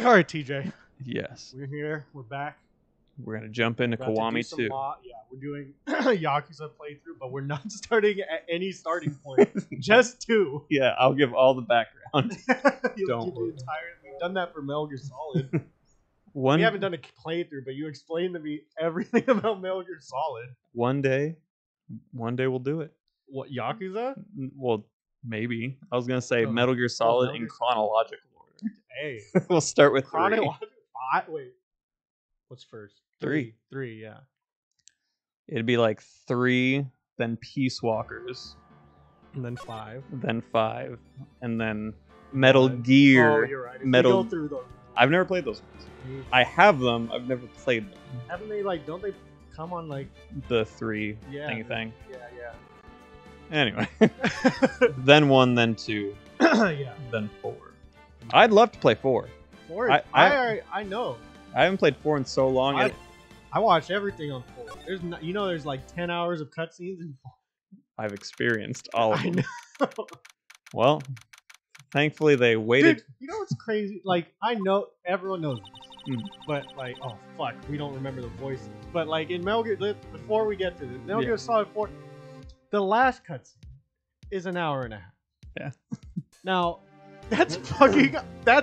All right, TJ. Yes. We're here. We're back. We're gonna jump into Kiwami 2. Yeah, we're doing Yakuza playthrough, but we're not starting at any starting point. Just 2. Yeah, I'll give all the background. Don't give the entire. We've done that for Metal Gear Solid. We haven't done a playthrough, but you explained to me everything about Metal Gear Solid. One day we'll do it. What, Yakuza? Well, maybe. I was gonna say Metal Gear Solid in chronological order. Hey, we'll start with 3. chronological. Wait, what's first? 3. 3, yeah. It'd be like 3, then Peace Walkers, And then 5. then 5, and then Metal Gear. Oh, you're right. Metal. Go through those. I've never played those ones. I have them. I've never played them. Haven't they don't they come on The 3 yeah, thing? Yeah. Anyway, then 1, then 2, Yeah. then 4. I'd love to play 4. 4. I know. I haven't played 4 in so long. I watched everything on 4. There's there's like 10 hours of cutscenes in 4. I've experienced all of them. I know. Well, thankfully they waited. Dude, you know what's crazy? I know everyone knows this, but oh fuck, we don't remember the voices. But in Metal Gear, before we get to this, Metal Gear Solid 4, the last cutscene is an hour and a half. Yeah. Now, that's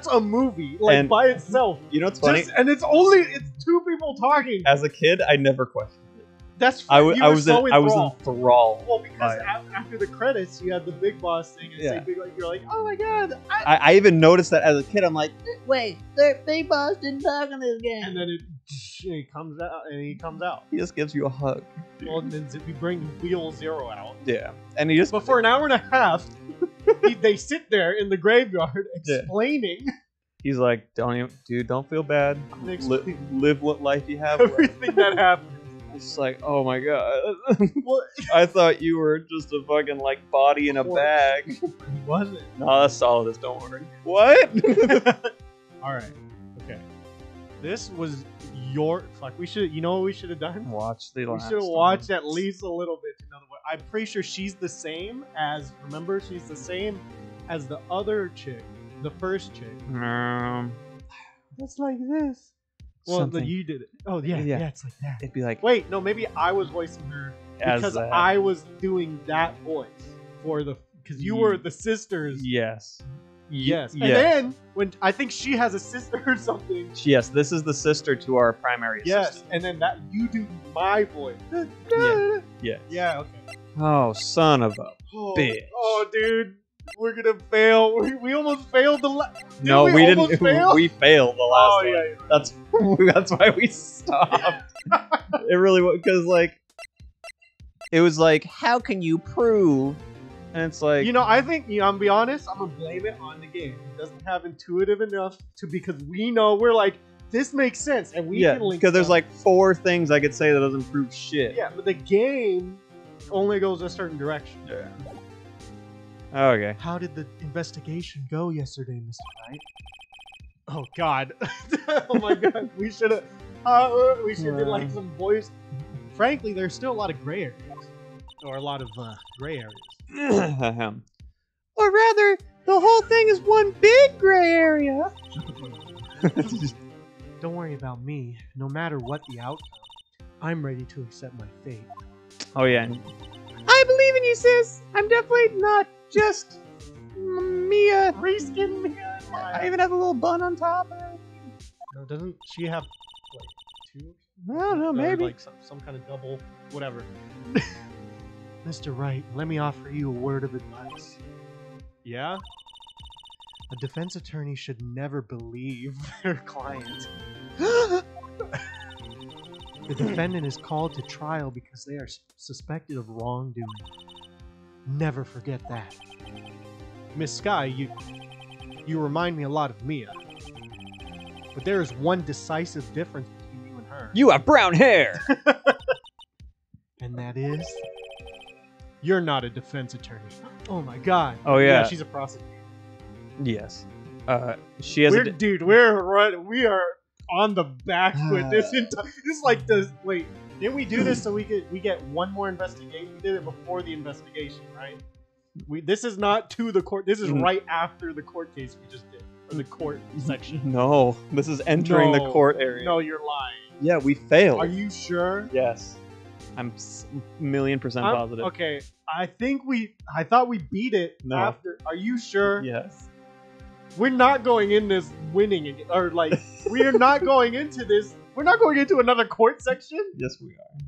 a movie And by itself. You know what's funny? And it's 2 people talking. As a kid, I never questioned it. That's I was enthralled. Well, because after the credits, you had the big boss thing, and you're like, oh my god. I even noticed that as a kid. I'm like, wait, the big boss didn't talk in this game. And then he comes out. He just gives you a hug. Well, and then we bring Wheel Zero out. Yeah, and he just. But for an hour and a half, they sit there in the graveyard explaining. He's like, don't feel bad. Live what life you have. Everything that happened. It's like, oh my god. I thought you were just a fucking body in a bag. He wasn't. No, that's Solidus, don't worry. What? Alright. Okay. This was your what we should have done? Watch the last. We should have watched at least a little bit to know the I'm pretty sure she's the same as the other chick. The first chick. That's like this. Well, you did it. Oh, yeah, it's like that. It'd be like... Wait, no, maybe I was voicing her because I was doing that voice because you were the sisters. Yes. Yes. And then, when I think she has a sister or something. Yes, this is the sister to our primary sister. Yes, and then you do my voice. Yeah. Yeah, okay. Oh, son of a bitch. Oh, dude. We're gonna fail. We almost failed the last. No, we didn't. Fail? We failed the last one. Yeah. That's why we stopped. It really was because it was how can you prove? And it's like I think I'm gonna be honest. I'm gonna blame it on the game. It doesn't have intuitive enough because we know we're this makes sense and we can link. Because there's 4 things I could say that doesn't prove shit. Yeah, but the game only goes a certain direction. Yeah. Okay. How did the investigation go yesterday, Mr. Wright? Oh God! Oh my God! We should have. We should have did some voice. Frankly, there's still a lot of gray areas, or a lot of gray areas. Or rather, the whole thing is one big gray area. Don't worry about me. No matter what the outcome, I'm ready to accept my fate. Oh yeah. I believe in you, sis. I'm definitely not just Mia. Reskin Mia. I even have a little bun on top. No, doesn't she have 2? I don't know, maybe some kind of double, whatever. Mr. Wright, let me offer you a word of advice. Yeah? A defense attorney should never believe their client. The defendant is called to trial because they are suspected of wrongdoing. Never forget that. Miss Sky, you remind me a lot of Mia. But there is one decisive difference between you and her. You have brown hair! And that is... You're not a defense attorney. Oh my god. Oh yeah. She's a prosecutor. Yes. She has dude, we are on the back with this entire... This is like the... Wait, didn't we do this so we get one more investigation? We did it before the investigation, right? This is not to the court. This is right after the court case we just did. for the court section. No, this is entering the No. court area. No, you're lying. Yeah, we failed. Are you sure? Yes. I'm $1,000,000% positive. Okay, I thought we beat it No. after. Are you sure? Yes. We're not going in this winning again, or like we are not going into this. We're not going into another court section. Yes, we are.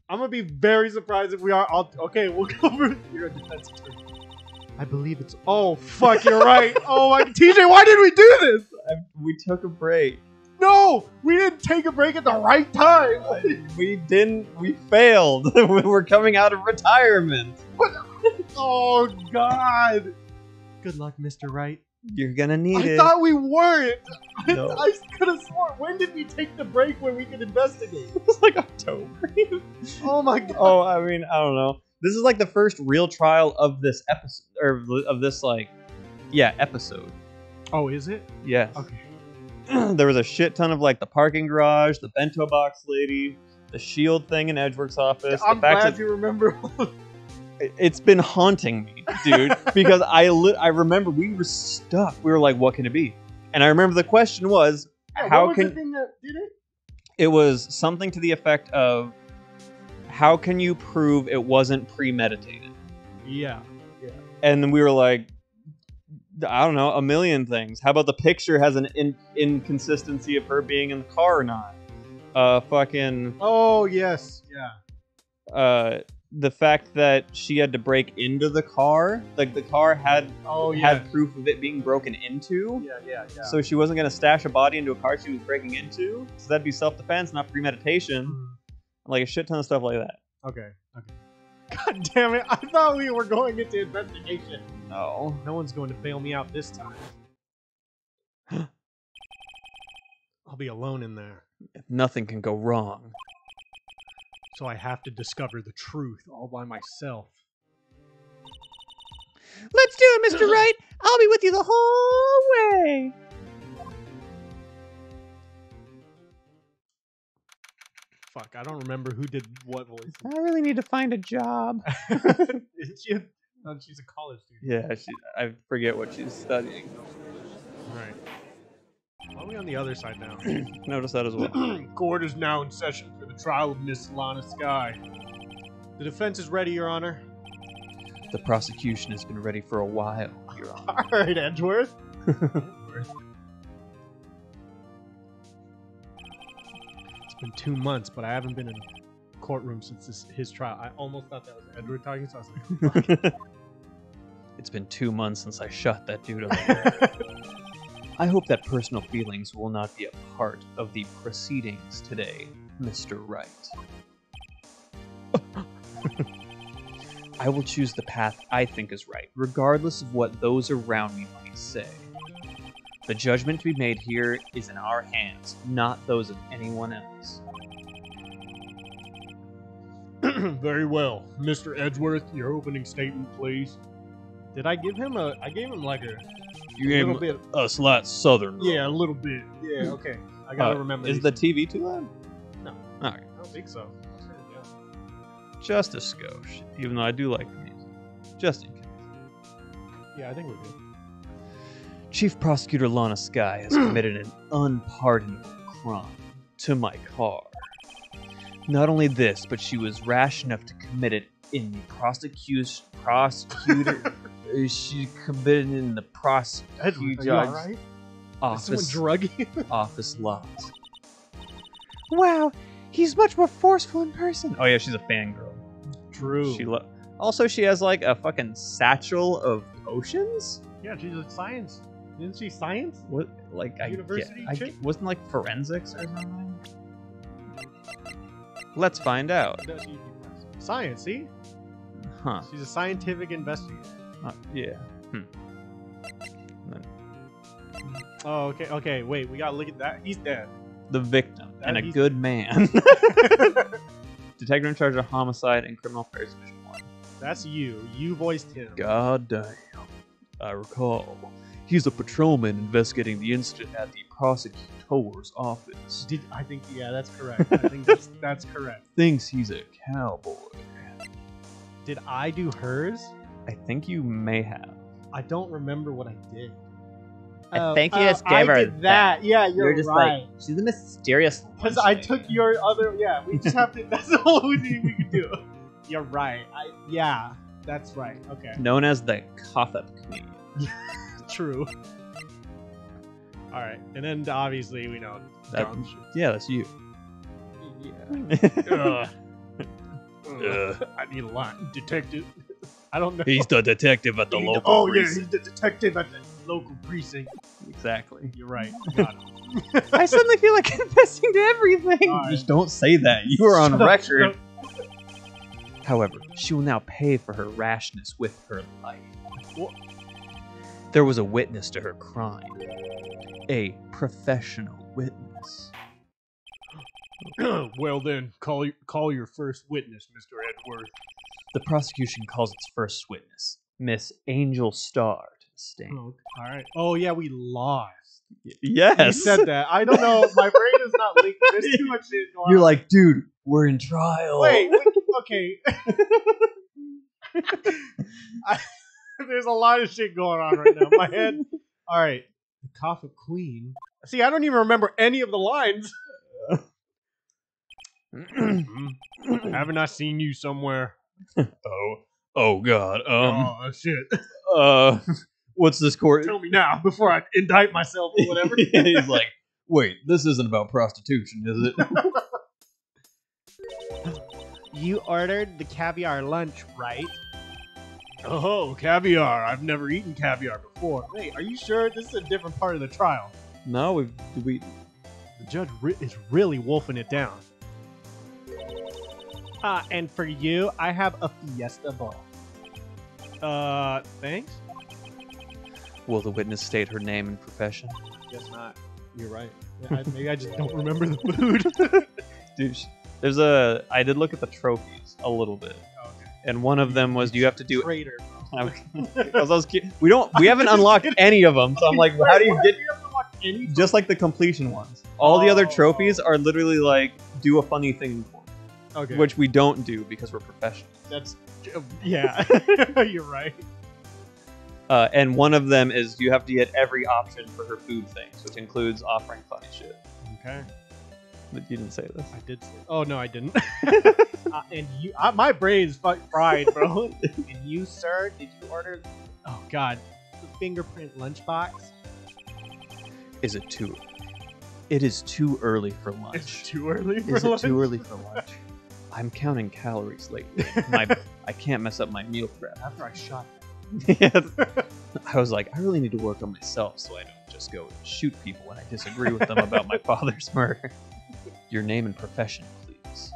I'm gonna be very surprised if we are. Okay, we'll go over. You're a defense attorney. I believe it's. Oh fuck! You're right. Oh my TJ, why did we do this? We took a break. No, we didn't take a break at the right time. We didn't. We failed. We're coming out of retirement. Oh god. Good luck, Mr. Wright. You're gonna need I it. thought we weren't. No. I could have sworn. When did we take the break when we could investigate? It was like October. Oh my god. Oh, I mean, I don't know. This is like the first real trial of this episode, or of this episode. Oh, is it? Yes. Okay. There was a shit ton of like the parking garage, the bento box lady, the shield thing in Edgeworth's office. I'm the fact glad that you remember. it's been haunting me, dude, because I remember we were stuck. We were like, what can it be? And I remember the question was, how what was can the thing that did it? it was something to the effect of, how can you prove it wasn't premeditated? Yeah. And then we were like, I don't know, a million things. How about the picture has an inconsistency of her being in the car or not? Oh yes. Yeah. The fact that she had to break into the car, like the car had proof of it being broken into. Yeah. So she wasn't gonna stash a body into a car she was breaking into. So that'd be self-defense, not premeditation. Like a shit ton of stuff like that. Okay. God damn it! I thought we were going into investigation. No. No one's going to bail me out this time. I'll be alone in there. Nothing can go wrong. So I have to discover the truth all by myself. Let's do it, Mr. Wright. I'll be with you the whole way. Fuck, I don't remember who did what voice. I really need to find a job. Is she? No, she's a college student. Yeah, I forget what she's studying. Alright. Why are we on the other side now? Notice that as well. Court is now in session for the trial of Miss Lana Sky. The defense is ready, Your Honor. The prosecution has been ready for a while, Your Honor. Alright, Edgeworth. It's been 2 months, but I haven't been in a courtroom since his trial. I almost thought that was Edward talking, so I was like, fuck. It's been 2 months since I shot that dude up. I hope that personal feelings will not be a part of the proceedings today, Mr. Wright. I will choose the path I think is right, regardless of what those around me might say. The judgment to be made here is in our hands, not those of anyone else. Very well. Mr. Edgeworth, your opening statement, please. Did I give him a... I gave him like a... You gave little bit. a slight southern. Yeah, a little bit. Yeah, okay. I gotta remember. Is the TV too loud? No. Alright. I don't think so. Just a skosh, even though I do like the music. Just in case. Yeah, I think we're good. Chief Prosecutor Lana Sky has committed an unpardonable crime to my car. Not only this, but she was rash enough to commit it in the prosecutor. She committed in the prosecutor's right? office. Someone drug you? Office lot. Wow, he's much more forceful in person. Oh yeah, she's a fangirl. True. Also, she has like a fucking satchel of potions. Yeah, she's a science. Isn't she science? What? Like University chick? wasn't like forensics or something. Let's find out. Science, see? Huh? She's a scientific investigator. Yeah. Oh, okay, okay, wait, we gotta look at that. He's dead. The victim and a he's- good man. Detective in charge of homicide and criminal affairs division 1. That's you. You voiced him. God damn. I recall. He's a patrolman investigating the incident at the prosecutor's office. I think, yeah, that's correct. I think that's correct. Thinks he's a cowboy. Did I do hers? I think you may have. I don't remember what I did. Thank you, I did that. Yeah, you're just right. like, she's a mysterious. Because I took your other. Yeah, we just have to. That's all we can do. You're right. Yeah, that's right. Okay. Known as the Kawika Queen. True. All right, and then obviously we know. Yeah, that's you. Yeah. I need a line, detective. I don't know. He's the detective at the local. Oh precinct. yeah, he's the detective at the local precinct. Exactly. You're right. Got him. I suddenly feel like confessing to everything. All right. Just don't say that. You are on Shut up, record. shut up. However, she will now pay for her rashness with her life. What? There was a witness to her crime. A professional witness. Well then, call your first witness, Mr. Edward. The prosecution calls its first witness, Miss Angel Star, to the stand. Oh, all right. Oh yeah, we lost. Yes. You said that. I don't know. My brain is not linked. There's too much shit going on. You're like, dude, we're in trial. Wait, okay. There's a lot of shit going on right now. My head. All right. The Kawika Queen. See, I don't even remember any of the lines. Haven't I seen you somewhere? Oh God. Oh shit. What's this court? Tell me now before I indict myself or whatever. He's like, wait, this isn't about prostitution, is it? You ordered the caviar lunch, right? Oh, caviar. I've never eaten caviar before. Wait, are you sure this is a different part of the trial? No, we. The judge is really wolfing it down. And for you, I have a fiesta bowl. Thanks? Will the witness state her name and profession? Guess not. You're right. Yeah, maybe I just don't remember the food. Dude, I did look at the trophies a little bit, Okay. and one of them was you have to do. Traitor. We haven't unlocked any of them, so I'm like, how do you get? We haven't unlocked any? Just like the completion ones. All the other trophies are literally like do a funny thing for, Okay. which we don't do because we're professionals. That's yeah. You're right. And one of them is you have to get every option for her food things, which includes offering funny shit. Okay. But you didn't say this. I did say. Oh no, I didn't. And you, my brain's fried, bro. And you, sir, did you order? Oh god. The fingerprint lunchbox? Is it too? It is too early for lunch. It's too early for Is lunch. it too early for lunch? I'm counting calories lately. I can't mess up my meal prep. After I shot I was like, I really need to work on myself so I don't just go and shoot people when I disagree with them about my father's murder. Your name and profession, please.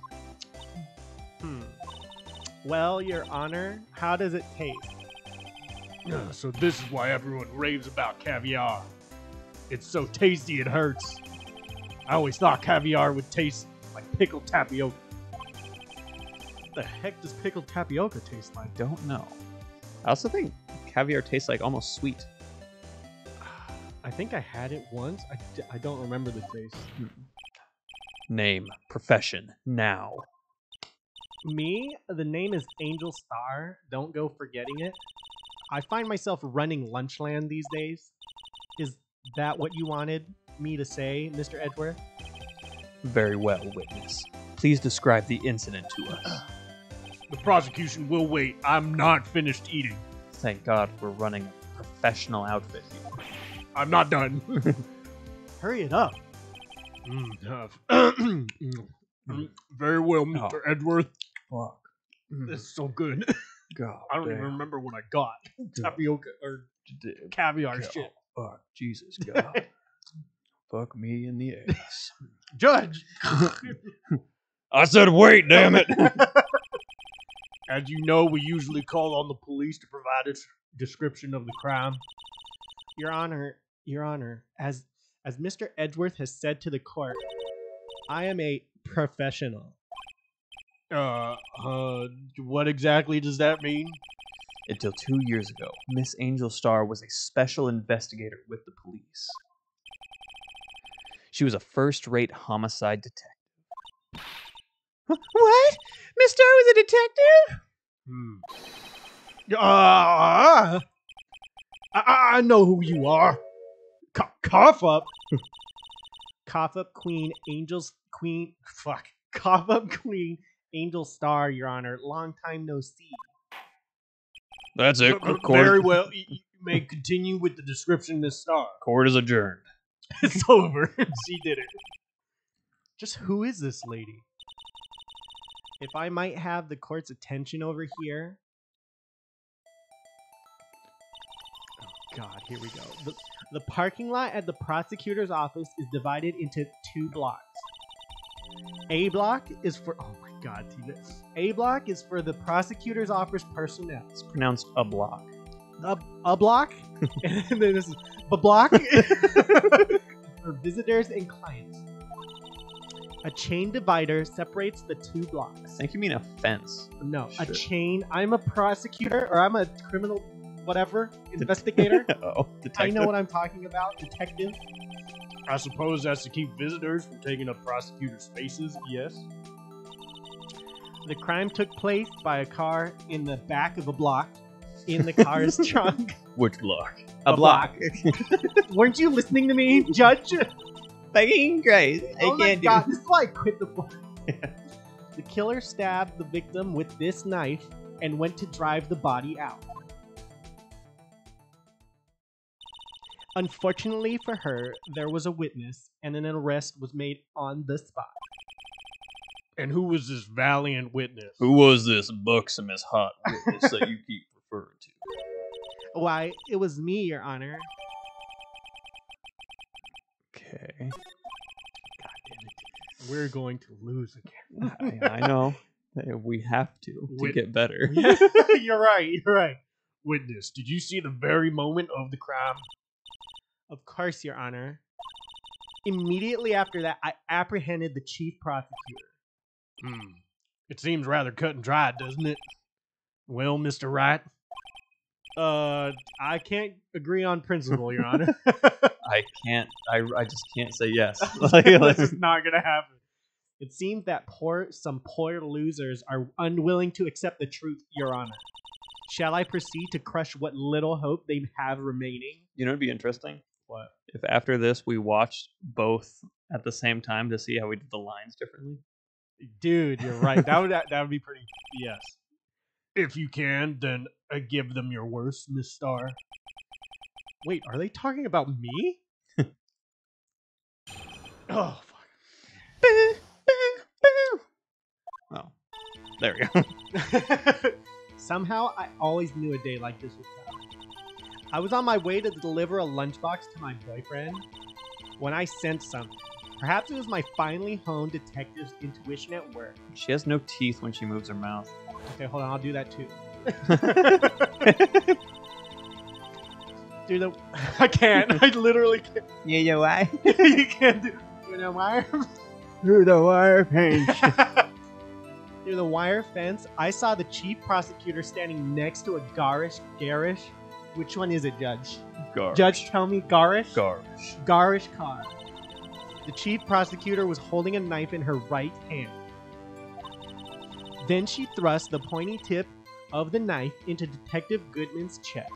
Well, Your Honor, how does it taste? So this is why everyone raves about caviar. It's so tasty it hurts. I always thought caviar would taste like pickled tapioca. What the heck does pickled tapioca taste like? Don't know. I also think caviar tastes like almost sweet. I think I had it once. I don't remember the taste. Name, profession, now. Me? The name is Angel Star. Don't go forgetting it. I find myself running Lunchland these days. Is that what you wanted me to say, Mr. Edgeworth? Very well, witness. Please describe the incident to us. The prosecution will wait. I'm not finished eating. Thank God we're running a professional outfit here. I'm not done. Hurry it up. Very well, Mr. Edward. Fuck. This is so good. God. I don't even remember what I got. Tapioca or caviar shit. Fuck, Jesus God. Fuck me in the ass. Judge! I said wait, damn it! As you know, we usually call on the police to provide a description of the crime. Your Honor, as Mr. Edgeworth has said to the court, I am a professional. What exactly does that mean? Until 2 years ago, Miss Angel Star was a special investigator with the police. She was a first-rate homicide detective. What? Miss Star was a detective? I know who you are. Cough up. Cough up Queen, Angel's Queen. Fuck. Cough up Queen, Angel Star, Your Honor. Long time no see. That's it. Very well. You may continue with the description of this star. Court is adjourned. It's over. She did it. Just who is this lady? If I might have the court's attention over here. Oh, God. Here we go. The parking lot at the prosecutor's office is divided into 2 blocks. A block is for... Oh, my God. A block is for the prosecutor's office personnel. It's pronounced a block. A block? And then this is a block for visitors and clients. A chain divider separates the 2 blocks. I think you mean a fence. No, Sure. a chain. I'm a prosecutor, or I'm a criminal, whatever, investigator. Oh, detective. I know what I'm talking about. Detective. I suppose that's to keep visitors from taking up prosecutor spaces. Yes. The crime took place by a car in the back of a block. In the car's trunk. Which block? A block. Weren't you listening to me, Judge? Fucking great. Oh my God, this is why I quit the book. The killer stabbed the victim with this knife and went to drive the body out. Unfortunately for her, there was a witness and an arrest was made on the spot. And who was this valiant witness? Who was this buxom as hot witness that you keep referring to? Why, it was me, Your Honor. Okay. God damn it. We're going to lose again. I know. We have to get better. You're right. Witness, did you see the very moment of the crime? Of course, Your Honor. Immediately after that, I apprehended the chief prosecutor. It seems rather cut and dried, doesn't it? Well, Mr. Wright, I can't agree on principle, Your Honor. I just can't say yes. This is not gonna happen. It seems that some poor losers are unwilling to accept the truth, Your Honor. Shall I proceed to crush what little hope they have remaining? You know, it'd be interesting. What? If after this we watched both at the same time to see how we did the lines differently. Dude, you're right. That would be pretty. Yes. If you can, then give them your worst, Miss Star. Wait, are they talking about me? Oh, fuck. Oh, there we go. Somehow, I always knew a day like this would come. I was on my way to deliver a lunchbox to my boyfriend when I sensed something. Perhaps it was my finely honed detective's intuition at work. She has no teeth when she moves her mouth. Okay, hold on. I'll do that too. Dude, I can't. I literally can't. Yeah, you know why? You can't do. You know why? Through the wire fence. Through the wire fence, I saw the chief prosecutor standing next to a garish. Which one is it, Judge? Garish. Judge, tell me, garish? Garish. Garish car. The chief prosecutor was holding a knife in her right hand. Then she thrust the pointy tip of the knife into Detective Goodman's chest.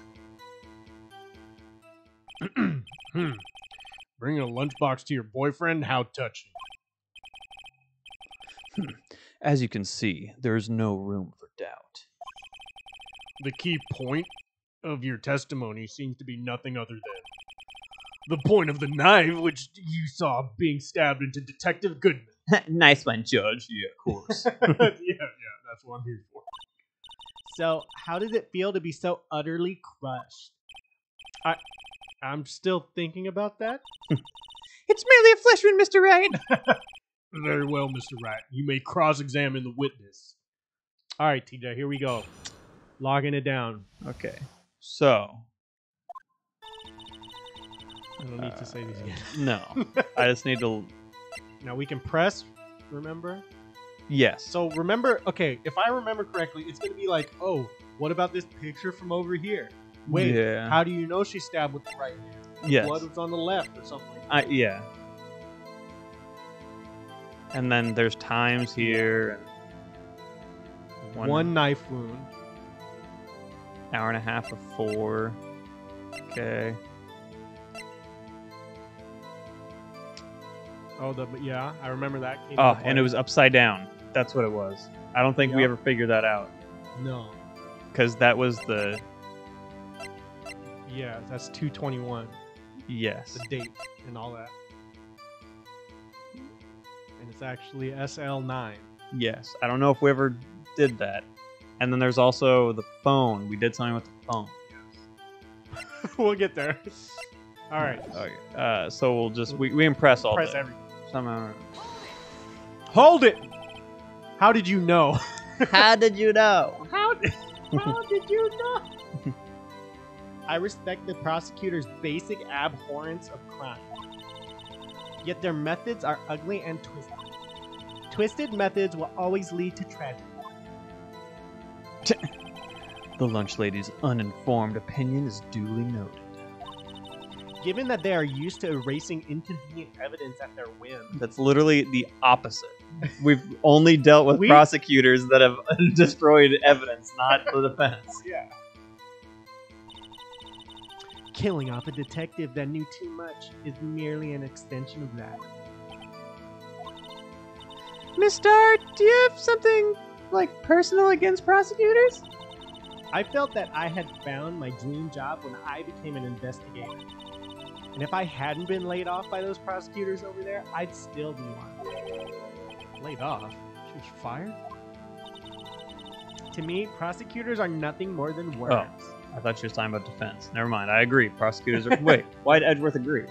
Bringing a lunchbox to your boyfriend? How touching. As you can see, there is no room for doubt. The key point of your testimony seems to be nothing other than the point of the knife which you saw being stabbed into Detective Goodman. Nice one, Judge. Yeah, of course. yeah, that's what I'm here for. So, how does it feel to be so utterly crushed? I'm still thinking about that. It's merely a flesh wound, Mr. Wright. Very well, Mr. Wright. You may cross-examine the witness. All right, TJ, here we go. Logging it down. Okay. So. I don't need to say these again. No. I just need to. Now we can press, remember? Yes. So remember, okay, if I remember correctly, it's going to be like, oh, what about this picture from over here? Wait, yeah. How do you know she stabbed with the right hand? Yes. Blood was on the left or something like that. Yeah. And then there's times here. One knife wound. Hour and a half of 4. Okay. Oh, yeah, I remember that. Came Oh, into and play. it was upside down. That's what it was. I don't think we Yep. ever figured that out. No. Because that was the... Yeah, that's 2/21. Yes. The date and all that. And it's actually SL9. Yes. I don't know if we ever did that. And then there's also the phone. We did something with the phone. We'll get there. All right. Okay. So we'll just... We impress all Press day. everything. Somehow... Hold it! How did you know? How did you know? How did you know? I respect the prosecutor's basic abhorrence of crime. Yet their methods are ugly and twisted. Twisted methods will always lead to tragedy. The lunch lady's uninformed opinion is duly noted. Given that they are used to erasing inconvenient evidence at their whim. That's literally the opposite. We've only dealt with prosecutors that have destroyed evidence, not the defense. Yeah. Killing off a detective that knew too much is merely an extension of that. Miss Starr, do you have something, like, personal against prosecutors? I felt that I had found my dream job when I became an investigator. And if I hadn't been laid off by those prosecutors over there, I'd still be one. Laid off? She was fired? To me, prosecutors are nothing more than worms. Oh, I thought you were talking about defense. Never mind, I agree. Prosecutors are... Wait, why'd Edgeworth agree?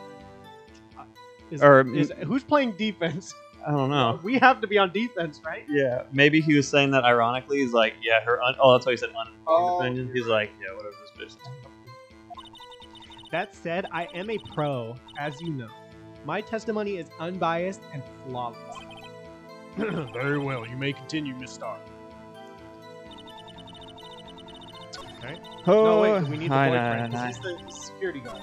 Who's playing defense? I don't know. We have to be on defense, right? Yeah, maybe he was saying that ironically. He's like, yeah, that's why he said uninformed opinion. He's like, yeah, whatever this bitch. That said, I am a pro, as you know. My testimony is unbiased and flawless. Very well, you may continue, Miss Starr. Okay. No, wait, we need the boyfriend, 'cause he's the security guard.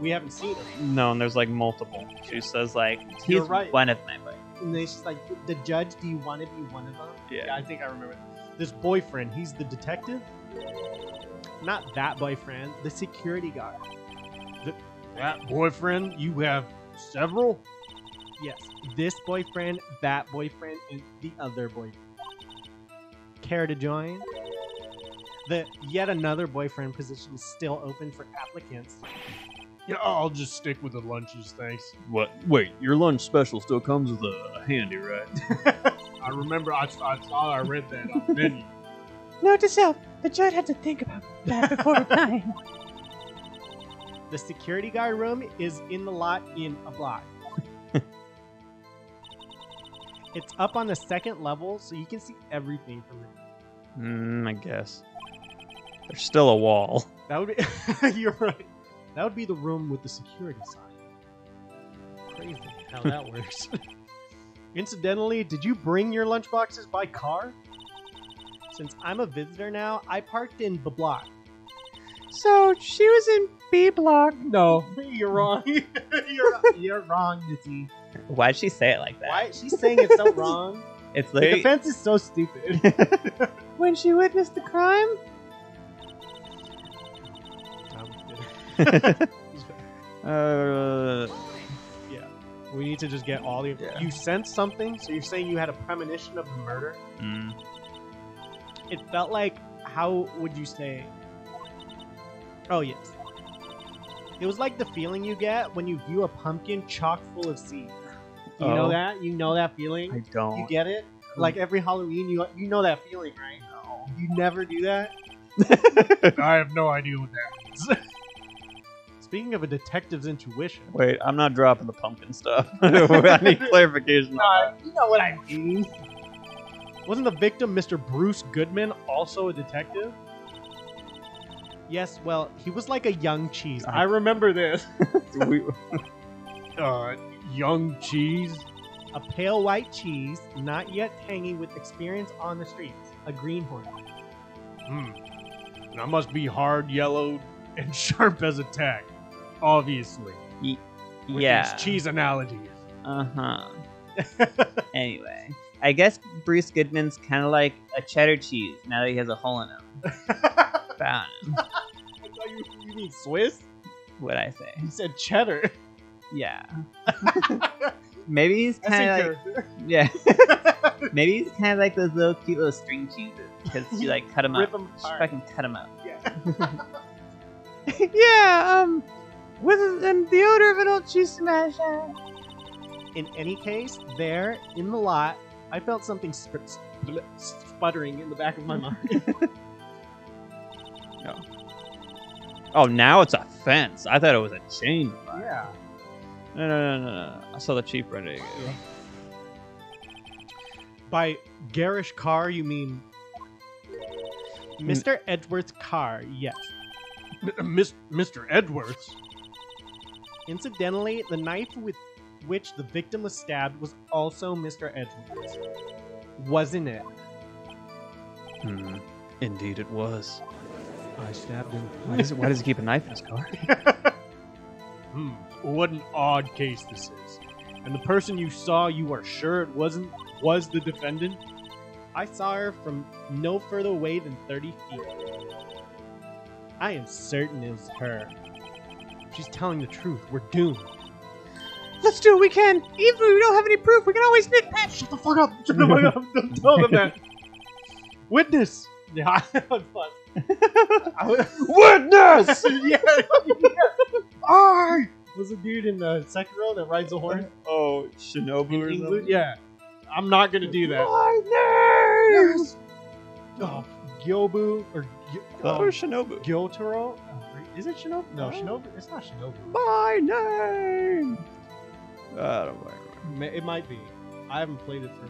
We haven't seen him. No, and there's like multiple. She says like, he's You're right. one of my boys. And then she's like, the judge, do you want to be one of them? Yeah. I think I remember. This boyfriend, he's the detective? Not that boyfriend, the security guard. That boyfriend? You have several? Yes, this boyfriend, that boyfriend, and the other boyfriend. Care to join? The yet another boyfriend position is still open for applicants. Yeah, I'll just stick with the lunches, thanks. What? Wait, your lunch special still comes with a handy, right? I remember I read that on the menu. Note to self, the judge had to think about that before replying. The security guard room is in the lot in a block. It's up on the second level, so you can see everything from there. I guess. There's still a wall. That would be... You're right. That would be the room with the security sign. Crazy how that works. Incidentally, did you bring your lunchboxes by car? Since I'm a visitor now, I parked in the block. So, she was in B block. No, you're wrong. you're wrong, Nitty. Why'd she say it like that? Why? She's saying it's so wrong. It's The literally... defense is so stupid. When she witnessed the crime? Yeah. We need to just get all the... Yeah. You sensed something? So you're saying you had a premonition of the murder? It felt like... How would you say... Oh, yes. It was like the feeling you get when you view a pumpkin chock full of seeds. You know that? You know that feeling? I don't. You get it? Like every Halloween, you know that feeling, right? No. You never do that? I have no idea what that means. Speaking of a detective's intuition... Wait, I'm not dropping the pumpkin stuff. I need clarification. You know what I mean. Wasn't the victim Mr. Bruce Goodman also a detective? Yes, well, he was like a young cheese. I remember this. Young cheese? A pale white cheese, not yet tangy with experience on the streets. A greenhorn. That must be hard, yellowed, and sharp as a tack. Obviously. With Yeah. these cheese analogies. Anyway, I guess Bruce Goodman's kind of like a cheddar cheese now that he has a hole in him. Found him. I thought you mean Swiss? What'd I say? You said cheddar. Yeah. Maybe he's That's in kind of like character. yeah. Maybe he's kind of like those little cute little string cheeses because you like cut them Rip up. 'em Just apart. fucking cut them up. Yeah. Yeah, with the odor of an old cheese smash. In any case, there in the lot, I felt something sputtering in the back of my mind. Oh, now it's a fence. I thought it was a chain. Yeah. No. I saw the cheap rendering. By garish car, you mean Mr. Edgeworth's car? Yes. Mr. Edgeworth's. Incidentally, the knife with which the victim was stabbed was also Mr. Edgeworth's, wasn't it? Indeed, it was. I stabbed him. Why does he keep a knife in his car? What an odd case this is. And the person you saw, you are sure it was the defendant? I saw her from no further away than 30 feet. I am certain it was her. If she's telling the truth, we're doomed. Let's do what we can. Even if we don't have any proof, we can always nitpick. Shut the fuck up! Shut the fuck up! Don't tell them that! Witness! Yeah, I'm fun. Witness! Yeah! I was a dude in Sekiro that rides a horse. Oh, Shinobu or something? Yeah. I'm not gonna do that. My name. Oh, Gyobu or Or Shinobu. Gyotaro? Is it Shinobu? No, Shinobu. It's not Shinobu. My name! I don't know. It might be. I haven't played it for.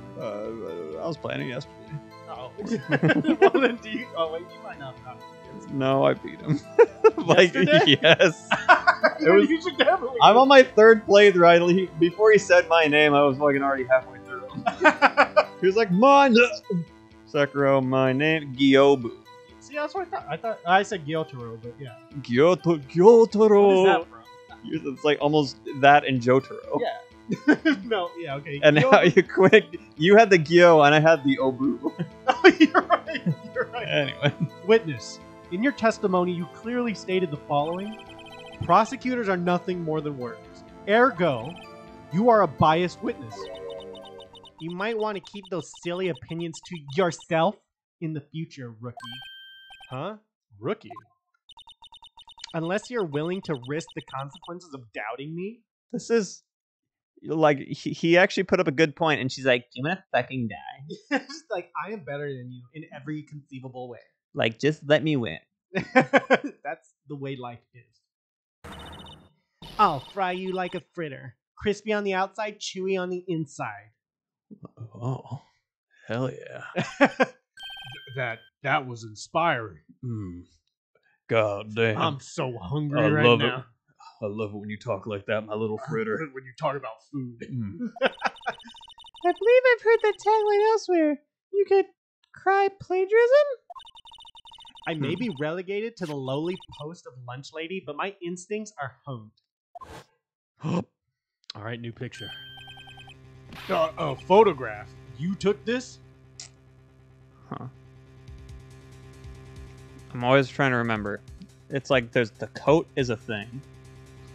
I was playing it yesterday. Oh. Well, then do you? Oh wait, you might not. No, I beat him. Like, Yesterday? yes. You should definitely. I'm on my third playthrough. Before he said my name, I was fucking already halfway through him. He was like, my name. Sekiro, my name, Gyobu. See, that's what I thought. I said Gyotaro, but yeah. Gyotaro. What is that from? It's like almost that and Jotaro. Yeah. No, yeah, okay. And now you quit. You had the Gyo and I had the Obu. Oh, you're right. You're right. Anyway. Witness, in your testimony, you clearly stated the following. Prosecutors are nothing more than words. Ergo, you are a biased witness. You might want to keep those silly opinions to yourself in the future, rookie. Huh? Rookie? Unless you're willing to risk the consequences of doubting me. This is like he actually put up a good point, and she's like, "I'm gonna fucking die." Just like, I am better than you in every conceivable way. Like, just let me win. That's the way life is. I'll fry you like a fritter, crispy on the outside, chewy on the inside. Oh, hell yeah! That was inspiring. God damn! I'm so hungry I right love now. it. I love it when you talk like that, my little fritter. When you talk about food. I believe I've heard that tagline elsewhere. You could cry plagiarism? I may be relegated to the lowly post of lunch lady, but my instincts are honed. All right, new picture. A photograph. You took this? Huh. I'm always trying to remember. It's like there's the coat is a thing.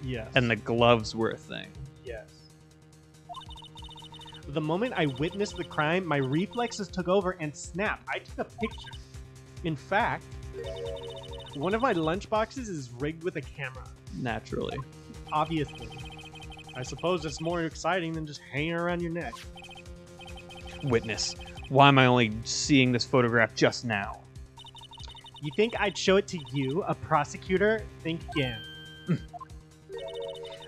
Yes. And the gloves were a thing. Yes. The moment I witnessed the crime, my reflexes took over and snap. I took a picture. In fact, one of my lunch boxes is rigged with a camera. Naturally. Obviously. I suppose it's more exciting than just hanging around your neck. Witness. Why am I only seeing this photograph just now? You think I'd show it to you, a prosecutor? Think again.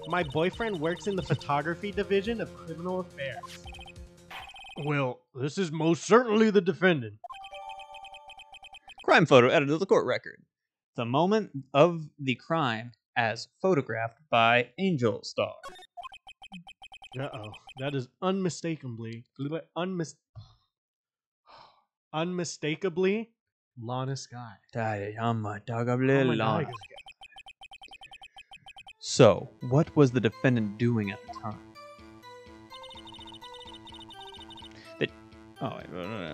My boyfriend works in the photography division of criminal affairs. Well, this is most certainly the defendant. Crime photo added to the court record. The moment of the crime as photographed by Angel Star. Uh-oh. That is unmistakably Lana Sky. Oh my God. So, what was the defendant doing at the time?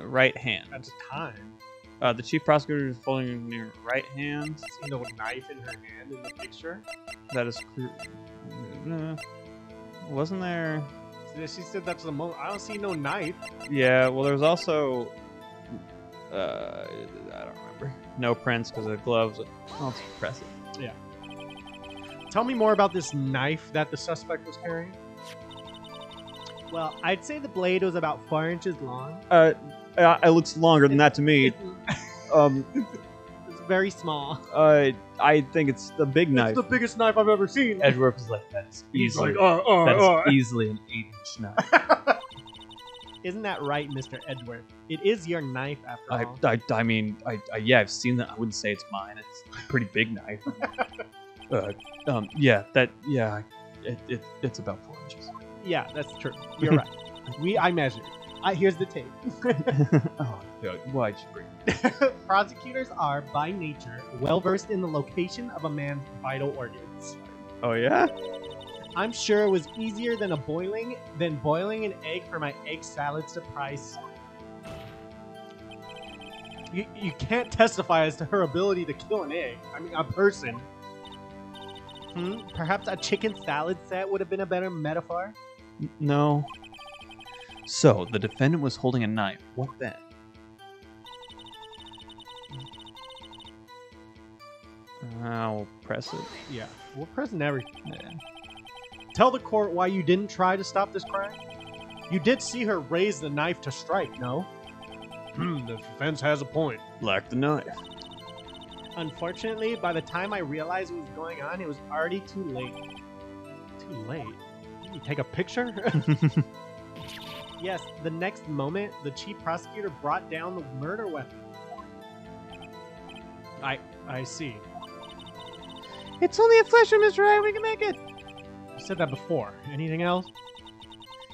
Right hand. At the time, The chief prosecutor is holding your right hand. no knife in her hand in the picture. That is clear. Wasn't there? She said that's the moment. I don't see no knife. Yeah, well, there's also... I don't remember. No prints because of the gloves. I'll just press it. Yeah. Tell me more about this knife that the suspect was carrying. Well, I'd say the blade was about 4 inches long. It looks longer than that to me. It's very small. I think it's the big knife. It's the biggest knife I've ever seen. Edgeworth is like, that's easily, easily an 8-inch knife. Isn't that right, Mr. Edgeworth? It is your knife, after all. I mean, yeah, I've seen that. I wouldn't say it's mine. It's a pretty big knife. It's about 4 inches. Yeah, that's true. You're right. I measured. Here's the tape. Oh, God, why'd you bring it? Prosecutors are, by nature, well-versed in the location of a man's vital organs. Oh, yeah? I'm sure it was easier than boiling an egg for my egg salad surprise. You can't testify as to her ability to kill an egg. I mean, a person. Perhaps a chicken salad set would have been a better metaphor? No. So, the defendant was holding a knife. What then? I'll press it. Yeah, we're pressing everything. Yeah. Tell the court why you didn't try to stop this crime. You did see her raise the knife to strike, no? The defense has a point. Like the knife. Unfortunately, by the time I realized what was going on, it was already too late. Too late? You take a picture? Yes, the next moment, the chief prosecutor brought down the murder weapon. I see. It's only a flesh wound, Mr. Wright. We can make it. You said that before. Anything else?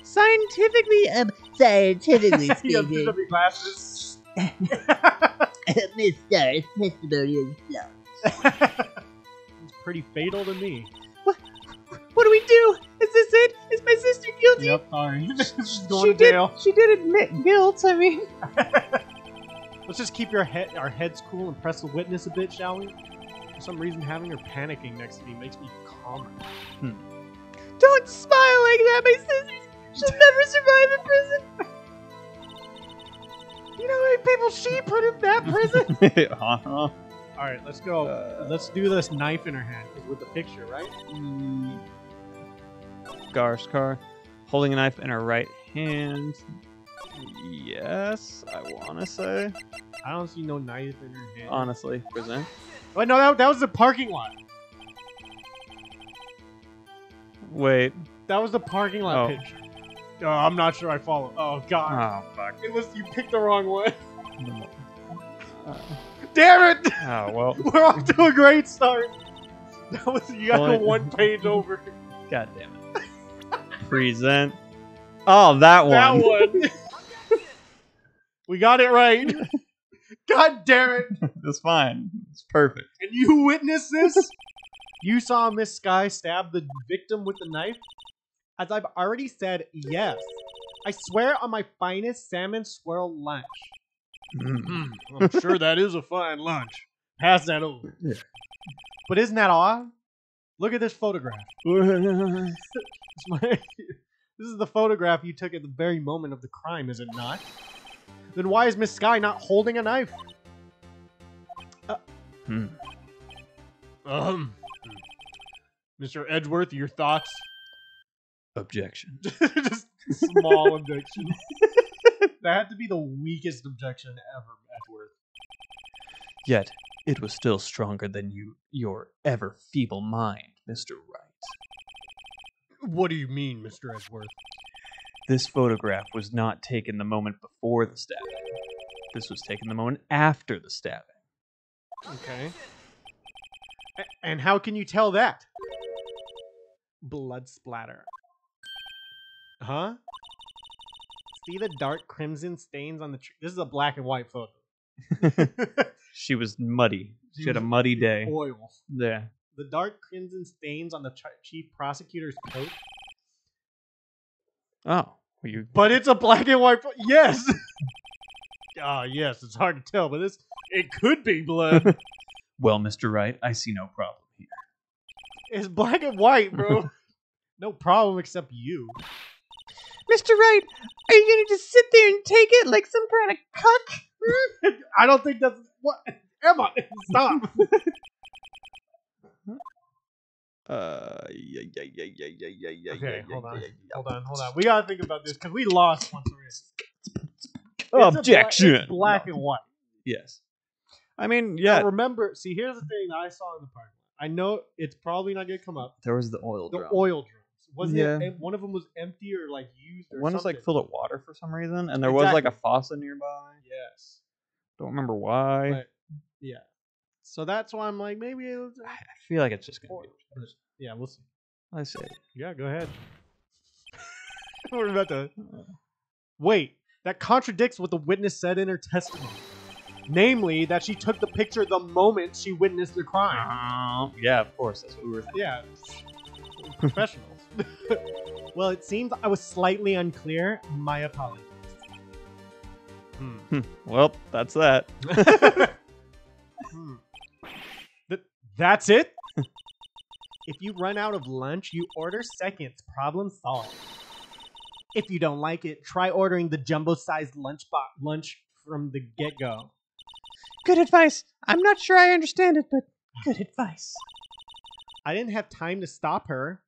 Scientifically You have speaking, the glasses. Mr. Testimony is flawed. It's pretty fatal to me. What do we do? Is this it? Is my sister guilty? Yep, sorry. She's going to jail. She did admit guilt. I mean, Let's just keep our heads cool and press the witness a bit, shall we? For some reason, having her panicking next to me makes me calmer. don't smile like that. My sister, she'll never survive in prison. You know how many people she put in that prison? Uh-huh. All right, let's go. Let's do this knife in her hand with the picture, right? Garskar, holding a knife in her right hand. Yes, I want to say. I don't see no knife in her hand. Honestly, present. Wait, no, that was the parking lot. Wait. That was the parking lot picture. Oh, I'm not sure I follow. Oh God. Oh, fuck. It was, you picked the wrong one. No. Damn it! Oh, well. We're off to a great start. That was, you got the one page over. God damn it. Present. Oh, that one. That one. We got it right. God damn it. It's fine. It's perfect. And you witnessed this? You saw Miss Sky stab the victim with the knife? As I've already said, yes. I swear on my finest salmon swirl lunch. I'm sure that is a fine lunch. Pass that over. Yeah. But isn't that odd? Look at this photograph. This is the photograph you took at the very moment of the crime, is it not? Then why is Miss Sky not holding a knife? Mr. Edgeworth, your thoughts? Objection. Just small objection. That had to be the weakest objection ever, Edgeworth. Yet, it was still stronger than your ever feeble mind, Mr. Wright. What do you mean, Mr. Edgeworth? This photograph was not taken the moment before the stabbing. This was taken the moment after the stabbing. Okay. And how can you tell that? Blood splatter. Huh? See the dark crimson stains on the tree? This is a black and white photo. She was muddy. She had a muddy day. Oil. Yeah. The dark crimson stains on the chief prosecutor's coat. Oh. You... But it's a black and white photo. Yes! Yes, it's hard to tell, but it could be blood. Well, Mr. Wright, I see no problem here. It's black and white, bro. No problem except you. Mr. Wright, are you gonna just sit there and take it like some kind of cuck? I don't think that's what. Emma, stop. Okay, hold on. We gotta think about this because we lost once already. Objection. It's black and white. Yes. I mean, yeah. Now remember, see, here's the thing that I saw in the park. I know it's probably not gonna come up. There was the oil The drum. oil drums. Wasn't Yeah. it? One of them was empty or like used. Or One was something. like filled with water for some reason, and there was like a faucet nearby. Yes. Don't remember why. But, yeah. So that's why I'm like, maybe it was. I feel like it's just gonna be. Yeah, we'll see. I say. Yeah, go ahead. We're about to. Wait, that contradicts what the witness said in her testimony. Namely, that she took the picture the moment she witnessed the crime. Yeah, of course. That's what we were thinking. Yeah. Professionals. Well, it seems I was slightly unclear. My apologies. Well, that's that. That's it? If you run out of lunch, you order seconds. Problem solved. If you don't like it, try ordering the jumbo-sized lunch from the get-go. Good advice. I'm not sure I understand it, but good advice. I didn't have time to stop her.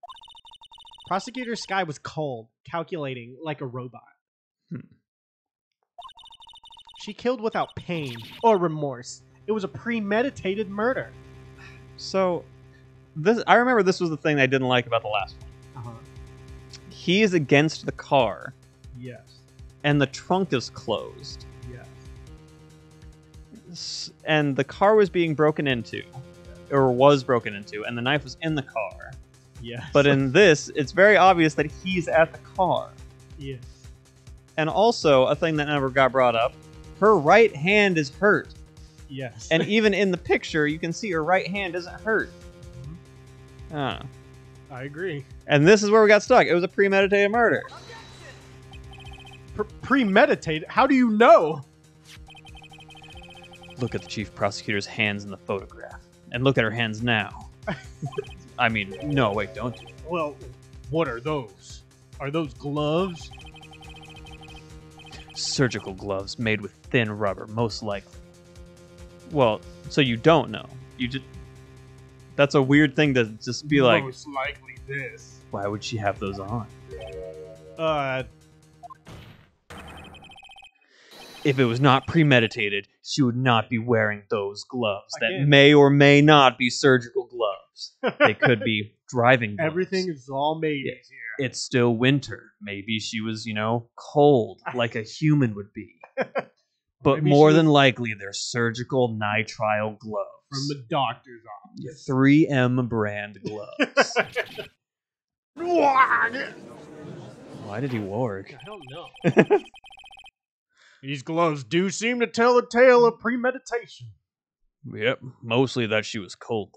Prosecutor Sky was cold, calculating like a robot. She killed without pain or remorse. It was a premeditated murder. So, I remember this was the thing I didn't like about the last one. He is against the car. Yes. And the trunk is closed. Yes. And the car was being broken into. Or was broken into. And the knife was in the car. Yes. But in this, it's very obvious that he's at the car. Yes. And also, a thing that never got brought up, her right hand is hurt. Yes. And even in the picture, you can see her right hand isn't hurt. I agree. And this is where we got stuck. It was a premeditated murder. Premeditated? How do you know? Look at the chief prosecutor's hands in the photograph. And look at her hands now. I mean, no, wait, don't you? Well, what are those? Are those gloves? Surgical gloves made with thin rubber, most likely. Well, so you don't know. You just... That's a weird thing to just be like... Most likely this. Why would she have those on? If it was not premeditated, she would not be wearing those gloves that may or may not be surgical gloves. They could be driving gloves. Everything is all maybes here. It's still winter. Maybe she was, cold like a human would be. But Maybe more than likely, they're surgical nitrile gloves. From the doctor's office. 3M brand gloves. Why did he warg? I don't know. These gloves do seem to tell a tale of premeditation. Yep, mostly that she was cold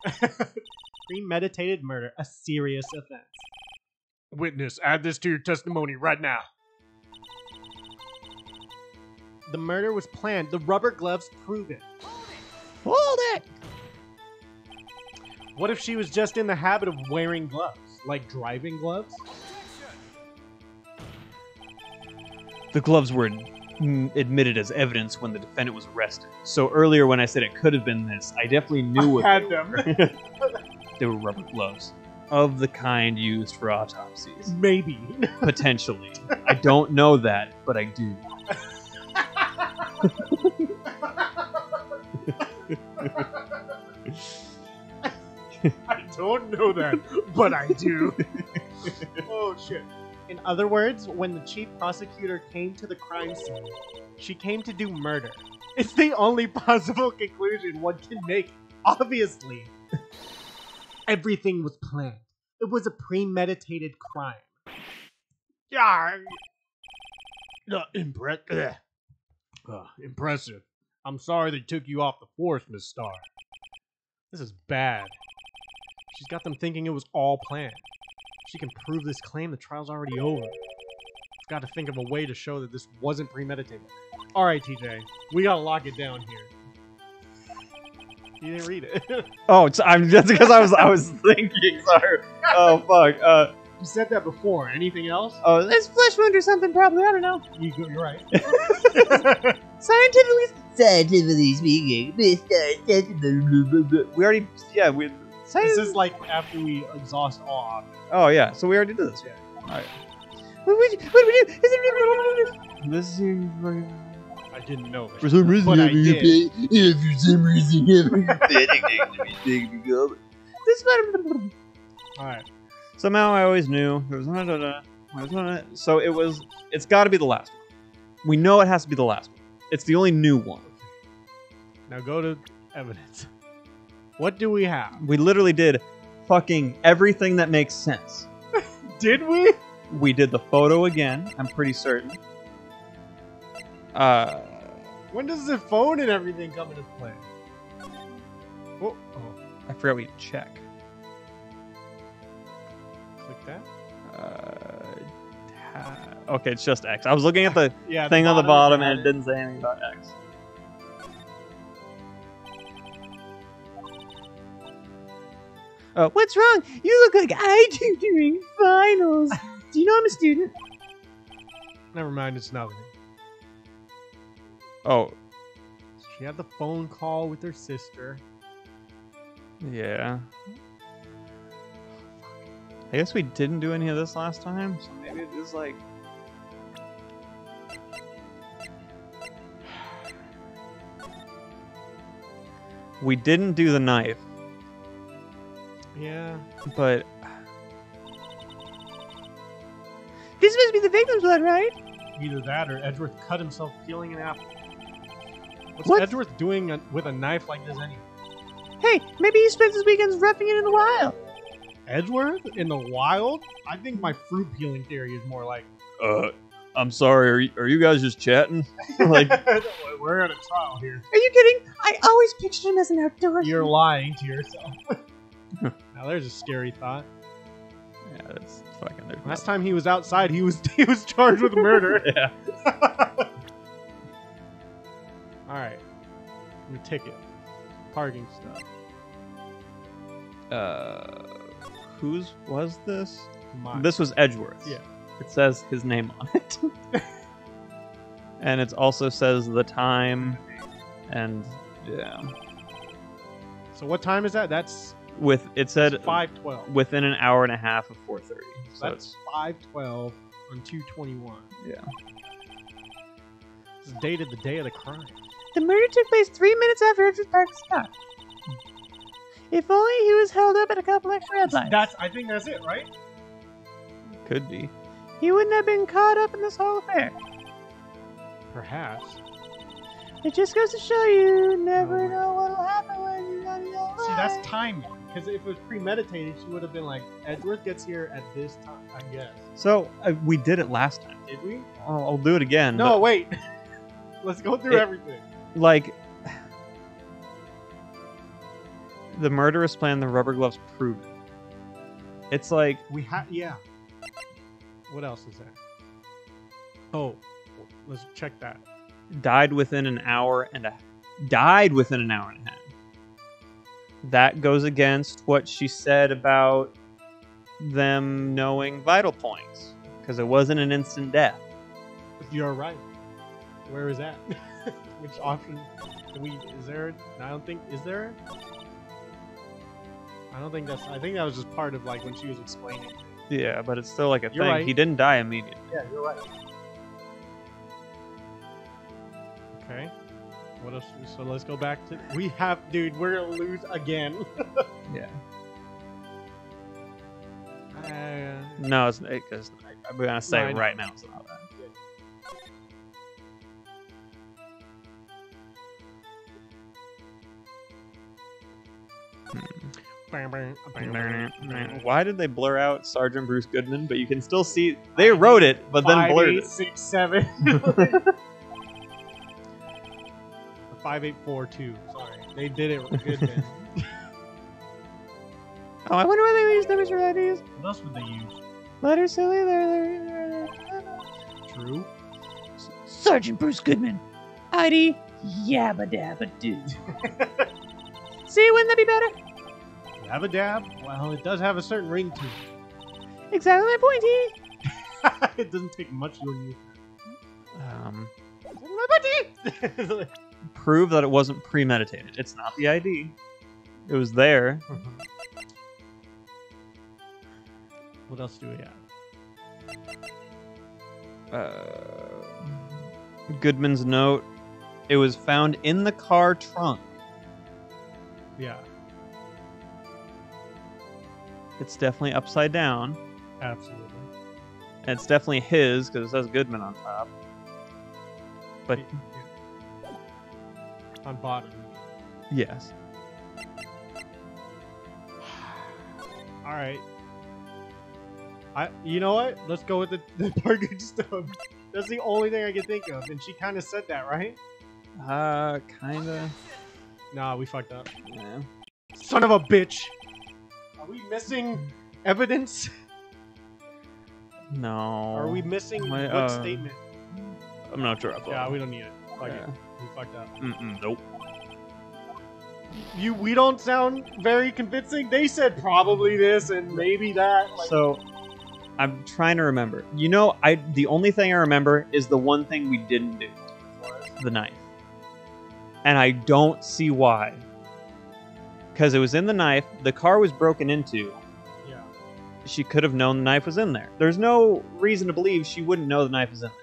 that day. Premeditated murder, a serious offense. Witness, add this to your testimony right now. The murder was planned. The rubber gloves prove it. Hold it! What if she was just in the habit of wearing gloves? Like driving gloves? The gloves were admitted as evidence when the defendant was arrested. So earlier when I said it could have been this, I definitely knew what had them. They were rubber gloves. Of the kind used for autopsies. Maybe. Potentially. I don't know that, but I do. I don't know that, but I do. Oh, shit. In other words, when the chief prosecutor came to the crime scene, she came to do murder. It's the only possible conclusion one can make, obviously. Everything was planned. It was a premeditated crime. Yeah. Impressive. I'm sorry they took you off the force, Miss Starr. This is bad. She's got them thinking it was all planned. If she can prove this claim, the trial's already over. Got to think of a way to show that this wasn't premeditated. Alright, TJ. We gotta lock it down here. You didn't read it. Oh, I'm just because I was thinking. Sorry. Oh fuck. You said that before. Anything else? Oh, It's flesh wound or something, probably. I don't know. You're right. Scientifically speaking, we already. Yeah, we. This is like after we exhaust all options. Oh yeah, so we already did this. Yeah. All right. what do we do? This is. I didn't know. For some reason, But I did. For some reason, This one. All right. somehow I always knew there was so it's got to be the last one. We know it has to be the last one. It's the only new one. Now go to evidence. What do we have? We literally did fucking everything that makes sense. Did we? We did the photo again, I'm pretty certain. When does the phone and everything come into play? Oh, I forgot we had to check. click that. Okay, it's just X. I was looking at the Yeah, thing on the bottom and it had didn't say anything about X. What's wrong? You look like I do during finals. Do you know I'm a student? Never mind, it's nothing. Oh, She had the phone call with her sister. yeah. I guess we didn't do any of this last time, so maybe it is like... We didn't do the knife, Yeah. but This must be the victim's blood, right? Either that or Edgeworth cut himself peeling an apple. What's What? Edgeworth doing with a knife like this anyway? Hey, maybe he spends his weekends roughing it in the wild. Edgeworth? In the wild? I think my fruit peeling theory is more like... I'm sorry, are you guys just chatting? Like, We're at a trial here. Are you kidding? I always pictured him as an outdoorsman. You're lying to yourself. Now there's a scary thought. yeah, that's fucking... Last time he was outside, he was charged with murder. Yeah. Alright. Your ticket. Parking stuff. Whose was this? Mine. This was Edgeworth's. Yeah. It says his name on it. And it also says the time and yeah. So what time is that? That's It said 5:12. within an hour and a half of 4:30. So That's 5:12 on 2/21. yeah. It's dated the day of the crime. The murder took place 3 minutes after Edgeworth Park stopped. If only he was held up at a couple extra red lights. I think that's it, right? Could be. He wouldn't have been caught up in this whole affair. Perhaps. It just goes to show you never know what'll happen when you're not in your See, that's life. timing. Because if it was premeditated, she would have been like, Edgeworth gets here at this time, I guess. So we did it last time. Did we? I'll do it again. No, but, wait. Let's go through It- everything. like the murderous plan, the rubber gloves prove it. It's like Yeah. What else is there? Oh, let's check that. died within an hour and a half. That goes against what she said about them knowing vital points because it wasn't an instant death. You're right. Where is that? Which option? Is there? I don't think. Is there? I don't think that's. I think that was just part of like when she was explaining. Yeah, but it's still like a You're thing. right. He didn't die immediately. Yeah, you're right. Okay. What else? So let's go back to. We have, dude. We're gonna lose again. Yeah. Uh, No, it's because I'm gonna say No, I know. right now it's not that. Why did they blur out Sergeant Bruce Goodman? But you can still see they wrote it, but then 5, blurred 8, it. 6, 7. 5842. Sorry, they did it good. Then. Oh, I wonder why they use numbers for IDs. What else would they use? Letter silly, True. Sergeant Bruce Goodman. ID Yabba Dabba Doo. See, wouldn't that be better? Have a dab? Well, it does have a certain ring to it. Exactly my pointy. It doesn't take much to use. Prove that it wasn't premeditated. It's not the ID. It was there. What else do we have? Goodman's note. It was found in the car trunk. Yeah, It's definitely upside down. absolutely. And it's definitely his, because it says Goodman on top. But, On bottom. yes. All right. You know what? Let's go with the Bargage Stone. That's the only thing I can think of, and she kind of said that, right? Kinda. Nah, we fucked up. Yeah. Son of a bitch! Are we missing evidence? No. Are we missing My, what statement? I'm not sure. Yeah, we don't need it. Fuck it. Yeah. We fucked up. Nope. We don't sound very convincing. They said probably this and maybe that. Like, So, I'm trying to remember. You know, the only thing I remember is the one thing we didn't do. The knife. And I don't see why. Because it was in the knife, the car was broken into. yeah. She could have known the knife was in there. There's no reason to believe she wouldn't know the knife is in there.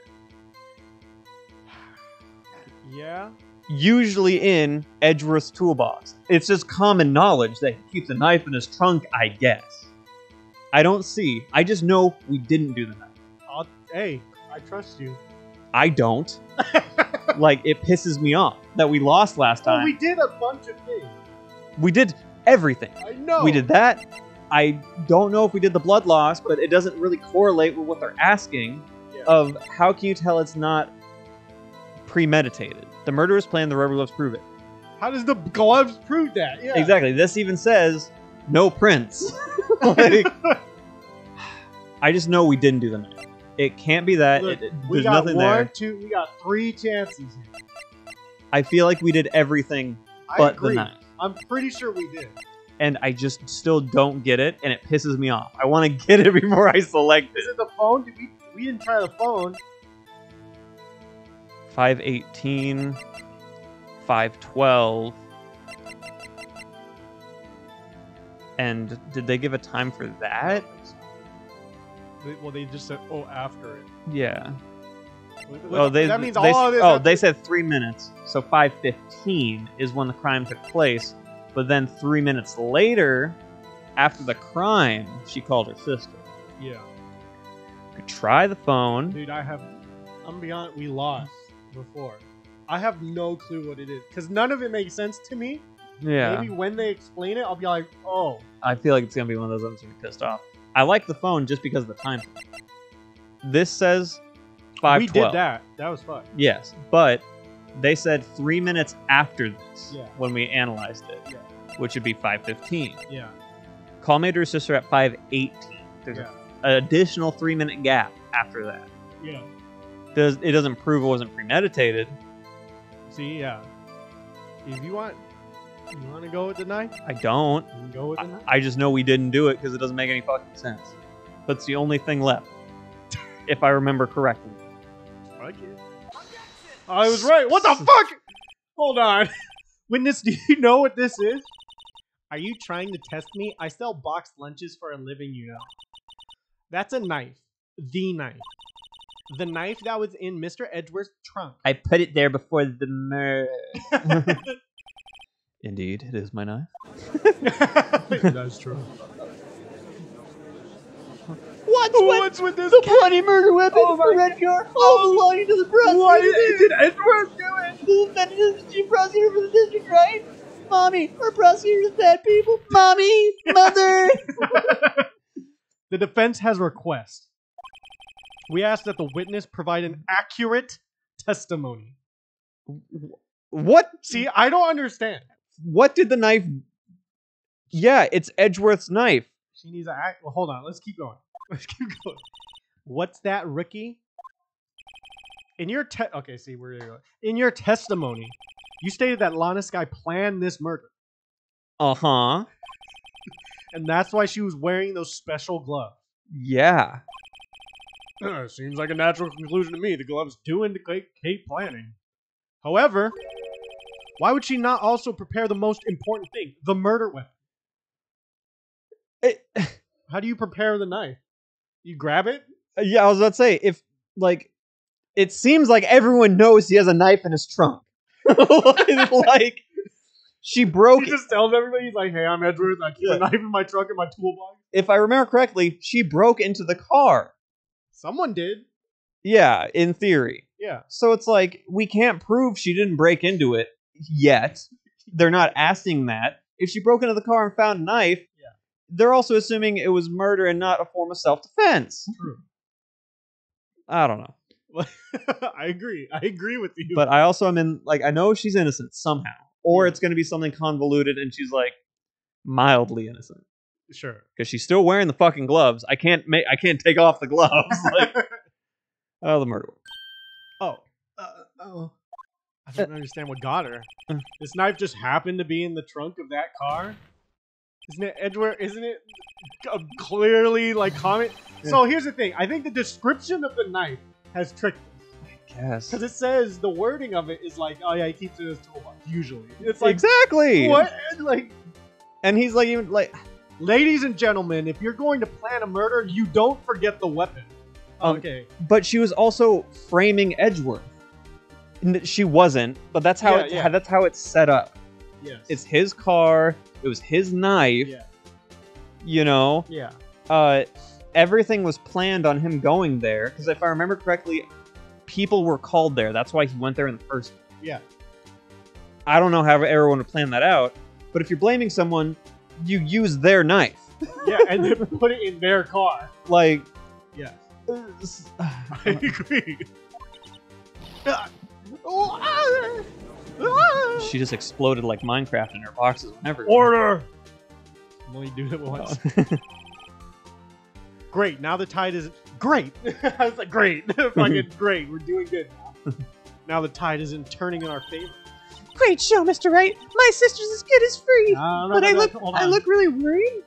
Yeah. Usually in Edgeworth's toolbox. It's just common knowledge that he keeps a knife in his trunk, I guess. I don't see. I just know we didn't do the knife. Hey, I trust you. I don't. Like, it pisses me off that we lost last time. Well, we did a bunch of things. We did everything. I know. We did that. I don't know if we did the blood loss, but it doesn't really correlate with what they're asking. Yeah. Of how can you tell it's not premeditated? The murderer's plan, the rubber gloves prove it. How does the gloves prove that? Yeah. Exactly. This even says no prints. Like, I just know we didn't do the knife. It can't be that. Look, There's we got nothing there. we got 3 chances here. I feel like we did everything I but agree. the knife. I'm pretty sure we did. And I just still don't get it, and it pisses me off. I want to get it before I select Is it. it the phone? We didn't try the phone. 518, 512. And did they give a time for that? Well, they just said, "Oh, after it." Yeah. Well, Oh, they that means they, all of this. oh, they said 3 minutes. So 5:15 is when the crime took place. But then 3 minutes later, after the crime, she called her sister. Yeah, Could try the phone. dude. I'm beyond. We lost before. I have no clue what it is because none of it makes sense to me. Yeah. Maybe when they explain it, I'll be like, "Oh, I feel like it's gonna be one of those I'm gonna be pissed off. I like the phone just because of the time. This says 5:12. we did that. That was fun." Yes, but they said 3 minutes after this Yeah. when we analyzed it, Yeah. which would be 5:15. Yeah, Call made her sister at 5:18. There's yeah, an additional 3 minute gap after that. yeah. It doesn't prove it wasn't premeditated. See, yeah. If you want to go with the knife, I don't. you can go with the knife. I just know we didn't do it because it doesn't make any fucking sense. That's the only thing left, if I remember correctly. Fuck it. I was right. What the fuck? Hold on. Witness, do you know what this is? Are you trying to test me? I sell boxed lunches for a living, you know. That's a knife. The knife. The knife that was in Mr. Edgeworth's trunk. I put it there before the murder. Indeed, it is my knife. That's true. What's with this? the bloody murder weapon Oh for my- Red Car? All belonging to the prosecutor. What did Edgeworth do it? The defendant is the chief prosecutor for the district, right? Mommy, our prosecutors are bad people. Mommy, mother. The defense has a request. We ask that the witness provide an accurate testimony. What? See, I don't understand. What did the knife? Yeah, it's Edgeworth's knife. She needs to act. Well, hold on. Let's keep going. Let's keep going. What's that, rookie? In your okay, see, we're gonna go. In your testimony, you stated that Lana Sky planned this murder. Uh-huh. And that's why she was wearing those special gloves. Yeah. Seems like a natural conclusion to me. The gloves do indicate planning. However, why would she not also prepare the most important thing, the murder weapon? How do you prepare the knife? You grab it? Yeah, I was about to say, if, like, it seems like everyone knows he has a knife in his trunk. Like, she broke... He just tells everybody, he's like, hey, I'm Edward, I keep a knife in my trunk in my toolbox. If I remember correctly, she broke into the car. Someone did. Yeah, in theory. Yeah. So it's like, we can't prove she didn't break into it yet. They're not asking that. If she broke into the car and found a knife, they're also assuming it was murder and not a form of self-defense. True. I don't know. I agree. I agree with you. But I also am in, like, I know she's innocent somehow. Or it's going to be something convoluted and she's, like, mildly innocent. Sure. Because she's still wearing the fucking gloves. I can't take off the gloves. Like, oh, the murder. Oh. I don't understand what got her. This knife just happened to be in the trunk of that car? Isn't it, Edward? Isn't it clearly, like, comment? Yeah. So here's the thing. I think the description of the knife has tricked us. I guess. Because it says, the wording of it is like, oh yeah, he keeps it in his toolbox, usually. It's like, exactly! What? Like, and he's like, even, like... Ladies and gentlemen, if you're going to plan a murder, you don't forget the weapon. Okay. But she was also framing Edgeworth. She wasn't, but that's how that's how it's set up. Yes. It's his car. It was his knife. Yeah. You know. Yeah. Everything was planned on him going there because if I remember correctly, people were called there. That's why he went there in the first place. Yeah. I don't know how everyone would plan that out, but if you're blaming someone, you use their knife. Yeah, and then put it in their car. Like. Yeah. I agree. She just exploded like Minecraft in her boxes whenever. Order! I'm only doing it once. Great, now the tide is... Great! I was like, great. Fucking great, we're doing good now. Now the tide isn't turning in our favor. Great show, Mr. Wright. My sister's as good as free. But I look really worried.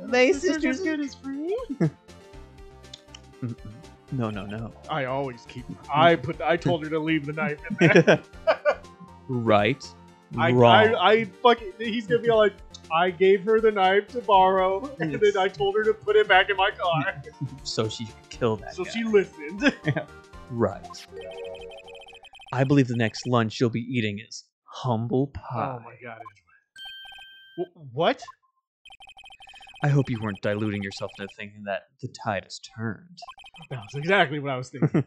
My sister's as good as free? No. I always keep... I told her to leave the knife in there. Right. I fucking... He's gonna be like, I gave her the knife to borrow, and then I told her to put it back in my car. So she could kill that So guy. she listened. Right. I believe the next lunch you'll be eating is humble pie. Oh my god, Edward. What? I hope you weren't diluting yourself into thinking that the tide has turned. That's exactly what I was thinking.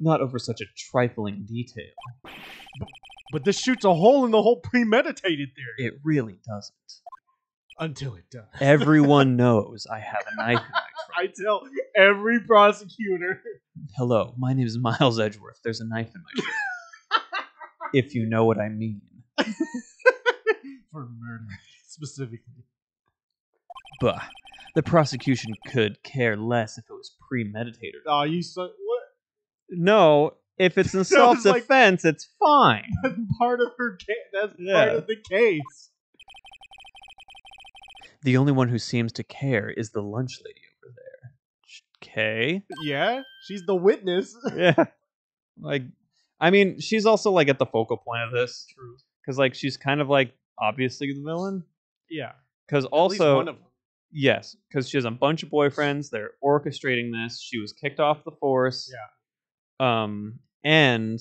Not over such a trifling detail. But this shoots a hole in the whole premeditated theory. It really doesn't. Until it does. Everyone knows I have a knife in my trunk. I tell every prosecutor. Hello, my name is Miles Edgeworth. There's a knife in my trunk. If you know what I mean. For murder, specifically. Bah. The prosecution could care less if it was premeditated. Oh, you so what? No, if it's in self-defense, it's fine. That's part of her case. That's part of the case. The only one who seems to care is the lunch lady over there. Okay. Yeah, she's the witness. Yeah. Like, I mean, she's also like at the focal point of this. True. Because like she's kind of like obviously the villain. Yeah. Because also, at least one of them. Yes, because she has a bunch of boyfriends. They're orchestrating this. She was kicked off the force. Yeah. And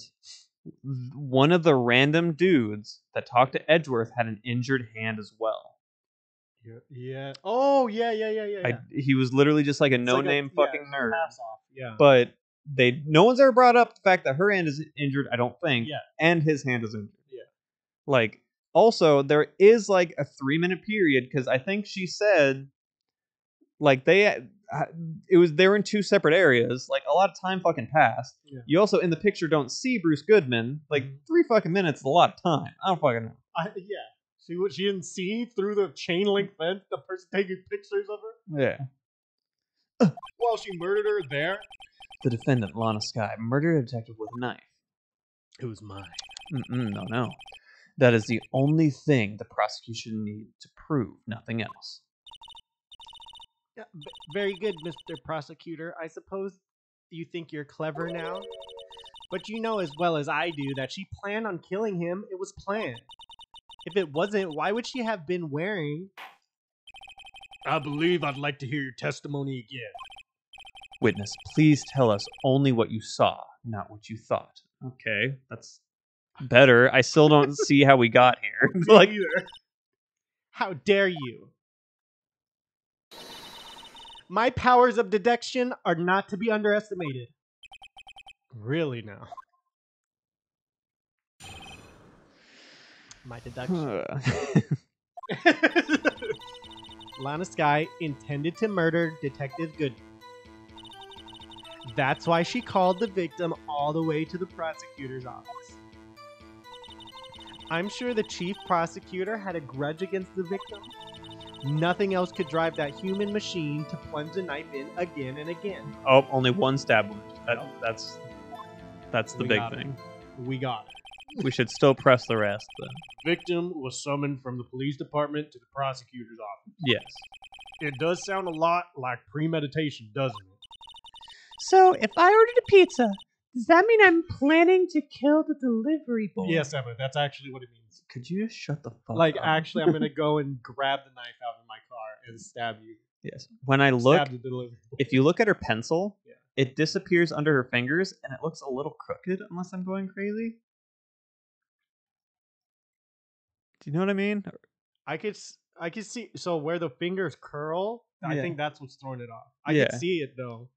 one of the random dudes that talked to Edgeworth had an injured hand as well. Yeah. Oh, yeah. He was literally just like a no-name fucking nerd. Pass off. Yeah. But no one's ever brought up the fact that her hand is injured, I don't think. Yeah. And his hand is injured. Yeah. Like, also, there is like a 3-minute period because I think she said, like they were in 2 separate areas. Like a lot of time fucking passed. Yeah. You also in the picture don't see Bruce Goodman. Like 3 fucking minutes is a lot of time. I don't fucking know. Yeah. She didn't see through the chain link fence the person taking pictures of her? Yeah. Well, she murdered her there? The defendant, Lana Skye, murdered a detective with a knife. It was mine. No. That is the only thing the prosecution need to prove, nothing else. Yeah, very good, Mr. Prosecutor. I suppose you think you're clever now? But you know as well as I do that she planned on killing him. It was planned. If it wasn't, why would she have been wearing... I believe I'd like to hear your testimony again. Witness, please tell us only what you saw, not what you thought. Okay, that's better. I still don't see how we got here. Like, either. How dare you? My powers of deduction are not to be underestimated. Really now? My deduction. Lana Skye intended to murder Detective Goodman. That's why she called the victim all the way to the prosecutor's office. I'm sure the chief prosecutor had a grudge against the victim. Nothing else could drive that human machine to plunge the knife in again and again. oh, only one stab wound. That's the We big got it. thing. We got it. We should still press the rest, then. Victim was summoned from the police department to the prosecutor's office. Yes. It does sound a lot like premeditation, doesn't it? So, if I ordered a pizza, does that mean I'm planning to kill the delivery boy? Yes, Emma, that's actually what it means. Could you just shut the fuck Like, up? actually, I'm gonna go and grab the knife out of my car and stab you. Yes. When I look, Stab the delivery boy. if you look at her pencil, Yeah. it disappears under her fingers, and it looks a little crooked, unless I'm going crazy. Do you know what I mean? I could see. So where the fingers curl, I Yeah. think that's what's throwing it off. I Yeah. can see it though,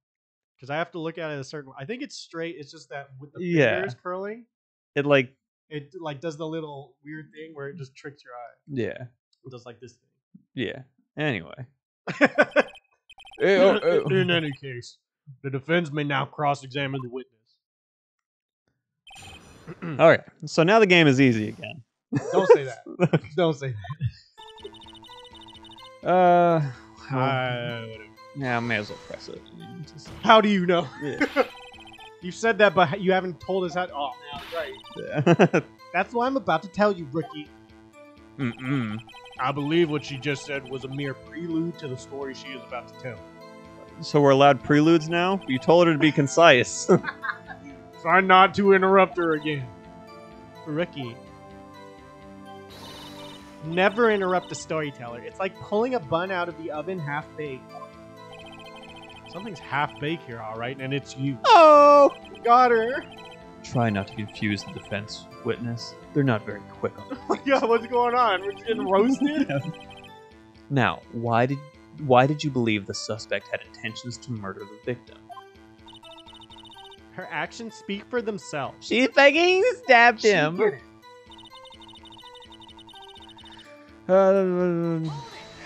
because I have to look at it a certain. I think it's straight. It's just that with the Yeah. fingers curling, It like, it like does the little weird thing where it just tricks your eye. yeah, It does like this yeah. Anyway. thing. oh. In any case, the defense may now cross-examine the witness. All right. So now the game is easy again. Don't say that. Don't say that. Whatever. Yeah, I may as well press it. I mean, just- How do you know? yeah. You said that, but you haven't told us how. Oh, now right. Yeah. That's what I'm about to tell you, rookie. Mm-mm. I believe what she just said was a mere prelude to the story she is about to tell. So we're allowed preludes now? You told her to be concise. Try not to interrupt her again. Rookie. Never interrupt the storyteller. It's like pulling a bun out of the oven half-baked. Something's half-baked here, alright, and it's you. Oh! Got her! Try not to confuse the defense witness. They're not very quick on it. Yeah, what's going on? We're getting roasted? Now, why did you believe the suspect had intentions to murder the victim? Her actions speak for themselves. She fucking stabbed She him. did it.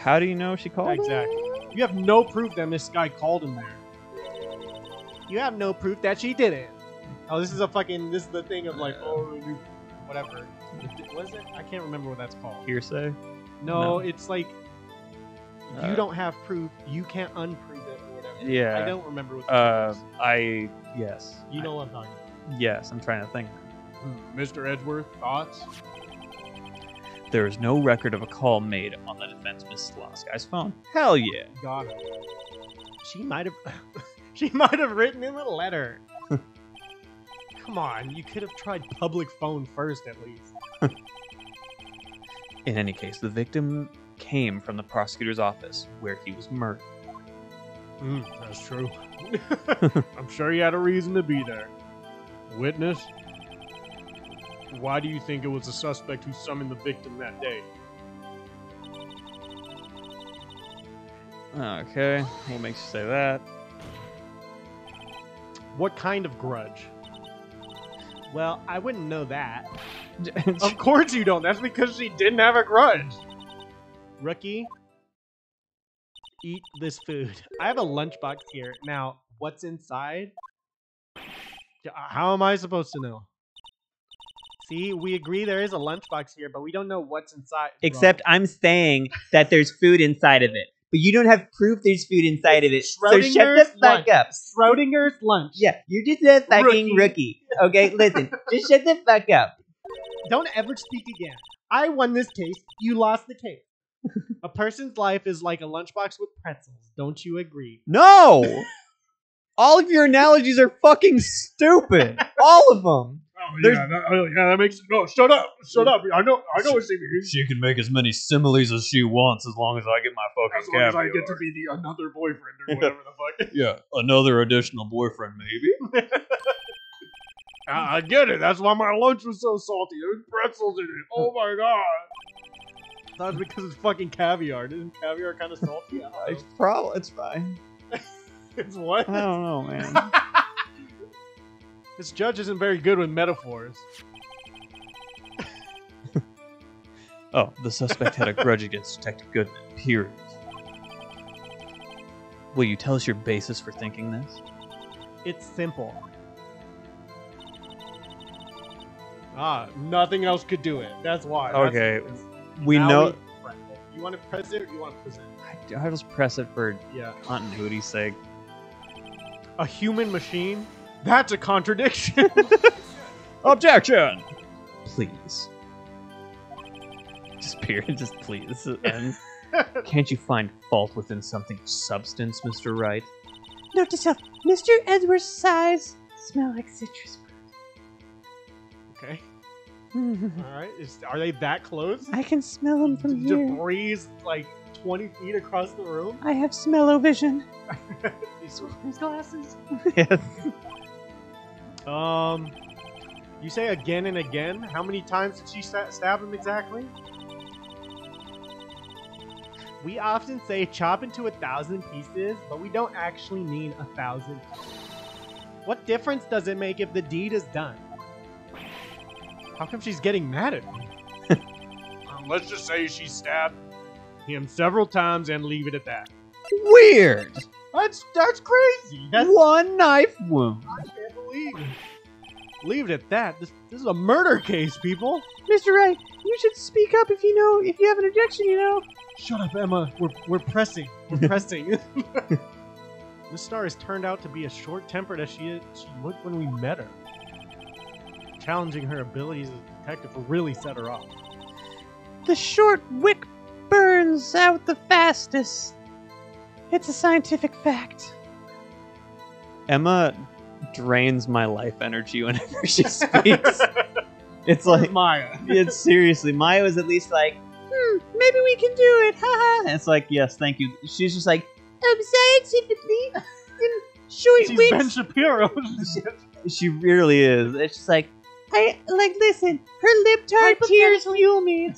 How do you know she called? Exactly. You have no proof that Miss Skye called him there. You have no proof that she did it. Oh, this is the thing of like, whatever. What is it? I can't remember what that's called. Hearsay? No, No. it's like, You don't have proof. You can't unprove it or whatever. Yeah. I don't remember what the term is. Yes. You know what I'm talking about. Yes, I'm trying to think. Mr. Edgeworth, thoughts? There is no record of a call made on the defense Miss Skye's phone. Hell yeah. Got it. She might have. She might have written him a letter. Come on, you could have tried public phone first at least. In any case, the victim came from the prosecutor's office where he was murdered. That's true. I'm sure he had a reason to be there. Witness? Why do you think it was the suspect who summoned the victim that day? Okay, what makes you say that? What kind of grudge? Well, I wouldn't know that. Of course you don't. That's because she didn't have a grudge. Rookie, eat this food. I have a lunchbox here. Now, what's inside? How am I supposed to know? See, we agree there is a lunchbox here, but we don't know what's inside. Except I'm saying that there's food inside of it. But you don't have proof there's food inside of it. So shut the Schrodinger's fuck lunch. up. Schrodinger's lunch. Yeah, you're just a fucking rookie. Okay, listen, just shut the fuck up. Don't ever speak again. I won this case. You lost the case. A person's life is like a lunchbox with pretzels. Don't you agree? No! All of your analogies are fucking stupid. All of them. That makes no. Shut up! Shut up! I know what she means. She can make as many similes as she wants as long as I get my fucking As long as I get to be the another boyfriend or whatever the fuck. Yeah, another additional boyfriend, maybe. I get it. That's why my lunch was so salty. There was pretzels in it. Oh my god. That's because it's fucking caviar. Isn't caviar kind of salty? It's fine. It's what? I don't know, man. This judge isn't very good with metaphors. Oh, the suspect had a grudge against Detective Goodman, period. Will you tell us your basis for thinking this? It's simple. Nothing else could do it. That's why. Okay, we know... You want to press it or you want to present? I'll just press it for Yeah. continuity's sake. A human machine? That's a contradiction. Objection! Please. Just please. And can't you find fault within something of substance, Mr. Wright? Note to self, Mr. Edwards' sighs smell like citrus Okay. fruit. Alright. Are they that close? I can smell them from here. Debris like 20 feet across the room? I have smell-o-vision. His glasses. Yes. You say again and again? How many times did she stab him exactly? We often say chop into 1,000 pieces, but we don't actually mean 1,000 pieces. What difference does it make if the deed is done? How come she's getting mad at me? Let's just say she stabbed him several times and leave it at that. Weird! That's crazy. That's One knife wound. I can't believe it. Leave it at that. This is a murder case, people. Mr. Wright, you should speak up if you have an objection, Shut up, Emma. We're pressing. We're pressing. Miss Star has turned out to be as short-tempered as she looked when we met her. Challenging her abilities as a detective really set her off. The short wick burns out the fastest. It's a scientific fact. Emma drains my life energy whenever she speaks. It's like Maya. It's seriously, Maya was at least like, Maybe we can do it, haha. it's like, yes, thank you. She's just like, Scientifically, short She's wicks. Ben Shapiro. she really is. It's just like, Listen, her lip-tart tears fuel me.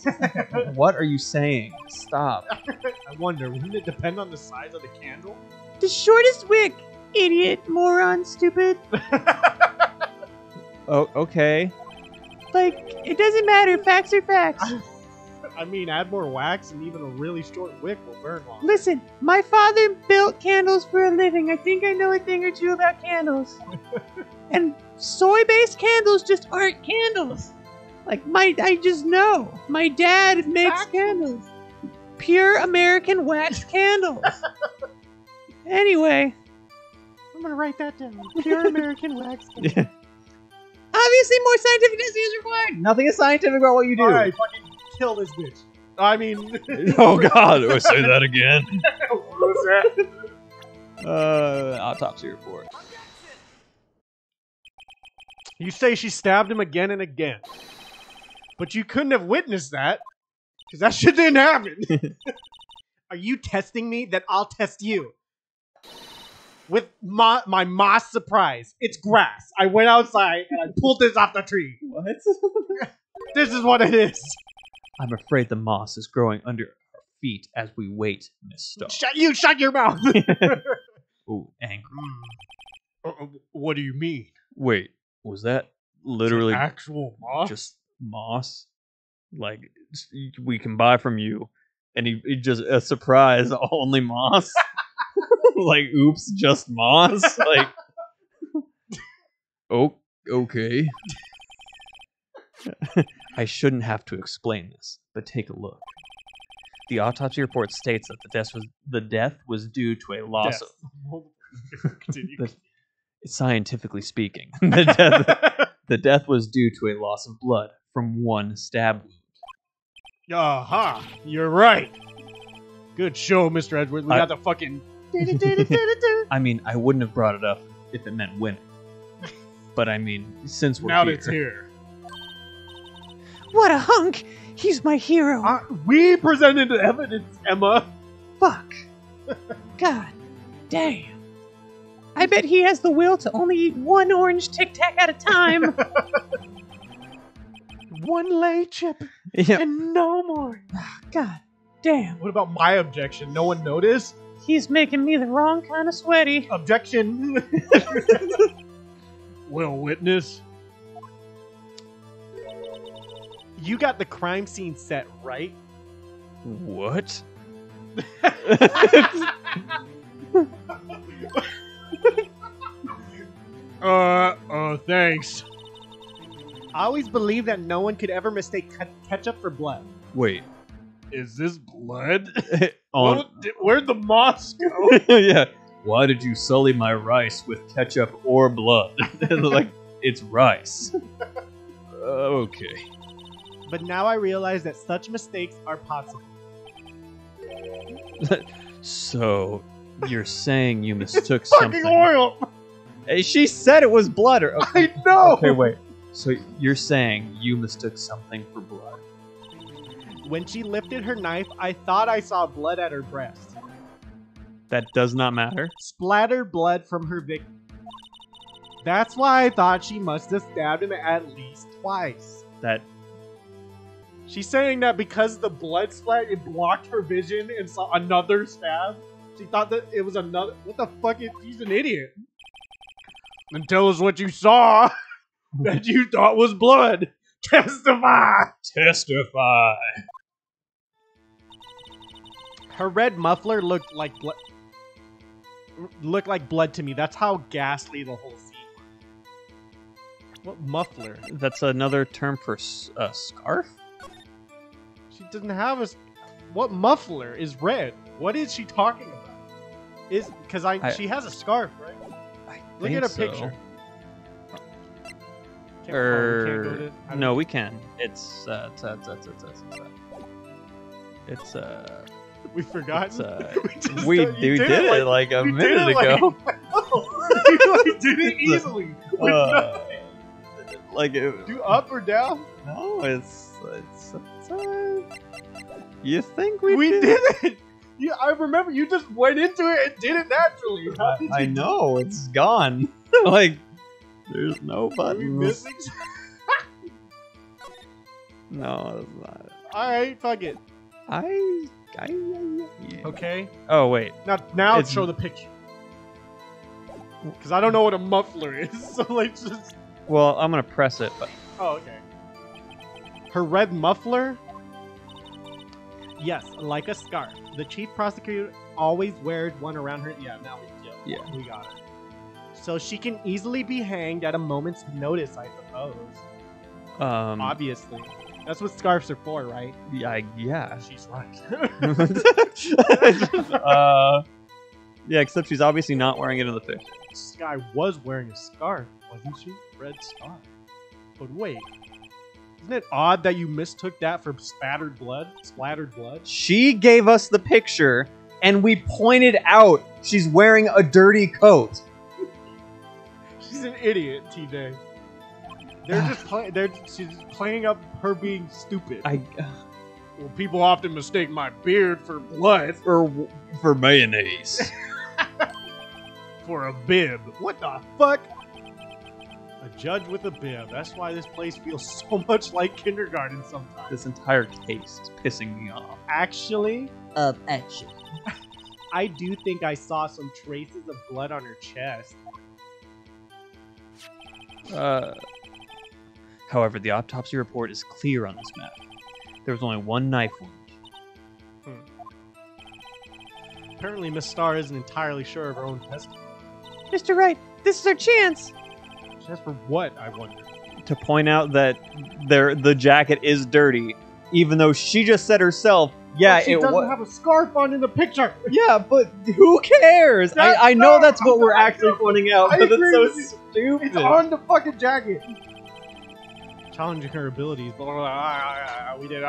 what are you saying? Stop. I wonder, wouldn't it depend on the size of the candle? The shortest wick, idiot, moron, stupid. Oh, okay. It doesn't matter, facts are facts. I mean, add more wax and even a really short wick will burn longer. Listen, my father built candles for a living. I think I know a thing or two about candles. And soy-based candles just aren't candles. I just know. My dad makes candles. Pure American wax candles. Anyway. I'm gonna write that down. Pure American wax. Yeah. Obviously, more scientific testing is required. Nothing is scientific about what you do. Alright, fucking kill this bitch. I mean... Oh god, do I say that again? what was that? Autopsy report. You say she stabbed him again and again. But you couldn't have witnessed that. Because that shit didn't happen. Are you testing me? Then I'll test you. With my moss surprise. It's grass. I went outside and I pulled this off the tree. What? This is what it is. I'm afraid the moss is growing under our feet as we wait, Miss Star. Shut your mouth. Ooh, angry. What do you mean? Wait, was that literally actual moss? just moss? Like, we can buy from you, and he just, a surprise, only moss? Like, oops, just moss? Like, oh, okay. I shouldn't have to explain this, but take a look. The autopsy report states that the death was due to a loss of... Continue. Scientifically speaking, the death was due to a loss of blood from one stab wound. Aha! You're right. Good show, Mr. Edward. We got the fucking. I mean, I wouldn't have brought it up if it meant winning. But I mean, since we're Now here, it's here. What a hunk! He's my hero. We presented the evidence, Emma. Fuck. God damn. I bet he has the will to only eat one orange Tic Tac at a time. One lay chip yeah, and no more. God damn. What about my objection? No one noticed? He's making me the wrong kind of sweaty. Objection. Well, witness. You got the crime scene set, right? what? Thanks. I always believed that no one could ever mistake ketchup for blood. Wait. Is this blood? On Where'd the moss go? yeah. Why did you sully my rice with ketchup or blood? Like, it's rice. Okay. But now I realize that such mistakes are possible. So, you're saying you mistook Fucking something? oil! Hey, she said it was blood. Or, I know! okay, wait. So you're saying you mistook something for blood? When she lifted her knife, I thought I saw blood at her breast. That does not matter. Splattered blood from her victim. That's why I thought she must have stabbed him at least twice. That She's saying that because the blood splat, it blocked her vision and saw another stab. She thought that it was another. What the fuck? She's an idiot. Then tell us what you saw that you thought was blood. Testify! testify. Her red muffler looked like blood. Looked like blood to me. That's how ghastly the whole scene was. What muffler? That's another term for scarf. She doesn't have a. What muffler is red? What is she talking about? Is because she has a scarf, right? Look at a picture. No, we can. It's we forgot. We did it like a minute ago. You did it easily. Like Do up or down? No, it's you think we did it? Yeah, I remember you just went into it and did it naturally. How did I you know it's gone. Like there's no Are we buttons. missing? No, it's not. All right, fuck it. Yeah. Okay. Oh wait. Now It's- show the picture. Because I don't know what a muffler is, so let's just. Well, I'm gonna press it, but Oh, okay. Her red muffler? Yes, like a scarf. The chief prosecutor always wears one around her. Yeah, now we got her. So she can easily be hanged at a moment's notice, I suppose. Obviously. That's what scarves are for, right? yeah. She's right. Yeah, except she's obviously not wearing it in the picture. This guy was wearing a scarf, wasn't she? Red scarf. But wait. Isn't it odd that you mistook that for splattered blood? She gave us the picture, and we pointed out she's wearing a dirty coat. She's an idiot, TJ. They're just she's playing up her being stupid. Well, people often mistake my beard for blood. For mayonnaise. For a bib. What the fuck? A judge with a bib. That's why this place feels so much like kindergarten sometimes. This entire case is pissing me off. Actually, Action. I do think I saw some traces of blood on her chest. However, the autopsy report is clear on this matter. There was only one knife wound. Apparently, Miss Starr isn't entirely sure of her own testimony. Mr. Wright, this is our chance. Just for what, I wonder? To point out that the jacket is dirty, even though she just said herself, yeah, she it doesn't was. have a scarf on in the picture. Yeah, but who cares? I know that's what we're actually pointing out, I but agree with it's you. so stupid. It's on the fucking jacket. challenging her abilities. Blah, blah, blah, we did.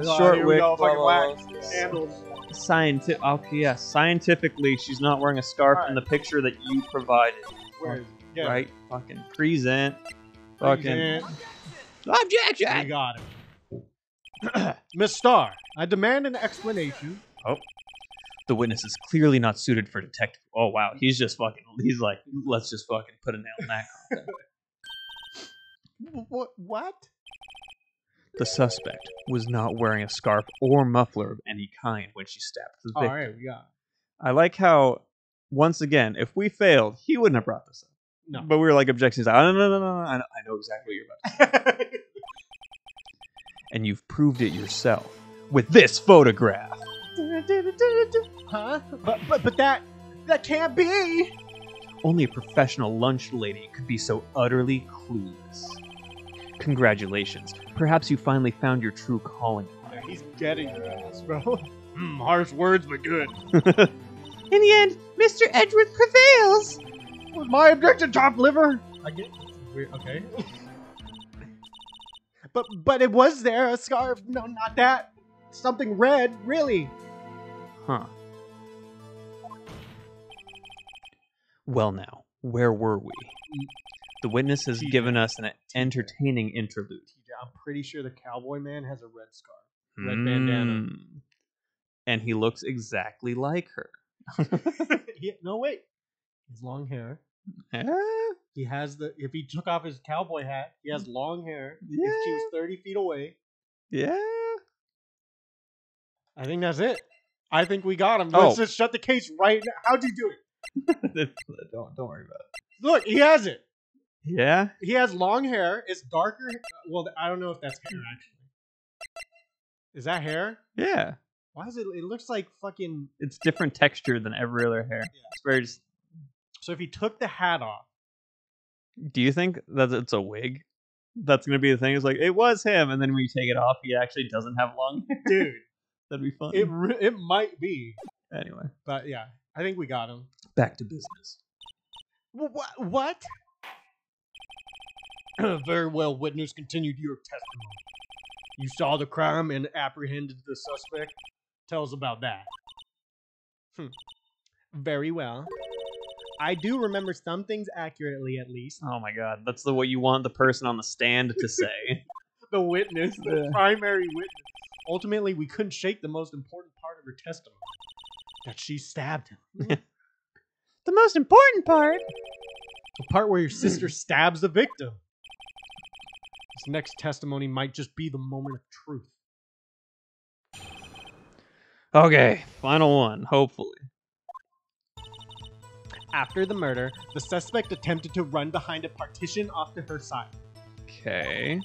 Short Here we wick, go, blah, fucking blah, wax. blah. Handles. Okay, yeah. Scientifically, she's not wearing a scarf in the picture that you provided. Where is it? Yeah. Right? Fucking present. Fucking objection. We got him. Miss Star, I demand an explanation. Oh. The witness is clearly not suited for detective. Oh, wow. He's like, let's just fucking put a nail in that content. What? The suspect was not wearing a scarf or muffler of any kind when she stabbed the victim. Alright, we got it. I like how, once again, if we failed, he wouldn't have brought this up. No. But we were like, objections. No. I know exactly what you're about to say. And you've proved it yourself with this photograph. Huh? But that can't be. Only a professional lunch lady could be so utterly clueless. Congratulations. Perhaps you finally found your true calling. Yeah, he's getting your ass, bro. Harsh words, but good. In the end, Mr. Edgeworth prevails. Was my objection top liver? I get weird. Okay. but it was there a scarf? No, not that. Something red, really. Huh. Well now, where were we? The witness has given us an entertaining interlude. I'm pretty sure the cowboy man has a red scarf. Red bandana. And he looks exactly like her. No, wait. His long hair. Eh? He has if he took off his cowboy hat, he has long hair. Yeah. If she was 30 feet away. Yeah. I think that's it. I think we got him. Let's just shut the case right now. How'd you do it? Don't worry about it. Look, he has it. Yeah? He has long hair. It's darker. Well, I don't know if that's hair, actually. Is that hair? Yeah. Why is it? It looks like fucking... It's different texture than every other hair. Yeah. It's very just... So if he took the hat off... Do you think that it's a wig? That's going to be the thing. It's like, it was him, and then when you take it off, he actually doesn't have long hair. Dude. That'd be fun. It might be. Anyway. But yeah, I think we got him. Back to business. What? Very well, witness. Continued your testimony. You saw the crime and apprehended the suspect. Tell us about that. Very well. I do remember some things accurately, at least. Oh my god, that's what you want the person on the stand to say. The witness, the primary witness. Ultimately, we couldn't shake the most important part of her testimony. That she stabbed him. The most important part? The part where your sister stabs the victim. This next testimony might just be the moment of truth. Okay, final one, hopefully. After the murder, the suspect attempted to run behind a partition off to her side. Okay.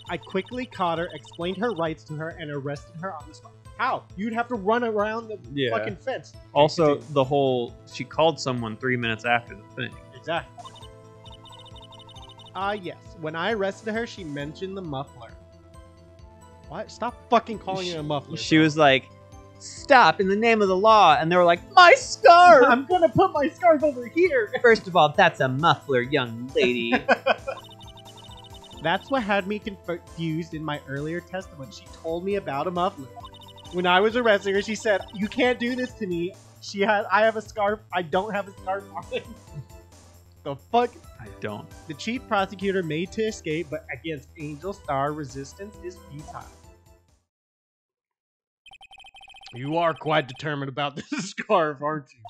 I quickly caught her, explained her rights to her, and arrested her on the spot. How? You'd have to run around the fucking fence. Also, the whole... She called someone 3 minutes after the thing. Exactly. Yes. When I arrested her, she mentioned the muffler. What? Stop fucking calling it a muffler. She was like, stop, in the name of the law. And they were like, my scarf! I'm gonna put my scarf over here. First of all, that's a muffler, young lady. That's what had me confused in my earlier testimony. She told me about a muffler. When I was arresting her, she said, you can't do this to me. I have a scarf. I don't have a scarf on. The fuck? I don't. The chief prosecutor made to escape, but against Angel Star, resistance is futile. You are quite determined about this scarf, aren't you?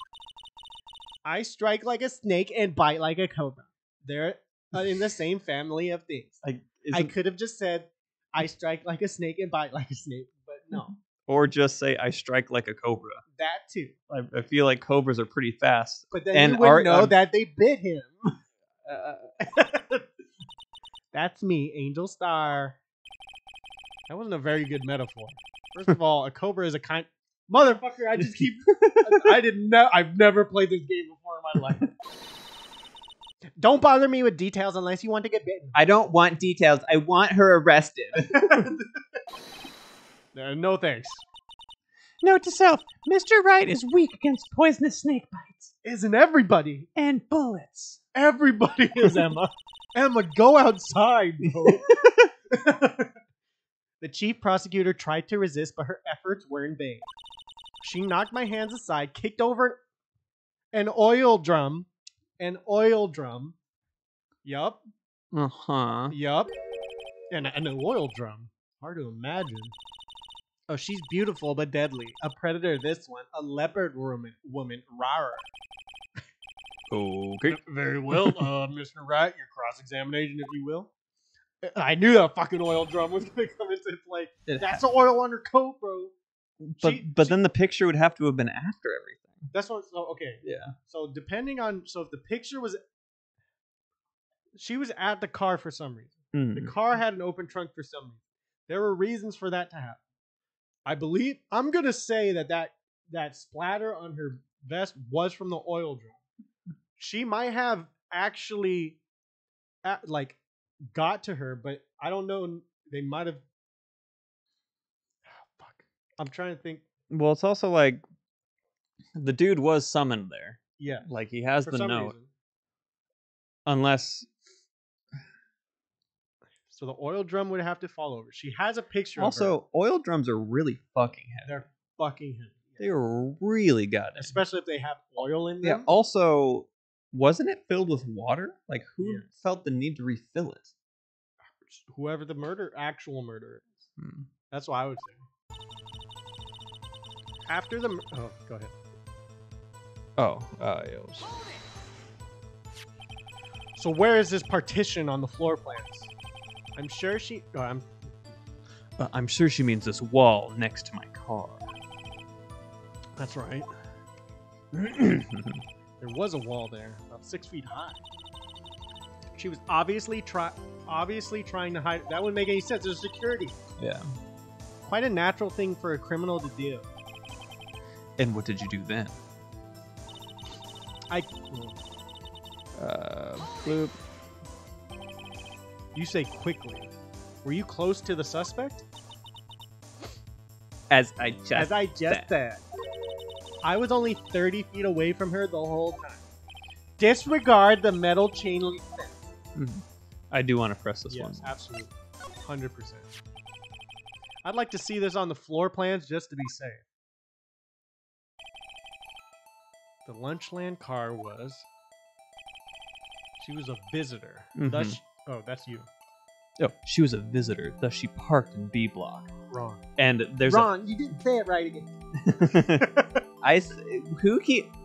I strike like a snake and bite like a cobra. They're in the same family of things. I could have just said, I strike like a snake and bite like a snake, but no. Or just say, I strike like a cobra. That too. I feel like cobras are pretty fast. But then you would know that they bit him. That's me, Angel Star. That wasn't a very good metaphor. First of all, a cobra is a kind... Motherfucker, I just keep... I've never played this game before in my life. Don't bother me with details unless you want to get bitten. I don't want details. I want her arrested. No thanks. Note to self, Mr. Wright is weak against poisonous snake bites. Isn't everybody? And bullets. Everybody is, Emma. Emma, go outside, bro. The chief prosecutor tried to resist, but her efforts were in vain. She knocked my hands aside, kicked over an oil drum. An oil drum. Yup. Uh-huh. Yup. And an oil drum. Hard to imagine. Oh, she's beautiful but deadly. A predator, this one. A leopard woman. Rawr. Okay. Very well, Mr. Wright, your cross-examination, if you will. I knew that fucking oil drum was going to come into play. That's the oil on her coat, bro. But then the picture would have to have been after everything. That's what. So, okay. Yeah. So depending on, so if the picture was, she was at the car for some reason. The car had an open trunk for some reason. There were reasons for that to happen. I believe I'm gonna say that splatter on her vest was from the oil drum. She might have actually, got to her, but I don't know. They might have. Oh, fuck. I'm trying to think. Well, it's also like the dude was summoned there. Yeah. Like he has For the some note. reason. Unless So the oil drum would have to fall over. She has a picture of her. also oil drums are really fucking heavy. They're fucking heavy. They were really goddamn. Especially if they have oil in Yeah. them. Also, wasn't it filled with water? Like who Yes. felt the need to refill it? Whoever the actual murderer is. That's what I would say. After the... Oh, go ahead. Yeah. So where is this partition on the floor plans? I'm sure she... Oh, I'm sure she means this wall next to my car. That's right. There was a wall there, about 6 feet high. She was obviously trying to hide... That wouldn't make any sense. There's security. Yeah. Quite a natural thing for a criminal to do. And what did you do then? Bloop. You say quickly. Were you close to the suspect? As I just said. I was only 30 feet away from her the whole time. Disregard the metal chain link fence. I do want to press this one. Yes, absolutely. 100%. I'd like to see this on the floor plans just to be safe. The Lunchland car was... She was a visitor. Thus that's you. Oh, she was a visitor, thus she parked in B block. Wrong. And there's Wrong. You didn't say it right again.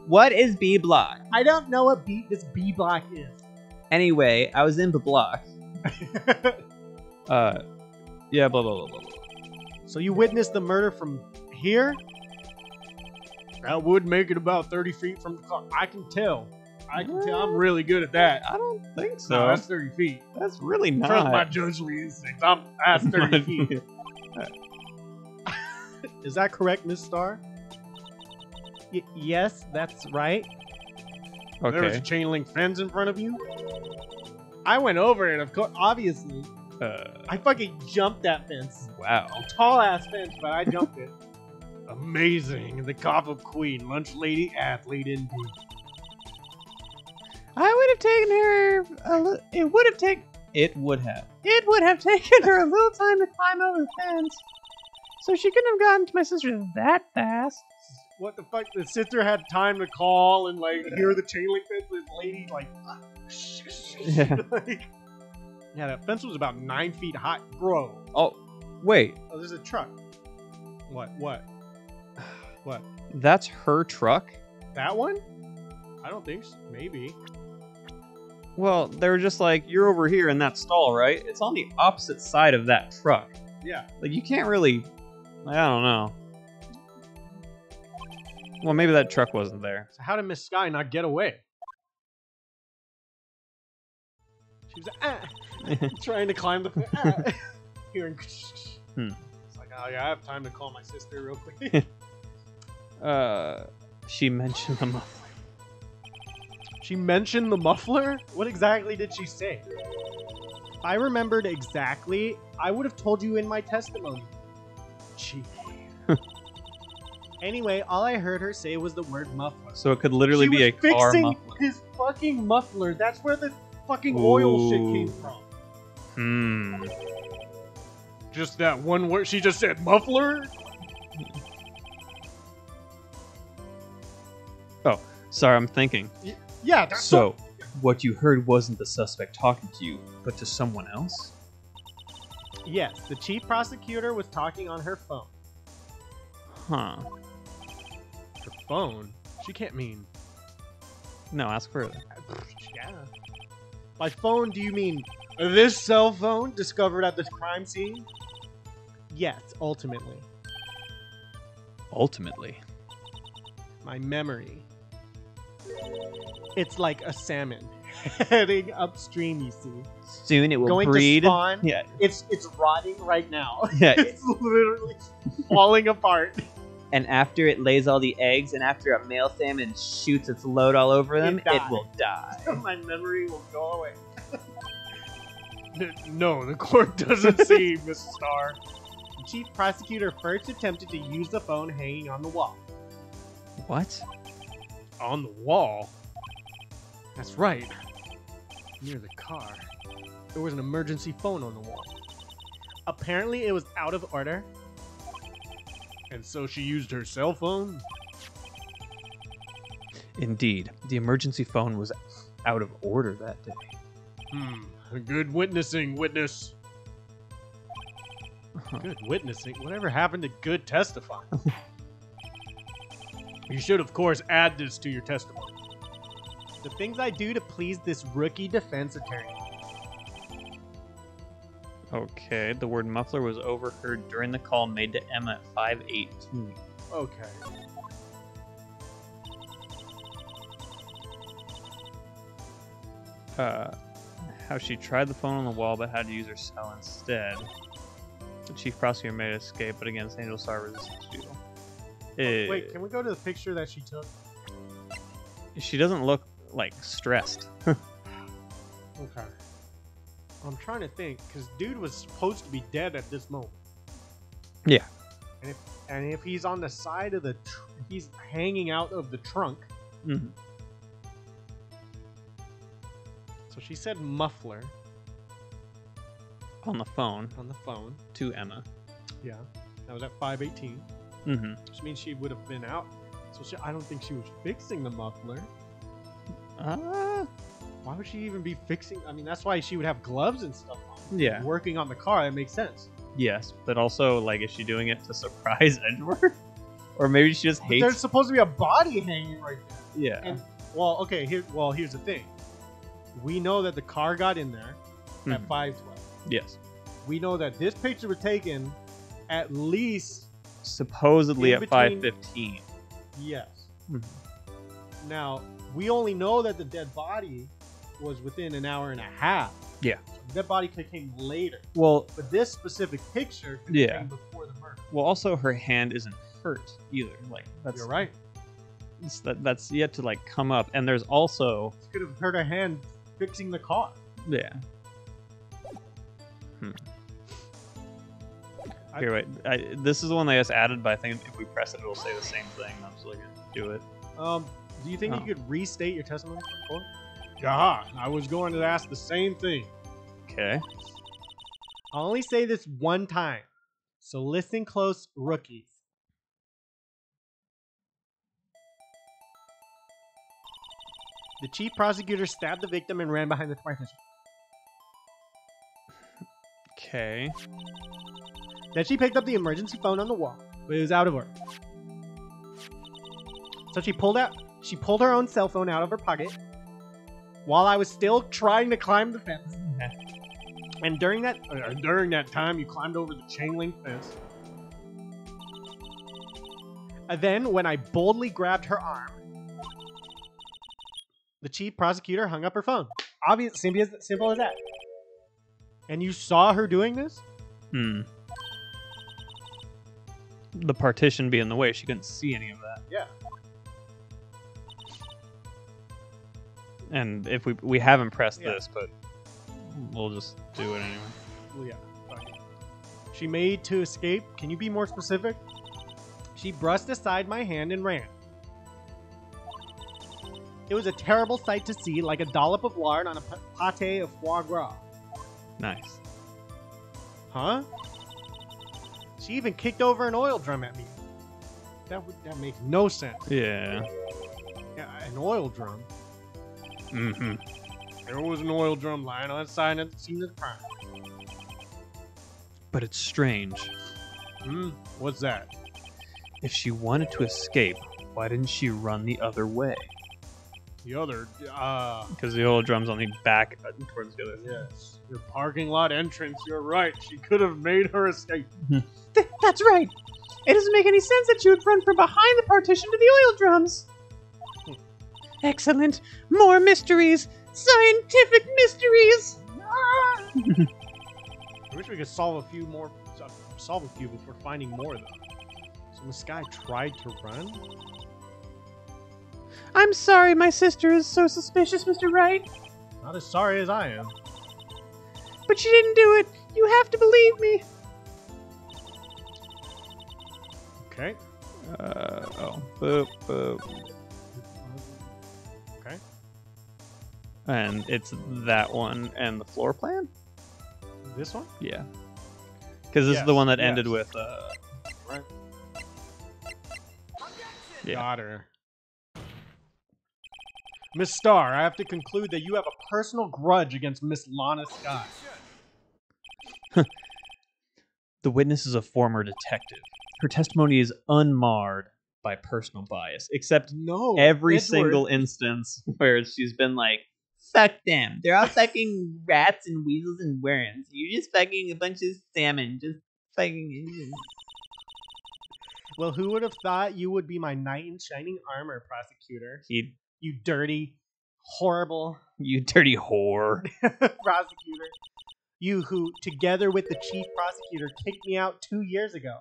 What is B block? I don't know what this B block is. Anyway, I was in B block. Yeah, blah, blah, blah, blah. So you witnessed the murder from here? That would make it about 30 feet from the car. I can tell. I'm really good at that. I don't think so. No, that's 30 feet. That's really not. Trust my judgment instincts. That's 30 feet. Is that correct, Miss Starr? Yes, that's right. Okay. There was a chain link fence in front of you. I went over it, of course, obviously. I fucking jumped that fence. Wow. A tall ass fence, but I jumped it. Amazing. The Gotham Queen, lunch lady, athlete indeed. I would have taken her. It would have taken her a little time to climb over the fence, so she couldn't have gotten to my sister that fast. What the fuck? The sister had time to call and hear the chain link fence. This lady yeah, that fence was about 9 feet high, bro. Oh, wait. Oh, there's a truck. What? That's her truck? That one? I don't think so. Maybe. Well, they were just like, you're over here in that stall, right? It's on the opposite side of that truck. Yeah. Like, you can't really... I don't know. Well, maybe that truck wasn't there. So how did Miss Sky not get away? She was trying to climb the... Hearing... It's like, oh yeah, I have time to call my sister real quick. She mentioned the muffler. She mentioned the muffler? What exactly did she say? If I remembered exactly, I would have told you in my testimony. Cheeky. Anyway, all I heard her say was the word muffler. So it could literally be a car fixing muffler. his fucking muffler. That's where the fucking oil shit came from. Just that one word. She just said muffler? Oh, sorry, I'm thinking. Yeah, that's So, what you heard wasn't the suspect talking to you, but to someone else? Yes, the chief prosecutor was talking on her phone. Huh. Her phone? She can't mean... No, ask further. Yeah. By phone, do you mean this cell phone discovered at this crime scene? Yes, ultimately. Ultimately. My memory. It's like a salmon heading upstream, you see. Soon it will Going breed. to spawn. Yeah. It's rotting right now. Yeah. It's literally falling apart. And after it lays all the eggs, and after a male salmon shoots its load all over them, It dies. it will die. My memory will go away. No, the court doesn't see, Miss Star. The chief prosecutor first attempted to use the phone hanging on the wall. What? On the wall? That's right. Near the car. There was an emergency phone on the wall. Apparently it was out of order. And so she used her cell phone? Indeed, the emergency phone was out of order that day. Good witnessing, witness. Good witnessing? Whatever happened to good testifying? You should, of course, add this to your testimony. The things I do to please this rookie defense attorney. Okay, the word muffler was overheard during the call made to Emma at 5:18. Okay. How she tried the phone on the wall but had to use her cell instead. The chief prosecutor made an escape, but against Angel Star resistance futile. Wait, can we go to the picture that she took? She doesn't look, like, stressed. Okay. I'm trying to think, because dude was supposed to be dead at this moment. Yeah. And if he's on the side of the... he's hanging out of the trunk. Mm-hmm. So she said muffler On the phone on the phone. to Emma. Yeah. That was at 5:18. Mm-hmm. Which means she would have been out. So I don't think she was fixing the muffler. Why would she even be fixing... I mean, that's why she would have gloves and stuff on. Yeah. Working on the car, that makes sense. Yes, but also, like, is she doing it to surprise Edward? Or maybe she just hates... There's supposed to be a body hanging right there. Yeah. And, well, okay, here's the thing. We know that the car got in there at 5:12. Yes. We know that this picture was taken at least... Supposedly in at between- 5:15. Yes. Mhm. Now, we only know that the dead body was within an hour and a half. Yeah. So the dead body could have came later. Well, But this specific picture could Yeah. have came before the murder. well, also her hand isn't hurt either. Like that's You're right. that's yet to like come up. And there's also She could have hurt her hand fixing the car. yeah. Here, wait. This is the one they just added, but I think if we press it, it'll say the same thing. I'm just gonna do it. Do you think Oh. you could restate your testimony before? Yeah, I was going to ask the same thing. Okay. I'll only say this one time, so listen close, rookies. The chief prosecutor stabbed the victim and ran behind the partition. Okay. Then she picked up the emergency phone on the wall, but it was out of order. So she pulled her own cell phone out of her pocket while I was still trying to climb the fence. And during that time, you climbed over the chain link fence. And then, when I boldly grabbed her arm, the chief prosecutor hung up her phone. Obvious, simple as that. And you saw her doing this? The partition being in the way, she couldn't see any of that. Yeah. And if we haven't pressed Yeah. this, but we'll just do it anyway. Well, yeah. Fine. She made to escape. Can you be more specific? She brushed aside my hand and ran. It was a terrible sight to see, like a dollop of lard on a pate of foie gras. Nice. Huh? She even kicked over an oil drum at me. That makes no sense. Yeah. Yeah, an oil drum. Mm-hmm. There was an oil drum lying on the side at the scene of the crime. But it's strange. What's that? If she wanted to escape, why didn't she run the other way? The other, Because the oil drum's on the back towards the other. yes. Your parking lot entrance, you're right. She could have made her escape. That's right. It doesn't make any sense that you would run from behind the partition to the oil drums. Excellent. More mysteries. Scientific mysteries. I wish we could solve a few before finding more, though. So this guy tried to run? I'm sorry my sister is so suspicious, Mr. Wright. Not as sorry as I am. But she didn't do it. You have to believe me. Okay. Boop, boop. Okay. And it's that one and the floor plan? This one? Yeah. Because this is the one that ended yes. with, Right. Yeah. Got her. Miss Starr, I have to conclude that you have a personal grudge against Miss Lana Scott. The witness is a former detective. Her testimony is unmarred by personal bias, except No. every Edward. single instance where she's been like, fuck them. They're all fucking rats and weasels and worms. You're just fucking a bunch of salmon. Just fucking... Well, who would have thought you would be my knight in shining armor, prosecutor? You dirty, horrible You dirty whore. prosecutor. You who, together with the chief prosecutor, kicked me out 2 years ago.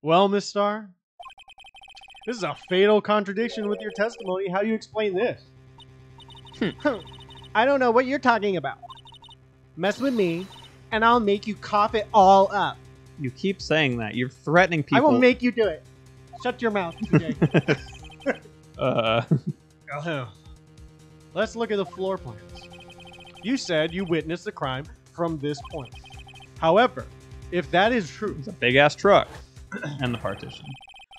Well, Miss Starr, this is a fatal contradiction with your testimony. How do you explain this? I don't know what you're talking about. Mess with me, and I'll make you cough it all up. You keep saying that. You're threatening people. I will make you do it. Shut your mouth, TJ. Let's look at the floor plans. You said you witnessed the crime from this point. However, if that is true, It's a big-ass truck. And the partition.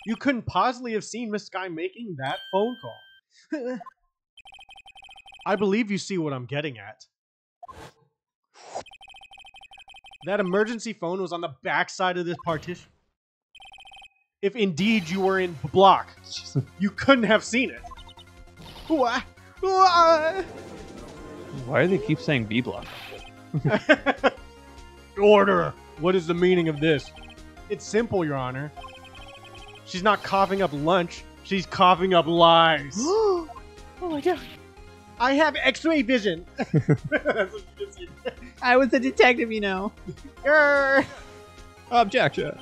you couldn't possibly have seen Miss Sky making that phone call. I believe you see what I'm getting at. That emergency phone was on the backside of this partition. If indeed you were in block, you couldn't have seen it. Why do they keep saying B block? Order! What is the meaning of this? It's simple, Your Honor. She's not coughing up lunch. She's coughing up lies. Oh my god. I have X-ray vision. That's what you just said. I was a detective, you know. Grr. Objection.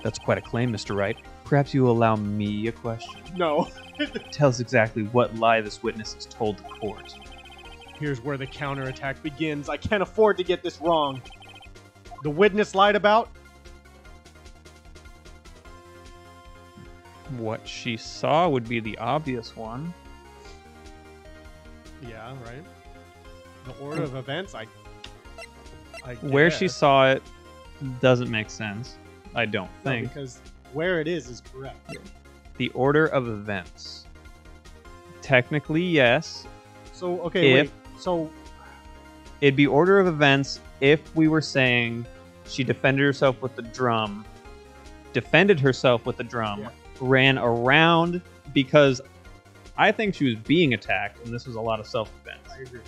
That's quite a claim, Mr. Wright. Perhaps you will allow me a question. No. Tell us exactly what lie this witness has told the court. Here's where the counterattack begins. I can't afford to get this wrong. The witness lied about? What she saw would be the obvious one. Yeah, right. The order of events, I Where she guess. saw it doesn't make sense. I don't No, think. because where it is correct. The order of events. Technically, yes. So, okay, If- wait. So, It'd be order of events if we were saying she defended herself with the drum, Yeah. ran around, because I think she was being attacked, and this was a lot of self-defense. I agree.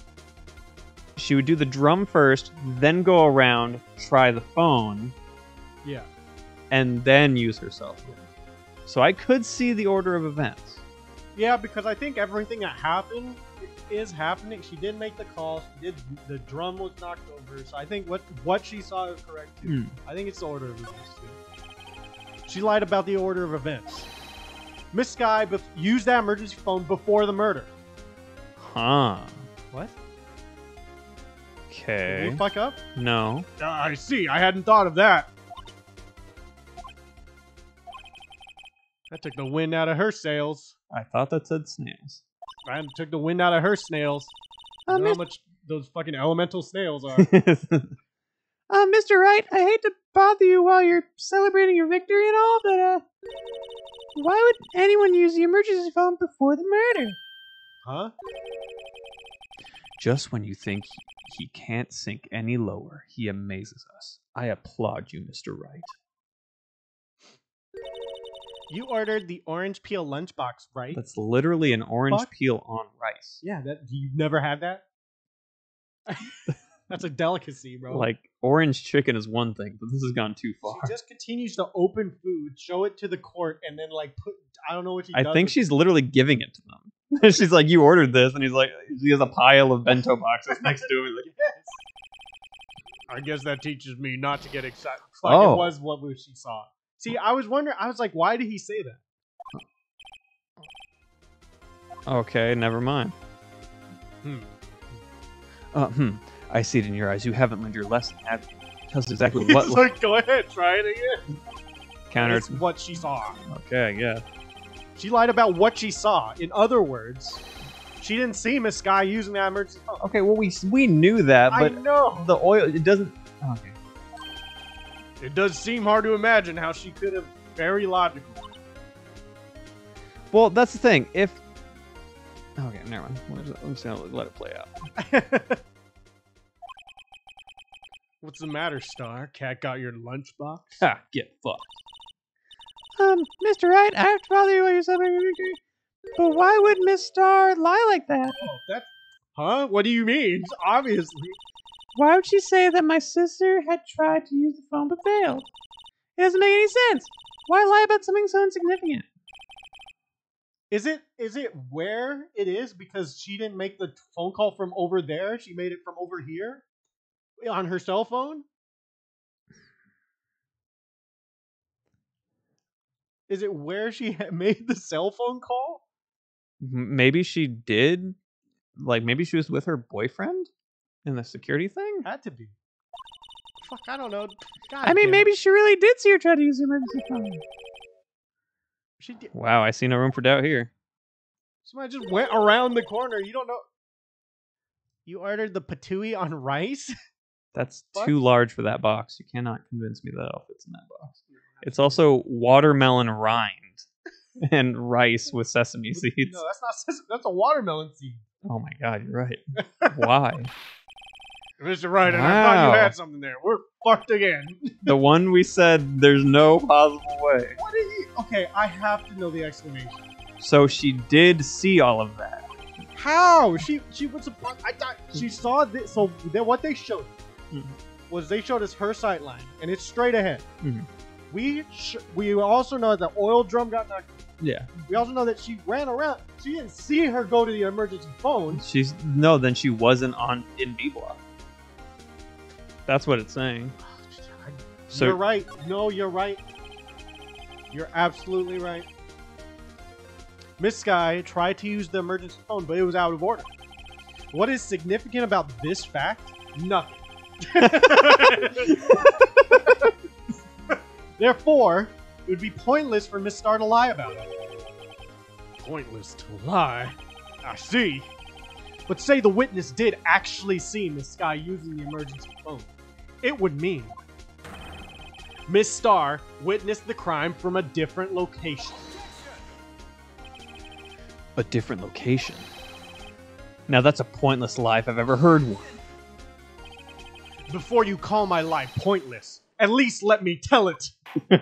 She would do the drum first, then go around, try the phone, Yeah. and then use herself. So I could see the order of events. Yeah, because I think everything that happened is happening. She did make the call. She did. The drum was knocked over. So I think what she saw is correct too. I think it's the order of events too. She lied about the order of events. Miss Sky used that emergency phone before the murder. Huh. What? Did Okay. we fuck up? No. I see. I hadn't thought of that. That took the wind out of her sails. I thought that said snails. That took the wind out of her snails. I don't know how much those fucking elemental snails are. Mr. Wright, I hate to bother you while you're celebrating your victory and all, but why would anyone use the emergency phone before the murder? Huh? Just when you think he can't sink any lower, he amazes us. I applaud you, Mr. Wright. You ordered the orange peel lunchbox, right? That's literally an orange peel on rice. Yeah, you've never had that? That's a delicacy, bro. Like, orange chicken is one thing, but this has gone too far. She just continues to open food, show it to the court, and then, like, I don't know what she does. I think she's literally giving it to them. She's like, you ordered this, and he's like, he has a pile of bento boxes next to him. Like, yes. I guess that teaches me not to get excited. Oh. It was what she saw. See, I was wondering, I was like, why did he say that? okay, never mind. I see it in your eyes. You haven't learned your lesson, have you? Tell us exactly what... He's like, go ahead, try it again. Counter... It's what she saw. Okay, I guess. She lied about what she saw. In other words, she didn't see Miss Sky using that emergency phone. Okay, well, we knew that, but I know. the oil, it doesn't... Okay. It does seem hard to imagine how she could have... Very logical. Well, that's the thing. If... Okay, never mind. I'm just gonna let it play out. What's the matter, Star? Cat got your lunchbox? Ha! Get fucked. Mr. Wright, I have to bother you while you're celebrating your victory, but why would Miss Star lie like that? Oh, that's... Huh? What do you mean? Obviously. Why would she say that my sister had tried to use the phone but failed? It doesn't make any sense. Why lie about something so insignificant? Is it where it is because she didn't make the phone call from over there? She made it from over here? On her cell phone? Is it where she made the cell phone call? Maybe she did. Like, maybe she was with her boyfriend in the security thing? Had to be. Fuck, I don't know. God I mean, damn maybe it. she really did see her try to use the emergency phone. She did. Wow, I see no room for doubt here. Somebody just went around the corner. You don't know. You ordered the patooey on rice? That's What? too large for that box. You cannot convince me that all fits in that box. It's also watermelon rind and rice with sesame seeds. No, that's not sesame. That's a watermelon seed. Oh my god, you're right. Why? Mr. Wright, and I thought Wow. you had something there. We're fucked again. The one we said there's no possible way. What did he... Okay, I have to know the explanation. So she did see all of that. How? She was... I thought she saw this. So then what they showed was they showed us her sight line, and it's straight ahead. Mhm. We also know that the oil drum got knocked. Yeah. We also know that she ran around. She didn't see her go to the emergency phone. Then she wasn't in B block. That's what it's saying. So You're right. No, you're right. You're absolutely right. Miss Sky tried to use the emergency phone, but it was out of order. What is significant about this fact? Nothing. Therefore, it would be pointless for Miss Star to lie about it. Pointless to lie? I see. But say the witness did actually see Miss Sky using the emergency phone. It would mean Miss Star witnessed the crime from a different location. a different location. Now that's a pointless lie if I've ever heard one. Before you call my lie pointless, at least let me tell it. Let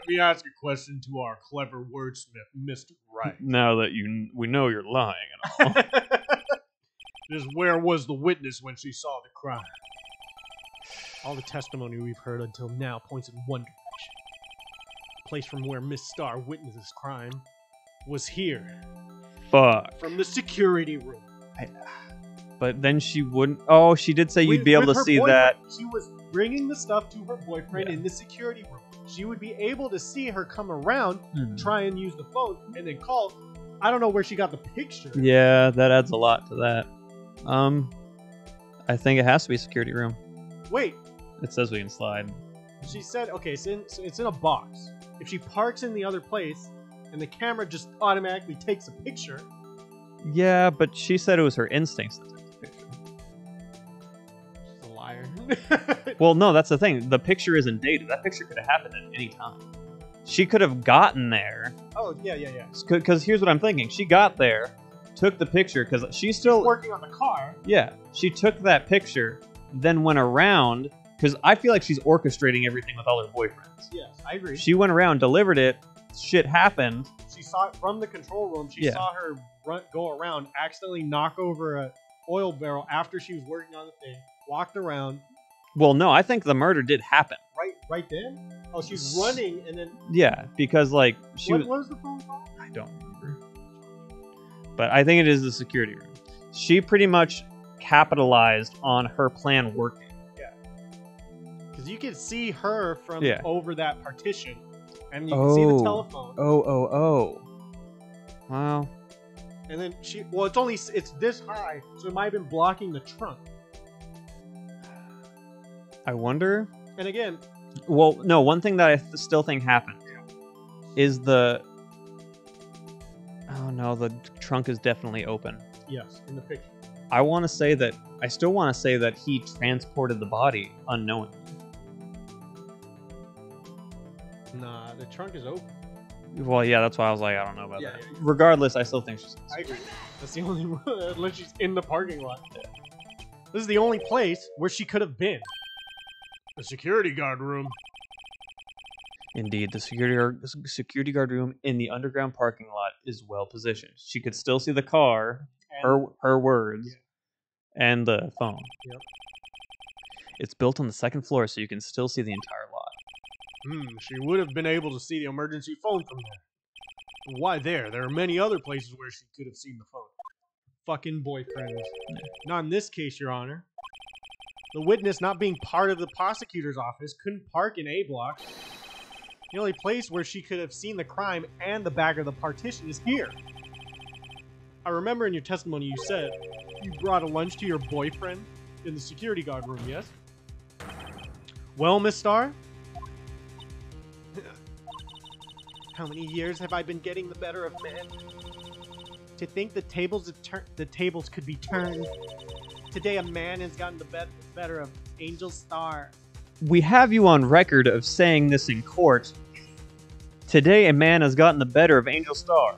me ask a question to our clever wordsmith, Mr. Wright. Now that we know you're lying and all. Just where was the witness when she saw the crime? All the testimony we've heard until now points in one direction. The place from where Miss Star witnessed this crime was here, Fuck. from the security room. But then she wouldn't. Oh, she did say you'd be able to her see boyfriend. that. She was bringing the stuff to her boyfriend Yeah. in the security room. She would be able to see her come around, try and use the phone, and then call. I don't know where she got the picture. Yeah, that adds a lot to that. I think it has to be a security room. Wait, It says we can slide. she said, okay, so it's in a box. If she parks in the other place, and the camera just automatically takes a picture, Yeah, but she said it was her instincts that took the picture. She's a liar. Well, no, that's the thing. The picture isn't dated. That picture could have happened at any time. She could have gotten there. Oh, yeah. Because here's what I'm thinking. She got there, took the picture, because she's still... working on the car. Yeah, she took that picture, then went around, because I feel like she's orchestrating everything with all her boyfriends. Yes, I agree. She went around, delivered it, shit happened. She saw it from the control room. She saw her go around, accidentally knock over a oil barrel after she was working on the thing, walked around. Well, no, I think the murder did happen. Right then? Oh, she's running and then... Yeah, because, like, What was the phone call? I don't remember. But I think it is the security room. She pretty much capitalized on her plan working. Yeah. Because you can see her from over that partition. And you can see the telephone. Oh. Wow. And then it's this high, so it might have been blocking the trunk. I wonder. And again, well, no, one thing that I still think happened is the trunk is definitely open. Yes, in the picture. I still want to say that he transported the body unknowingly. Nah, the trunk is open. Well, yeah, that's why I was like, I don't know about that. Yeah. Regardless, I still think she's... I agree. That's the only one, unless she's in the parking lot. Yeah. This is the only place where she could have been. The security guard room. Indeed, the security guard room in the underground parking lot is well positioned. She could still see the car, and her words, and the phone. Yep. It's built on the second floor, so you can still see the entire lot. She would have been able to see the emergency phone from there. Why there? There are many other places where she could have seen the phone. Fucking boyfriends. Not in this case, Your Honor. The witness, not being part of the prosecutor's office, couldn't park in A block. The only place where she could have seen the crime and the back of the partition is here. I remember in your testimony you said you brought a lunch to your boyfriend in the security guard room, yes? Well, Miss Starr? How many years have I been getting the better of men? To think the tables could be turned. Today a man has gotten the better of Angel Starr. We have you on record of saying this in court. Today a man has gotten the better of Angel Starr.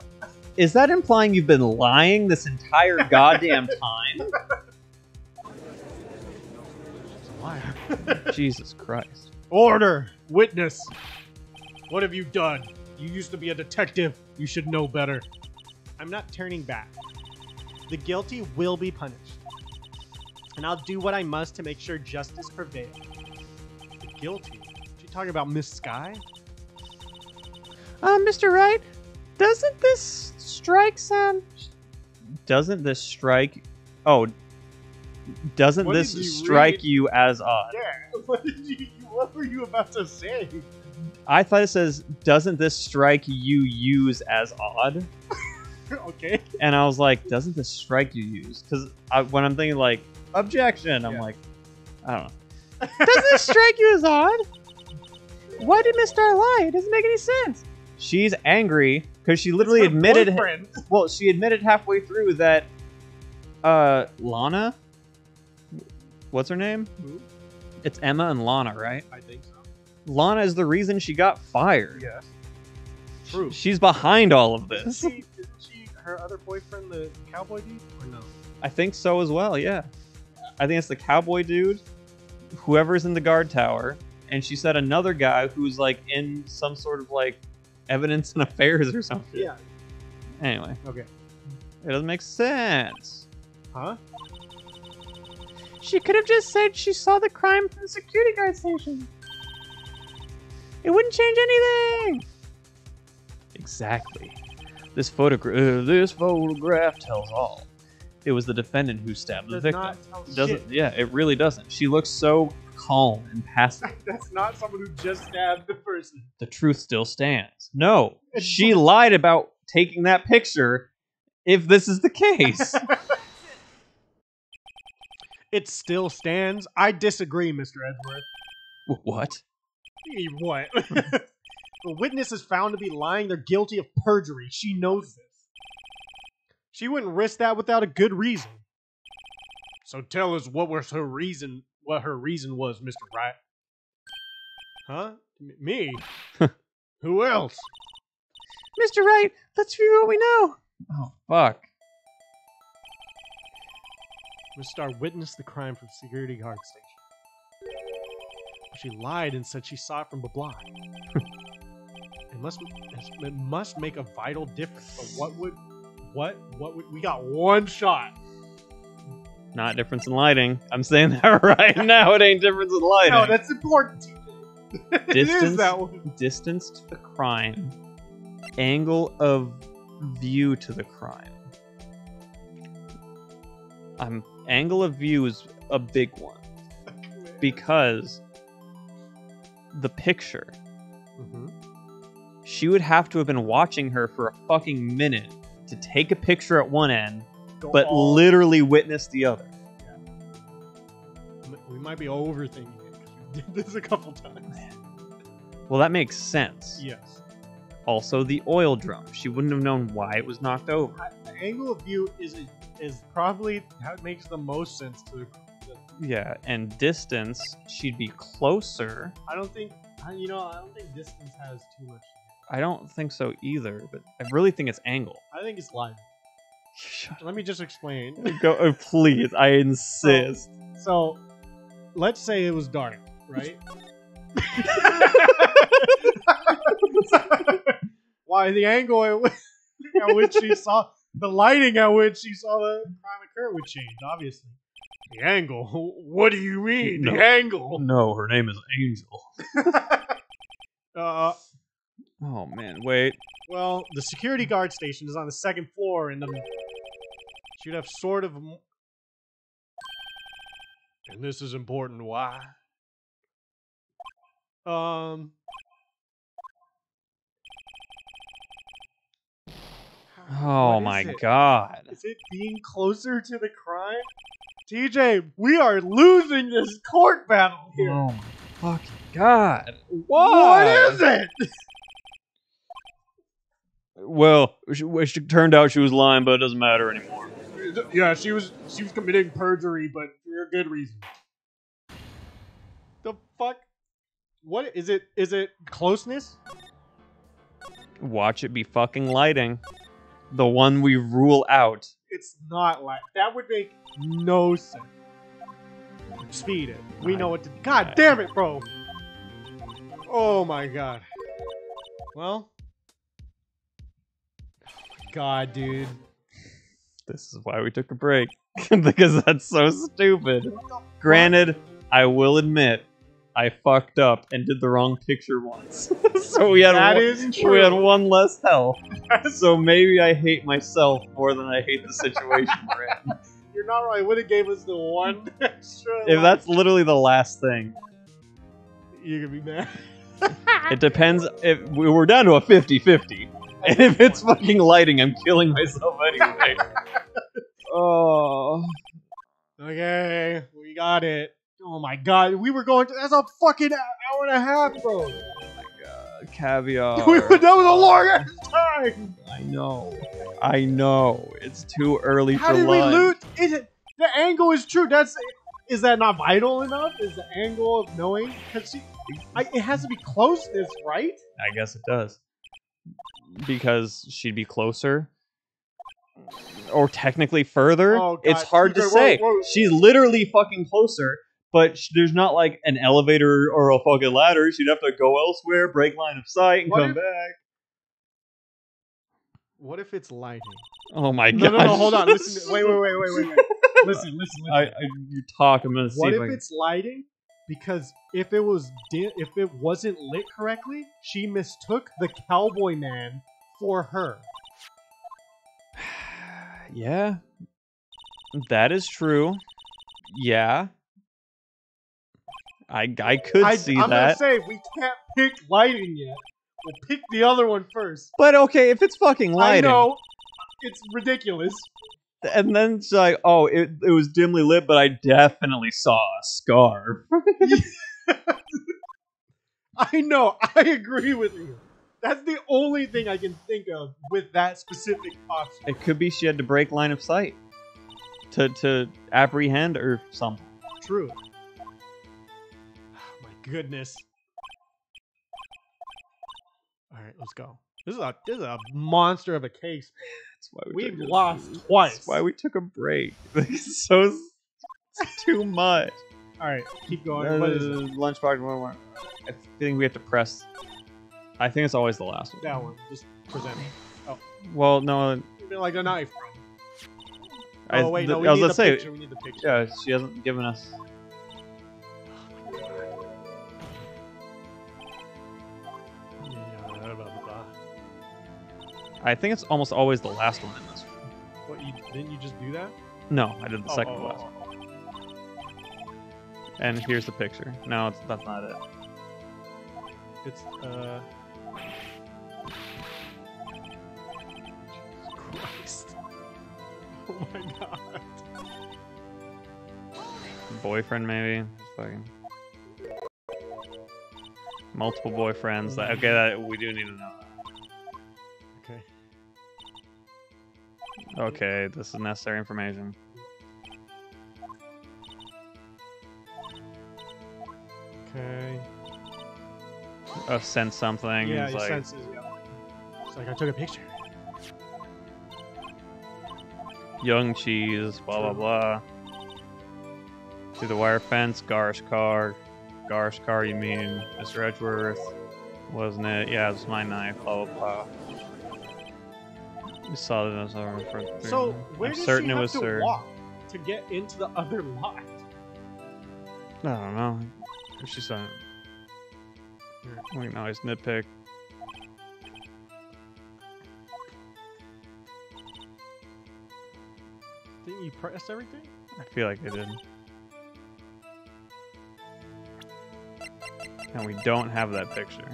Is that implying you've been lying this entire goddamn time? Liar. Jesus Christ. Order! Witness! What have you done? You used to be a detective. You should know better. I'm not turning back. The guilty will be punished. And I'll do what I must to make sure justice prevails. The guilty? She talking about Miss Sky? Mr. Wright, doesn't this strike some... Doesn't this strike... Oh, doesn't What this did you strike read? you as odd? Yeah. What were you about to say? I thought it says, doesn't this strike you use as odd? Okay. And I was like, doesn't this strike you use? Because when I'm thinking like, objection, I'm like, I don't know. Doesn't this strike you as odd? Why did Miss Starr lie? It doesn't make any sense. She's angry because she literally admitted... Boyfriend. Well, she admitted halfway through that Lana? What's her name? Who? It's Emma and Lana, right? I think so. Lana is the reason she got fired. Yes. True. She's behind all of this. Isn't she her other boyfriend, the cowboy dude? Or no? I think so as well, yeah. I think it's the cowboy dude, whoever's in the guard tower, and she said another guy who's like in some sort of like evidence and affairs or something. Yeah. Anyway. Okay. It doesn't make sense. Huh? She could have just said she saw the crime from the security guard station. It wouldn't change anything. Exactly. This photograph tells all. It was the defendant who stabbed the victim. Not tell Doesn't shit. Yeah, it really doesn't. She looks so calm and passive. That's not someone who just stabbed the person. The truth still stands. No, she lied about taking that picture if this is the case. It still stands. I disagree, Mr. Edgeworth. What? What? The witness is found to be lying. They're guilty of perjury. She knows this. She wouldn't risk that without a good reason. So tell us what her reason was, Mr. Wright. Huh? Me? Who else? Mr. Wright, let's review what we know. Oh, fuck. Miss Star witnessed the crime from security guard station. She lied and said she saw it from blah blah. It must make a vital difference. But what would we got one shot? Not difference in lighting. I'm saying that right now. It ain't difference in lighting. No, that's important. It is that one. Distance to the crime. Angle of view to the crime. Angle of view is a big one. Because the picture. Mm-hmm. She would have to have been watching her for a fucking minute to take a picture at one end, but literally witness the other. Yeah. We might be overthinking it because we did this a couple times. Well, that makes sense. Yes. Also, the oil drum. She wouldn't have known why it was knocked over. The angle of view is probably how it makes the most sense to the Yeah, and distance, she'd be closer. I don't think distance has too much. I don't think so either, but I really think it's angle. I think it's lighting. Let me just explain. Go, oh, please, I insist. So, let's say it was dark, right? Why the angle at which she saw the lighting at which she saw the crime occur would change, obviously. The angle? What do you mean? No. The angle? No, her name is Angel. Oh man, wait. Well, the security guard station is on the second floor, and she'd have sort of. And this is important. Why? Oh my god. Is it being closer to the crime? TJ, we are losing this court battle here. Oh my fucking god. What is it? Well, it turned out she was lying, but it doesn't matter anymore. Yeah, she was committing perjury, but for a good reason. The fuck? What is it? Is it closeness? Watch it be fucking lighting. The one we rule out. It's not like that would make no sense. Speed it. We know what to. God damn it, bro. Oh my god. Well. God, dude. This is why we took a break. Because that's so stupid. Granted, I will admit, I fucked up and did the wrong picture once. So we had one less health. So maybe I hate myself more than I hate the situation we're in. You're not right. Would have gave us the one extra. If that's literally the last thing. You're gonna be mad. It depends. If we're down to a 50-50. And if it's fucking lighting, I'm killing myself anyway. Oh. Okay, we got it. Oh my god, we were going to. That's a fucking hour and a half, bro. Oh my god, caviar. That was a long ass time. I know. It's too early How for did lunch. we lose? Is it the angle is true? Is that not vital enough? Is the angle of knowing? Because it has to be closeness, right? I guess it does. Because she'd be closer. Or technically further. Oh, God. It's hard to say. Whoa. She's literally fucking closer, but there's not like an elevator or a fucking ladder. She'd have to go elsewhere, break line of sight, and come back. What if it's lighting? Oh my god. No, hold on. Listen. Wait. Listen. You talk, I'm gonna see What if it's lighting? Because if it wasn't lit correctly, she mistook the cowboy man for her. Yeah. That is true. Yeah. I could see I'm that. gonna say we can't pick lighting yet. We'll pick the other one first. But okay, if it's fucking lighting. I know. It's ridiculous. And then it's like, oh, it was dimly lit, but I definitely saw a scarf. I know. I agree with you. That's the only thing I can think of with that specific option. It could be she had to break line of sight to apprehend or something. True. Oh, my goodness. All right, let's go. This is a monster of a case. That's why We've lost twice. That's why we took a break. It's so it's too much. All right, keep going. What is it? Lunchbox more. I think we have to press. I think it's always the last one. That one. Just present it. Oh, Well, no. like a knife, bro. Oh wait, no, we I was need gonna the say, picture. We need the picture. yeah, she hasn't given us. I think it's almost always the last one in this one. What? Didn't you just do that? No, I did the second to last. And here's the picture. No, that's not it. It's Jesus Christ. Oh my god. Boyfriend, maybe. Just fucking multiple boyfriends. Okay, we do need to know that. Okay. Okay, this is necessary information. Okay. Sent something. Yeah, It's your like, senses. Yeah. It's like I took a picture. young cheese, blah blah blah. Through the wire fence, Garsh car. Garsh car, you mean Mr. Edgeworth, wasn't it? Yeah, it was my knife, blah blah blah. We saw that it was over for 3 So where I'm does certain she it have was to her. walk to get into the other lot? I don't know. She's on. We can always nitpick. Didn't you press everything? I feel like I did. And we don't have that picture.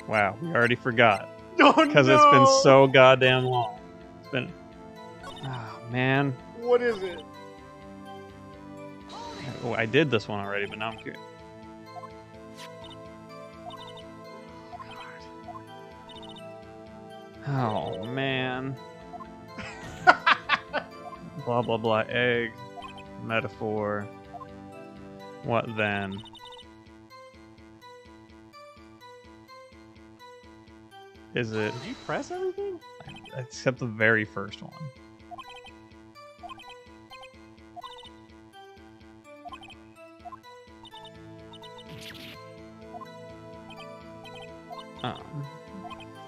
Wow, we already forgot. Oh, Because it's been so goddamn long. It's been... Oh, man. What is it? Oh, I did this one already, but now I'm curious. Oh, man. Blah, blah, blah. Egg. Metaphor. What then? Is it... Did you press everything? Except the very first one.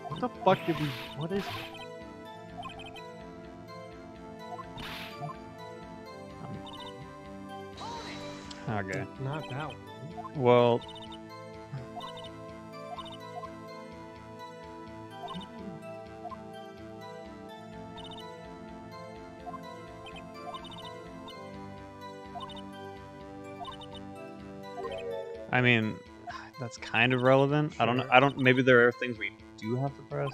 What the fuck did we... What is it? Okay. Not that one. Well... I mean, that's kind of relevant. Sure. I don't know. I don't. Maybe there are things we do have to press.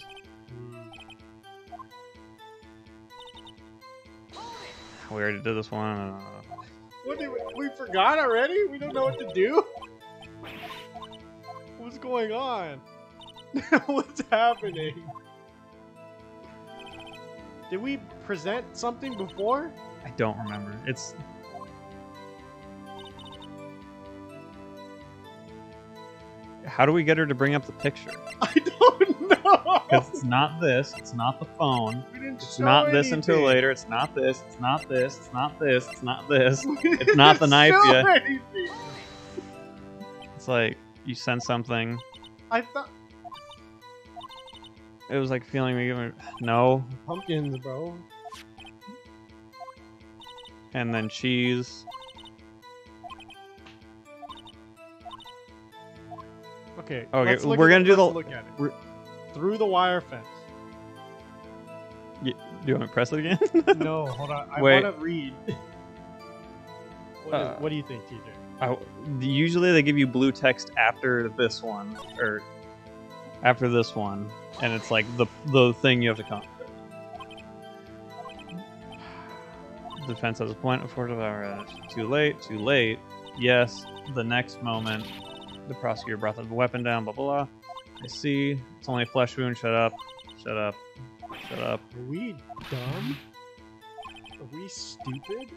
We already did this one. What did we forgot already? We don't know what to do? What's going on? What's happening? Did we present something before? I don't remember. It's. How do we get her to bring up the picture? I don't know. Because it's not this. It's not the phone. We didn't It's show not this anything. until later. It's not this. It's not this. It's not this. It's not this. We It's not the didn't knife show yet. anything. It's like you send something. I thought It was like feeling me. No. pumpkins, bro. And then cheese. Okay. Okay, let's look we're at gonna do the- let's look at it. Through the wire fence. Do you want me to press it again? No, hold on. I Wait. want to read. What do you think, TJ? Usually they give you blue text after this one, or after this one, and it's like the thing you have to come up with. Defense has a point of 45 hours. Too late, too late. Yes, the next moment, the prosecutor brought the weapon down, blah, blah, blah. I see. It's only a flesh wound. Shut up. Shut up. Shut up. Are we dumb? Are we stupid?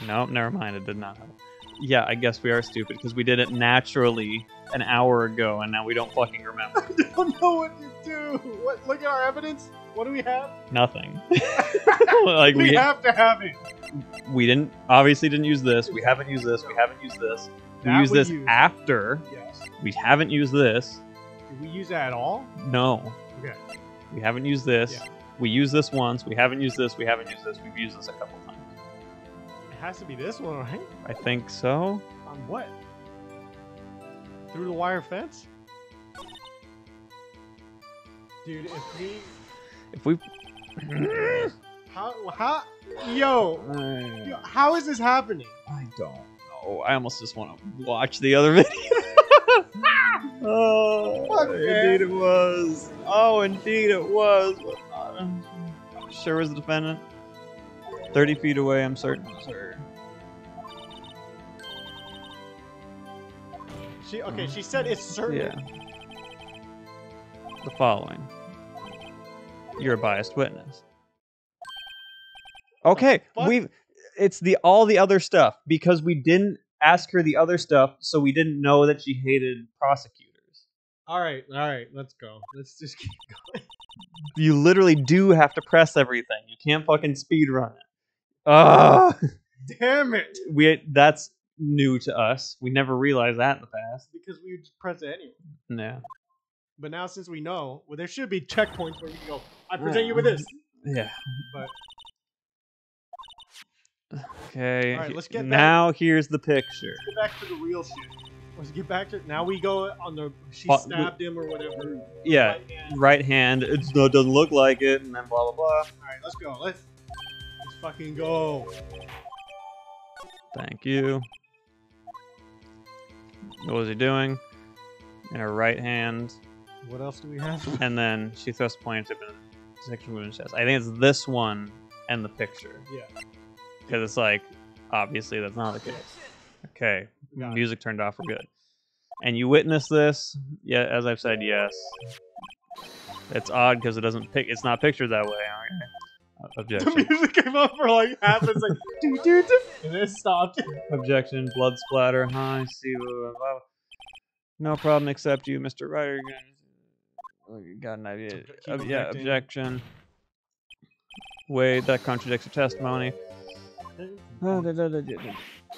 Nope, never mind. It did not. Yeah, I guess we are stupid because we did it naturally an hour ago and now we don't fucking remember. I don't know what to do. What? Look at our evidence. What do we have? Nothing. Like we have to have it. We didn't obviously didn't use this. We haven't used this. We haven't used this. We That used we this used. after. Yes. We haven't used this. Did we use that at all? No. Okay. We haven't used this. Yeah. We used this once. We haven't used this. We haven't used this. We've used this a couple times. It has to be this one, right? I think so. On what? Through the wire fence? Dude, If we how yo, how is this happening? I don't know. I almost just want to watch the other video. Oh, Fuck, indeed it was. Oh, indeed it was. Sure was the defendant. 30 feet away, I'm certain it was her. She said it's certain. Yeah. The following. You're a biased witness. Okay, Fuck. it's all the other stuff because we didn't ask her the other stuff, so we didn't know that she hated prosecutors. All right, let's go. Let's just keep going. You literally do have to press everything. You can't fucking speed run it. Ugh. Damn it! That's new to us. We never realized that in the past. Because we would just press it anyway. Yeah. But now since we know, well, there should be checkpoints where we can go, I present you with this. Yeah. But Okay. All right, let's get now here's the picture. let's get back to the real shit. Let's get back to now we go on the she But stabbed him or whatever. Yeah. Right hand. Right hand. It doesn't look like it, and then blah blah blah. All right, let's go. Let's fucking go. Thank you. What was he doing? In her right hand, What else do we have? and then she thrusts a pointing tip in a section wound chest. I think it's this one and the picture. Yeah. Because it's like, obviously that's not the case. Okay, Got it. music turned off, we're good. And you witness this? Yeah, as I've said, yes. It's odd because it's not pictured that way. Okay. The Objection. music came up for like half. It's like doo doo doo, and then it stopped. Objection. Blood splatter. I see. Blah, blah, blah. No problem. Accept you, Mr. Writer. You got an idea. Keep Yeah. objecting. Objection. Wait, that contradicts your testimony.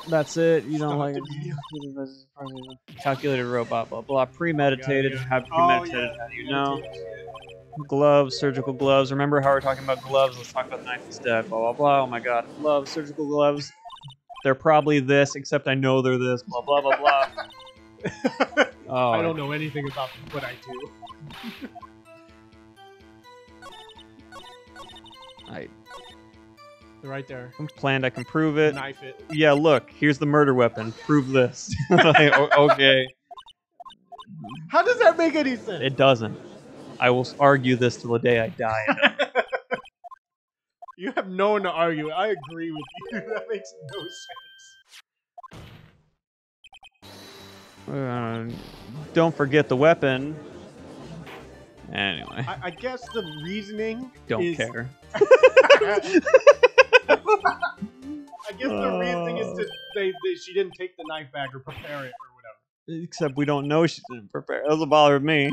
That's it. You don't Stop like the it. Calculated robot. Blah blah. Premeditated. Yeah. How Oh, premeditated? yeah. How do you know? Gloves, surgical gloves. Remember how we're talking about gloves? Let's talk about the knife instead. Blah blah blah. Oh my god, gloves, surgical gloves. They're probably this, except I know they're this. Blah blah blah blah. Oh, I don't know anything about what I do. They're right there. I'm planned. I can prove it. Knife it. Yeah, look. Here's the murder weapon. Prove this. Okay. How does that make any sense? It doesn't. I will argue this till the day I die. You have no one to argue. I agree with you. That makes no sense. Don't forget the weapon. Anyway, I guess the reasoning don't is... care. I guess the reasoning is that she didn't take the knife back or prepare it or whatever. Except we don't know she didn't prepare. That doesn't bother me.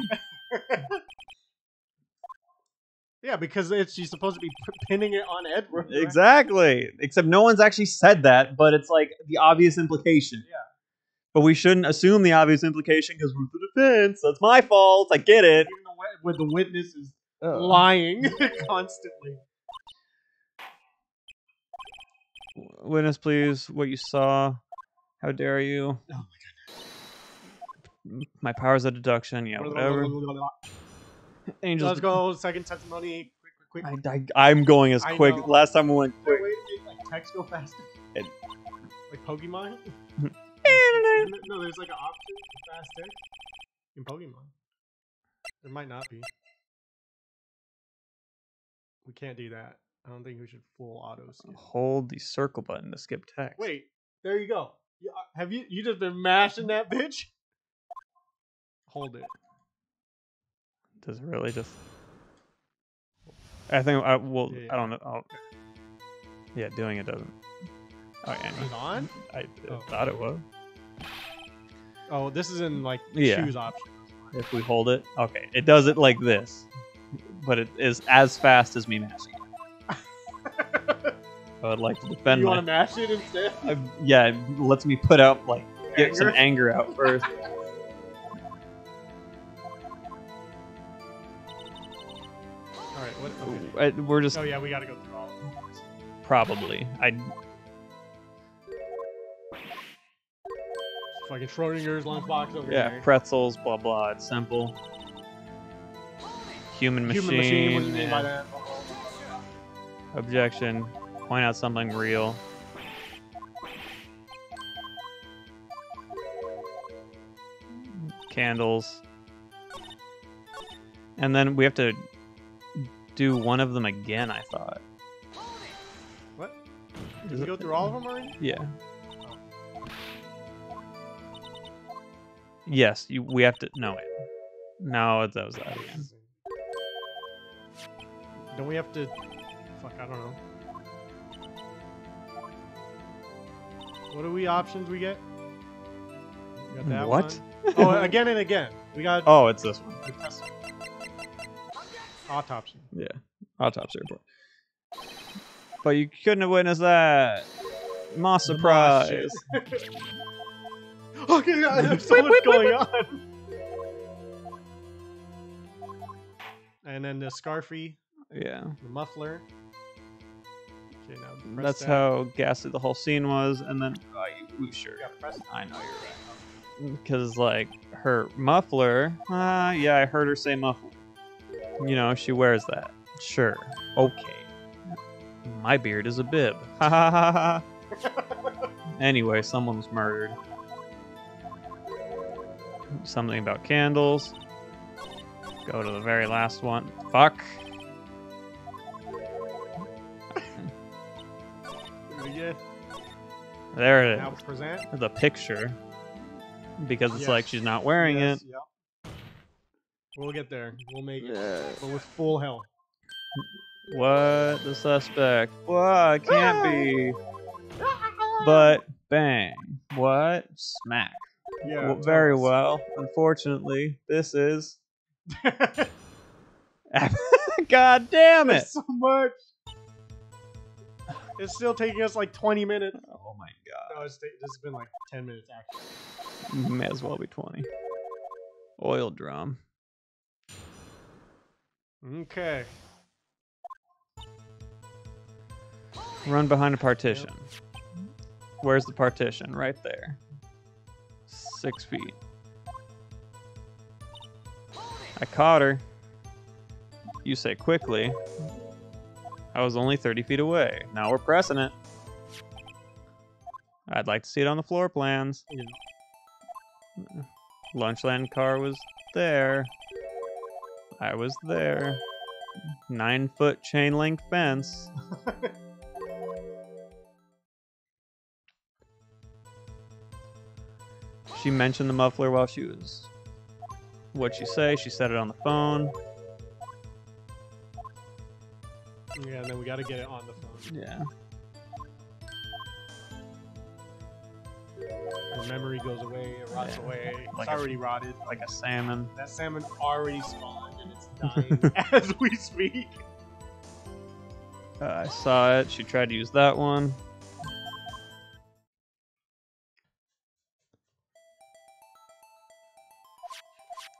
Yeah, because she's supposed to be pinning it on Edward. Right? Exactly. Except no one's actually said that, but it's like the obvious implication. Yeah. But we shouldn't assume the obvious implication because we're the defense. That's my fault. I get it. Even when the witness is lying constantly. Witness, please. What you saw. How dare you? Oh My powers of deduction. Yeah, whatever. Angels. Let's go. Second testimony. Quick. I'm going as I quick. know. Last time we went Is there quick. a way to make like text go faster? Like Pokemon? No, there's like an option for fast text in Pokemon. There might not be. We can't do that. I don't think we should full auto skip. Hold the circle button to skip text. Wait, there you go. Have you just been mashing that bitch? Hold it. Does it really just? I think I will. Yeah. I don't know. Yeah, doing it doesn't. Oh, yeah, Is it on? I Oh. thought it was. Oh, this is in like Yeah. choose option. If we hold it, okay, it does it like this, but it is as fast as me mashing it. I would like to defend You my. want to mash it instead? Yeah, it lets me put out get some anger out first. All right. What? Okay. We're just Oh yeah, we gotta go through all of them. probably. Fucking Schrodinger's lunchbox over Yeah, there. pretzels, blah blah. It's simple. Human machine. Human machine. What do you mean yeah. by that? Objection. Point out something real. Candles. And then we have to do one of them again, I thought. What? Did we go through all of them already? Yeah. Yes, we have to. No, wait. No, that was that again. Don't we have to? Fuck, I don't know. What are we options we get? We got that What? one. Oh, again and again. We got Oh, it's this one. autopsy. Yeah, autopsy report. But you couldn't have witnessed that. Moss surprise. Okay, God, there's so much going on. And then the scarfy, Yeah, the muffler. Okay, now press that's that. how ghastly the whole scene was. And then, sure. Yeah, press I know you're right. Because like her muffler, yeah, I heard her say muffler. You know, she wears that. Sure. Okay. My beard is a bib. Ha ha ha ha. Anyway, someone was murdered. Something about candles. Go to the very last one. Fuck. Yeah. There it Now is. present. The picture. Because it's Yes. like she's not wearing Yes, it. Yep. We'll get there. We'll make it. Yeah. But with full health. What? The suspect. What? Can't be. But bang. What? Smack. Yeah. Well, very well. Unfortunately, this is. God damn it! There's so much. It's still taking us like 20 minutes. Oh my god. No, this has been like 10 minutes actually. May as well be 20. Oil drum. Okay. Run behind a partition. Where's the partition? Right there. 6 feet. I caught her. You say quickly. I was only 30 feet away. Now we're pressing it. I'd like to see it on the floor plans. Lunchland car was there. I was there. 9-foot chain link fence. She mentioned the muffler while she was... What'd she say? She said it on the phone. Yeah, and then we got to get it on the phone. Yeah. The memory goes away, it rots Yeah. away. Like It's already rotted. Like a salmon. That salmon already spawned and it's dying as we speak. I saw it. She tried to use that one.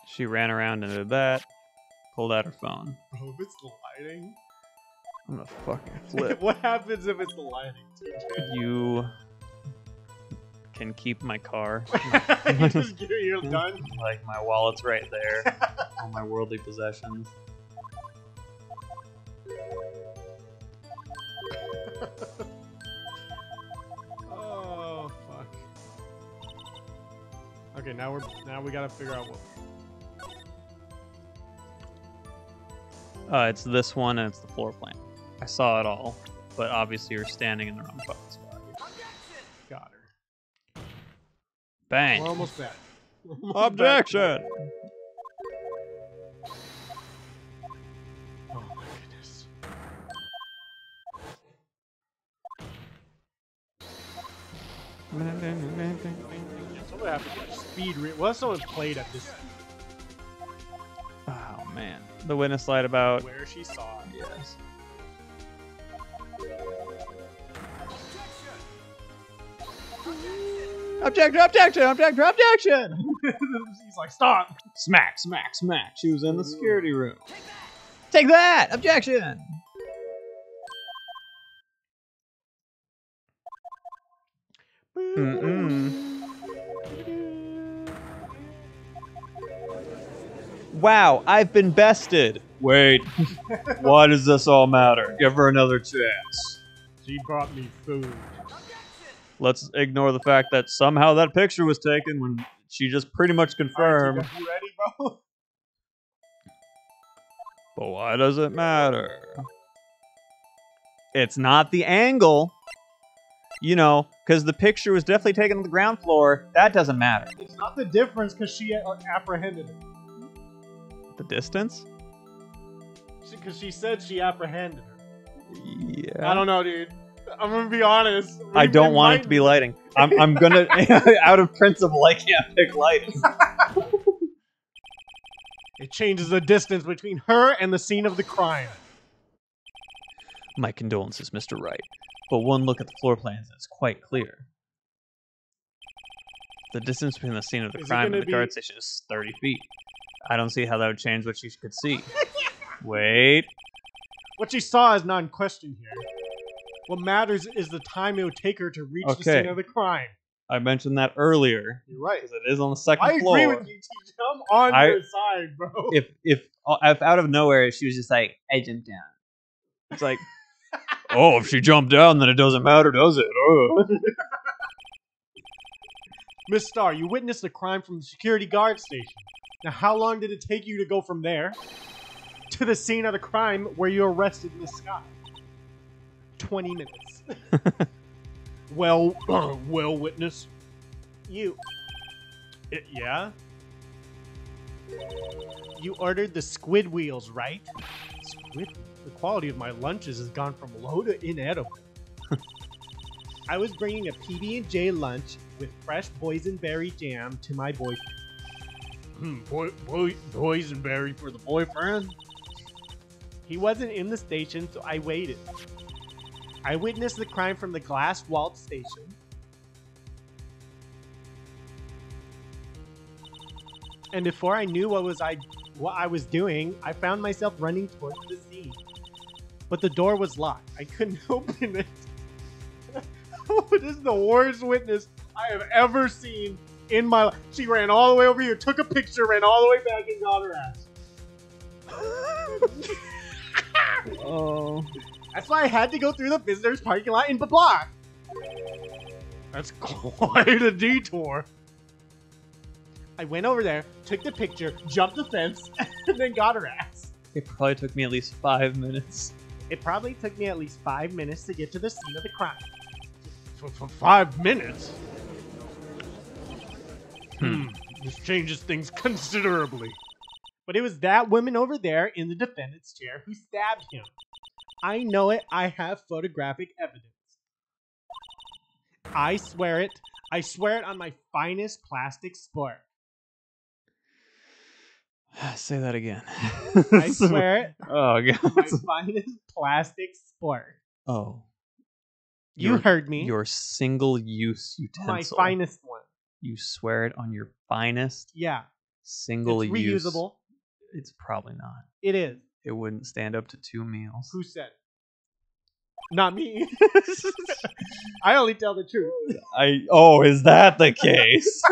She ran around and did that. Pulled out her phone. Bro, if it's the lighting. I'm gonna fucking flip. What happens if it's the lighting, TJ? You can keep my car. You just get you're done. Like my wallet's right there. All my worldly possessions. Oh fuck. Okay, now we gotta figure out what. It's this one and it's the floor plan. I saw it all, but obviously you're standing in the wrong fucking spot. Got her. Bang. We're almost back. Objection! Someone have to speed read. What if someone played at this Oh man, the witness lied about. where she saw it? Yes. Objection! Objection! Objection! Objection! He's like, stop! Smack! Smack! Smack! She was in the security room. Take that! Objection! Wow, I've been bested. Wait, why does this all matter? Give her another chance. She brought me food. Let's ignore the fact that somehow that picture was taken when she just pretty much confirmed. Alright, you ready, bro? But why does it matter? It's not the angle. You know, because the picture was definitely taken on the ground floor. That doesn't matter. It's not the difference because she apprehended it. The distance? Because she said she apprehended her. Yeah. I don't know, dude. I'm gonna be honest. I don't want it to be lighting. I'm gonna, out of principle, I can't pick lighting. It changes the distance between her and the scene of the crime. My condolences, Mr. Wright. But one look at the floor plans and it's quite clear. The distance between the scene of the crime and the guard station is 30 feet. I don't see how that would change what she could see. Wait. What she saw is not in question here. What matters is the time it would take her to reach the scene of the crime. I mentioned that earlier. You're right. Because it is on the second floor. I agree with you, TJ. I'm on your side, bro. If out of nowhere she was just like, I jumped down. It's like, oh, if she jumped down, then it doesn't matter, does it? Oh. Miss Star, you witnessed the crime from the security guard station. Now, how long did it take you to go from there to the scene of the crime where you arrested Miss Scott? 20 minutes. well, witness. You. Yeah? You ordered the squid wheels, right? Squid? The quality of my lunches has gone from low to inedible. I was bringing a PB&J lunch with fresh boysenberry jam to my boyfriend. Boysenberry for the boyfriend? He wasn't in the station, so I waited. I witnessed the crime from the glass vault station. And before I knew what I was doing, I found myself running towards the scene. But the door was locked. I couldn't open it. This is the worst witness I have ever seen in my life. She ran all the way over here, took a picture, ran all the way back, and got her ass. Oh. That's why I had to go through the visitors parking lot in the block. That's quite a detour. I went over there, took the picture, jumped the fence, and then got her ass. It probably took me at least 5 minutes. It probably took me at least 5 minutes to get to the scene of the crime. For 5 minutes? This changes things considerably. But it was that woman over there in the defendant's chair who stabbed him. I know it. I have photographic evidence. I swear it. I swear it on my finest plastic sport. Say that again. I swear it. Oh, God. On my finest plastic sport. Oh. You heard me. Your single-use utensil. My finest one. You swear it on your finest? Yeah. Single-use. It's reusable. It's probably not. It is. It wouldn't stand up to 2 meals. Who said it? Not me. I only tell the truth. Oh, is that the case?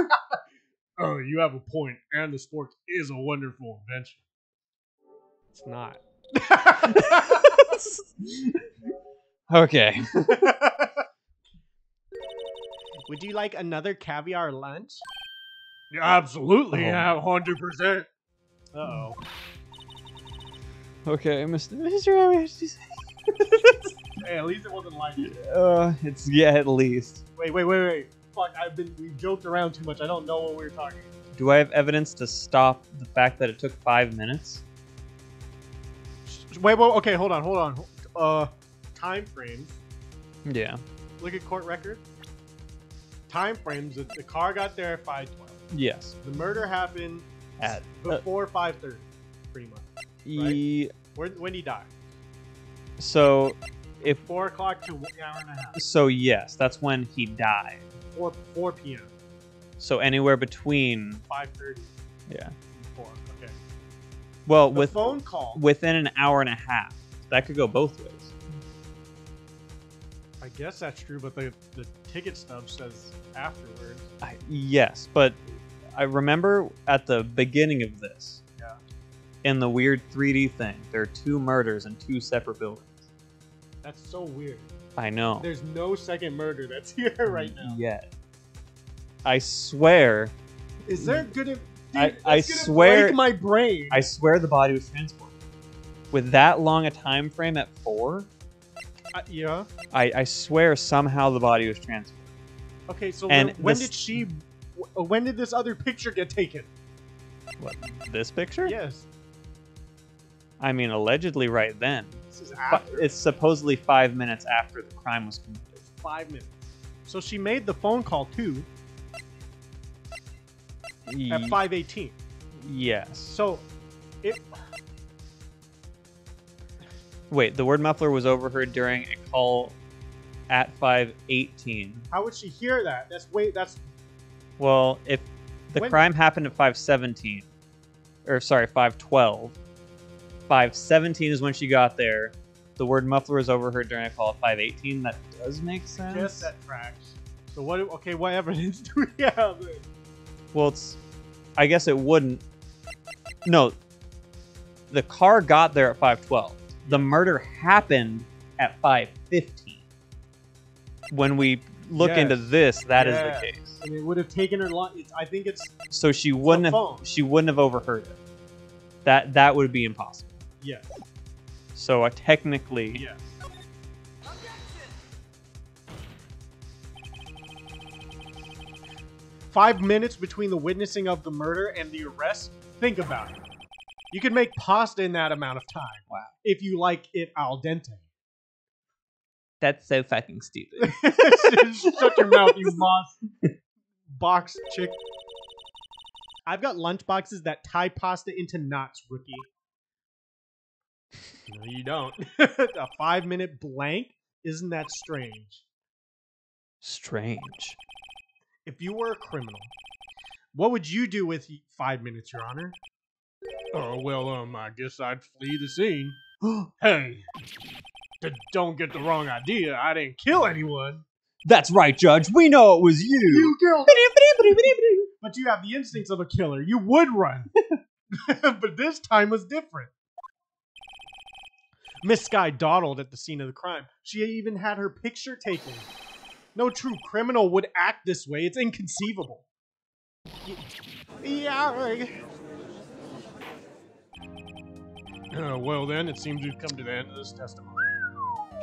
Oh, you have a point. And the sport is a wonderful invention. It's not. Okay. Would you like another caviar lunch? Yeah, absolutely. Yeah, 100%. Uh-oh. Okay, Mr. Hey, at least it wasn't like it. It's, yeah, at least. Wait. Fuck, we've joked around too much. I don't know what we were talking about. Do I have evidence to stop the fact that it took 5 minutes? Wait, okay, hold on. Time frames. Yeah. Look at court record. time frames, the car got there at 5:12. Yes. The murder happened At before 5:30, pretty much. When did he die? So if 4 o'clock to 1 hour and a half. so, yes, that's when he died. 4 p.m. So anywhere between 5:30. yeah. 4. Okay. Well, The phone call. within an hour and a half. That could go both ways. I guess that's true, but the ticket stub says afterwards. Yes, but I remember at the beginning of this. Yeah. In the weird 3D thing, there are 2 murders in 2 separate buildings. That's so weird. I know. There's no second murder that's here right now. Yet. I swear. Is there gonna? Dude, I that's gonna swear. break my brain. I swear the body was transported. With that long a time frame at 4, yeah. I swear somehow the body was transported. Okay, so And when this- did she? When did this other picture get taken? What? This picture? Yes. I mean, allegedly right then. This is But after. it's supposedly 5 minutes after the crime was committed. 5 minutes. So she made the phone call too at 5:18. Yes. So it. Wait, the word muffler was overheard during a call at 5:18. How would she hear that? That's Well, if the When- crime happened at 5:17, or sorry, 5:12, 5:17 is when she got there. The word muffler was overheard during a call at 5:18. That does make sense. just that tracks. So what? Okay, what evidence do we have? Well, I guess it wouldn't. No, the car got there at 5:12. The murder happened at 5:15. When we look Yes. into this, that is Yes. the case. And it would have taken her long. I think it's So she wouldn't phone. have. She wouldn't have overheard it. That would be impossible. yes, So technically, yes. 5 minutes between the witnessing of the murder and the arrest. Think about it. You can make pasta in that amount of time. Wow. If you like it al dente. that's so fucking stupid. Shut your mouth, you moss box chick. I've got lunch boxes that tie pasta into knots, rookie. No, you don't. A 5-minute blank? Isn't that strange? Strange. If you were a criminal, what would you do with 5 minutes, Your Honor? Oh, well, I guess I'd flee the scene. Hey, don't get the wrong idea. I didn't kill anyone. That's right, Judge. We know it was you. You killed. But you have the instincts of a killer. You would run. But this time was different. Miss Sky dawdled at the scene of the crime. She even had her picture taken. No true criminal would act this way. It's inconceivable. Yeah. Well, then, it seems we've come to the end of this testimony.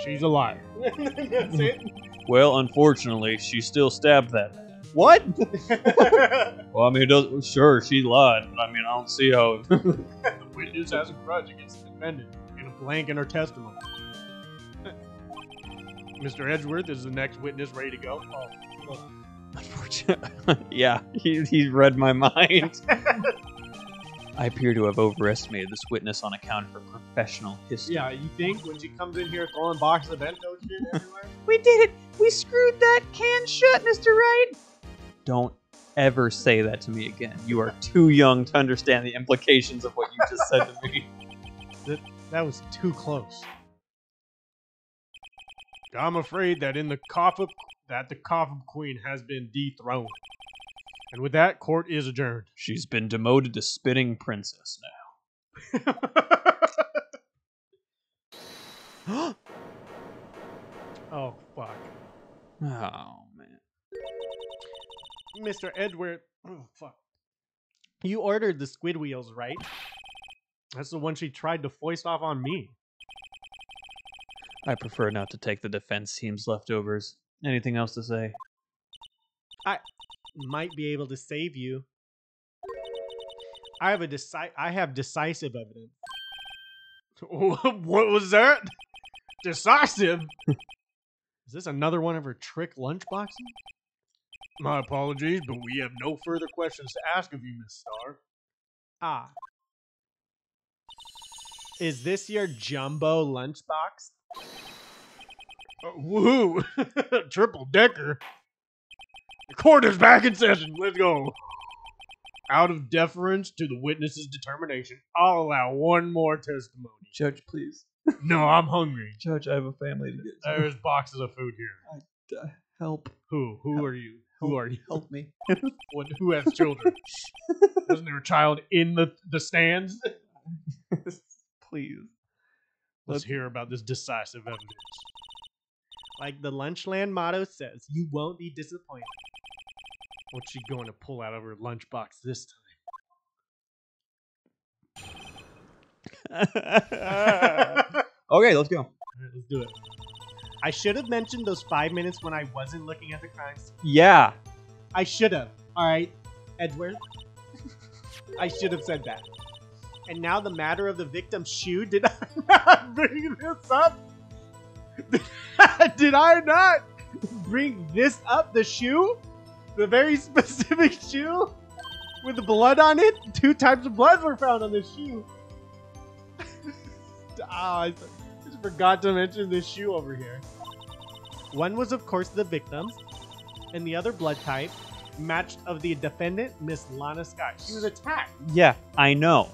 She's a liar. That's it. Well, unfortunately, she still stabbed that man. What? Well, I mean, sure, she lied, but I mean, I don't see how. The witness has a grudge against the defendant and a blank in her testimony. Mr. Edgeworth is the next witness ready to go. Oh. Unfortunately, yeah, he's read my mind. I appear to have overestimated this witness on account of her professional history. Yeah, you think when she comes in here throwing boxes of bento shit everywhere? We did it! We screwed that can shut, Mr. Wright! Don't ever say that to me again. You are too young to understand the implications of what you just said to me. That was too close. I'm afraid that the coffin queen has been dethroned. And with that, court is adjourned. She's been demoted to spitting princess now. Oh, fuck. Oh, man. Mr. Edward. Oh, fuck. You ordered the squid wheels, right? That's the one she tried to foist off on me. I prefer not to take the defense team's leftovers. Anything else to say? Might be able to save you. I have decisive evidence. What was that? Decisive? Is this another one of her trick lunchboxes? My apologies, but we have no further questions to ask of you, Miss Star. Ah. Is this your jumbo lunchbox? Woohoo! Triple decker. The court is back in session. Let's go. Out of deference to the witness's determination, I'll allow one more testimony. Judge, please. No, I'm hungry. Judge, I have a family to get to. There's boxes of food here. Help. Who are you? Who are you? Help me. Who has children? Wasn't there a child in the stands? Please. Let's hear about this decisive evidence. Like the Lunchland motto says, you won't be disappointed. What's she going to pull out of her lunchbox this time? Okay, let's go. All right, let's do it. I should have mentioned those 5 minutes when I wasn't looking at the crime scene. Yeah. I should have. All right, Edward. I should have said that. And now the matter of the victim's shoe. Did I not bring this up? Did I not bring this up? The shoe? The very specific shoe? With the blood on it? 2 types of blood were found on the shoe. I just forgot to mention this shoe over here. One was, of course, the victim's, and the other blood type matched of the defendant, Miss Lana Scott. She was attacked. Yeah, I know.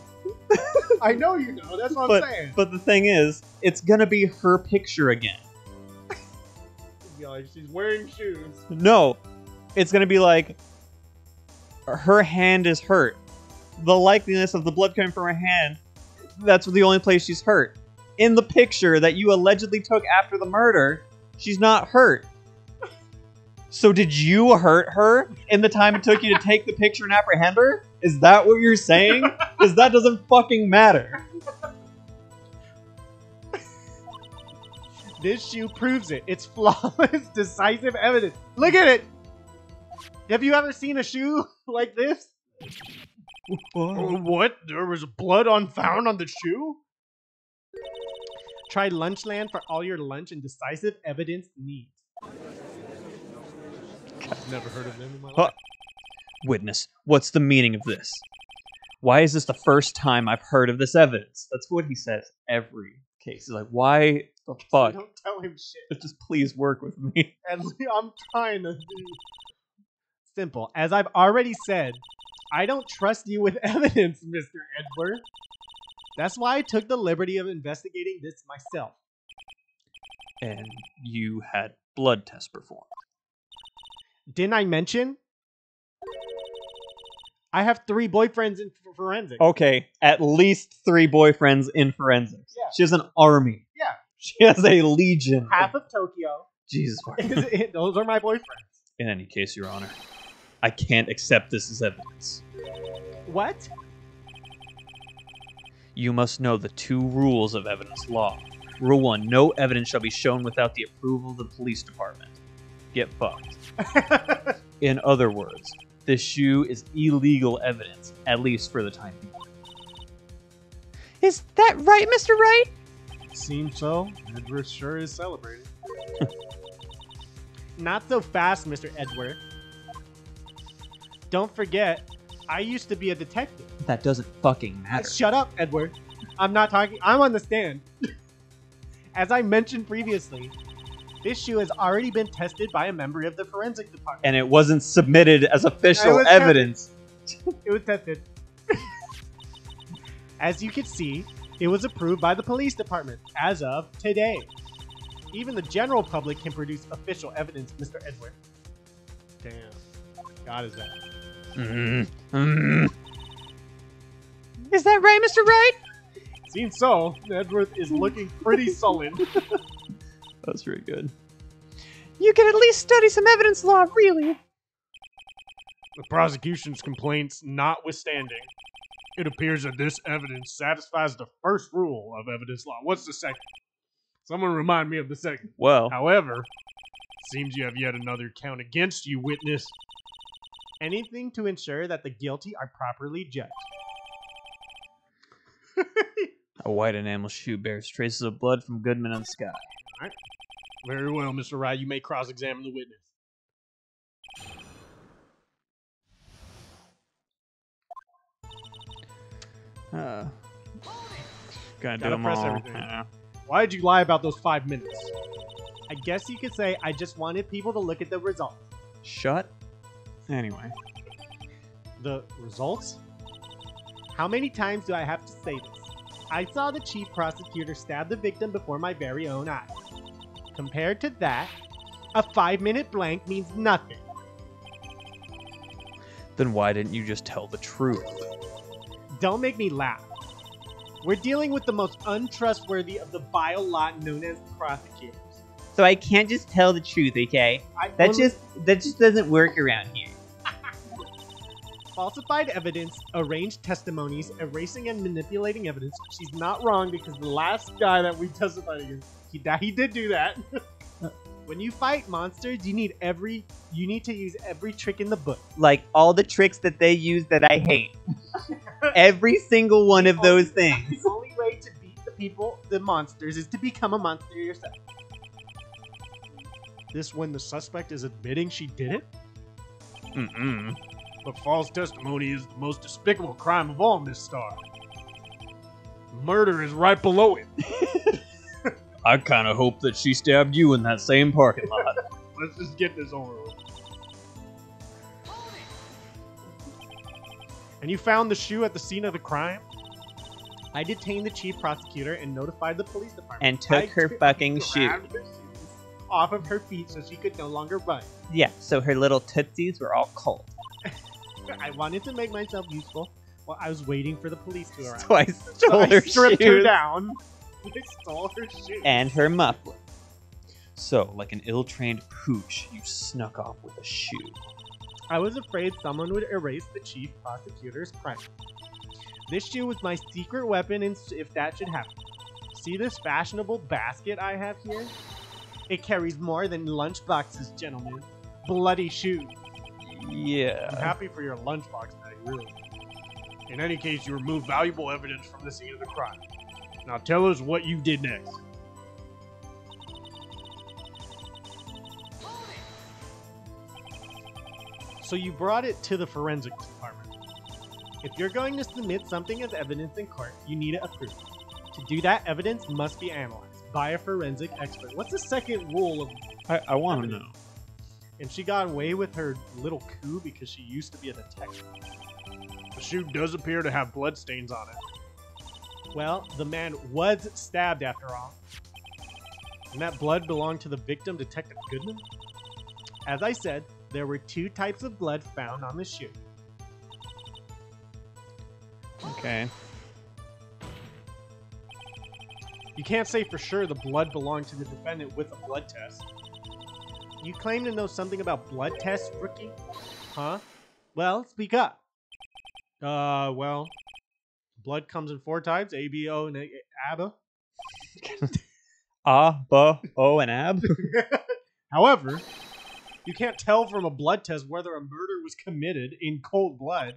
I know you know. That's what I'm saying. But the thing is, it's gonna be her picture again. She's wearing shoes. No, it's gonna be like her hand is hurt. The likeliness of the blood coming from her hand, that's the only place she's hurt. In the picture that you allegedly took after the murder, she's not hurt. So did you hurt her in the time it took you to take the picture and apprehend her? Is that what you're saying? Because that doesn't fucking matter. This shoe proves it. It's flawless, decisive evidence. Look at it! Have you ever seen a shoe like this? What? There was blood found on the shoe? Try Lunchland for all your lunch and decisive evidence needs. I've never heard of them in my Huh. life. Witness, what's the meaning of this? Why is this the first time I've heard of this evidence? That's what he says every case. He's like, why the fuck? Don't tell him shit. Just please work with me. And I'm trying to be simple. As I've already said, I don't trust you with evidence, Mr. Edward. That's why I took the liberty of investigating this myself. And you had blood tests performed. Didn't I mention? I have 3 boyfriends in forensics. Okay, at least 3 boyfriends in forensics. Yeah. She has an army. Yeah. She has a legion. Half of Tokyo. Jesus. Those are my boyfriends. In any case, Your Honor, I can't accept this as evidence. What? You must know the 2 rules of evidence law. Rule 1, no evidence shall be shown without the approval of the police department. Get fucked. In other words, this shoe is illegal evidence, at least for the time being. Is that right, Mr. Wright? Seems so. Edward sure is celebrating. Not so fast, Mr. Edward. Don't forget, I used to be a detective. That doesn't fucking matter. Shut up, Edward. I'm not talking. I'm on the stand. As I mentioned previously, this shoe has already been tested by a member of the forensic department. And it wasn't submitted as official was evidence. It was tested. As you can see, it was approved by the police department as of today. Even the general public can produce official evidence, Mr. Edward. Damn. God is that. Is that right, Mr. Wright? Seems so. Edward is looking pretty sullen. That's very good. You can at least study some evidence law, really. The prosecution's complaints notwithstanding, it appears that this evidence satisfies the first rule of evidence law. What's the second? Someone remind me of the second. Well, However, seems you have yet another count against you, witness. Anything to ensure that the guilty are properly judged. a white enamel shoe bears traces of blood from Goodman and Sky. Very well, Mr. Wright. You may cross-examine the witness. Gotta do Gotta them press all. everything. Yeah. Why did you lie about those 5 minutes? I guess you could say I just wanted people to look at the results. Shut. Anyway. The results? How many times do I have to say this? I saw the chief prosecutor stab the victim before my very own eyes. Compared to that, a 5-minute blank means nothing. Then why didn't you just tell the truth? Don't make me laugh. We're dealing with the most untrustworthy of the vile lot known as prosecutors. So I can't just tell the truth, okay? That just doesn't work around here. Falsified evidence, arranged testimonies, erasing and manipulating evidence. She's not wrong because the last guy that we testified against, he did do that. When you fight monsters, you need to use every trick in the book. Like all the tricks that they use that I hate. Every single one of those things. The only way to beat the monsters, is to become a monster yourself. This when the suspect is admitting she did it? Mm-mm. But false testimony is the most despicable crime of all, Miss Starr. Murder is right below it. I kind of hope that she stabbed you in that same parking lot. Let's just get this over with. And you found the shoe at the scene of the crime? I detained the chief prosecutor and notified the police department. And took her fucking shoe. Grabbed her shoes off of her feet so she could no longer run. Yeah, so her little tootsies were all cold. I wanted to make myself useful while I was waiting for the police to arrive. So I stole her stripped her shoes down. I stole her shoes. and her muffler. So, like an ill-trained pooch, you snuck off with a shoe. I was afraid someone would erase the chief prosecutor's crime. This shoe was my secret weapon if that should happen. See this fashionable basket I have here? It carries more than lunch boxes, gentlemen. Bloody shoes. Yeah. I'm happy for your lunchbox bag, really. In any case, you removed valuable evidence from the scene of the crime. Now tell us what you did next. So you brought it to the forensics department. If you're going to submit something as evidence in court, you need it approved. To do that, evidence must be analyzed by a forensic expert. What's the second rule of... I want to know. And she got away with her little coup because she used to be a detective. The shoe does appear to have bloodstains on it. Well, the man was stabbed after all. And that blood belonged to the victim, Detective Goodman? As I said, there were 2 types of blood found on the shoe. Okay. You can't say for sure the blood belonged to the defendant with a blood test. You claim to know something about blood tests, rookie? Huh? Well, speak up. Well, blood comes in 4 types, A, B, O, and ABBA. O, and ab? However, you can't tell from a blood test whether a murder was committed in cold blood.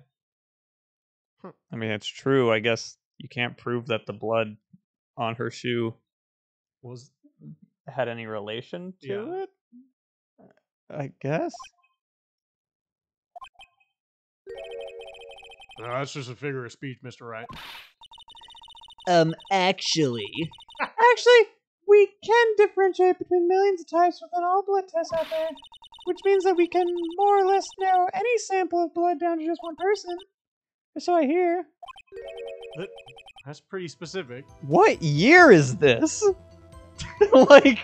I mean, it's true. I guess you can't prove that the blood on her shoe had any relation to it. I guess. No, that's just a figure of speech, Mr. Wright. Actually, we can differentiate between millions of types within all blood tests out there, which means that we can more or less narrow any sample of blood down to just one person. Or so I hear. That's pretty specific. What year is this? Like,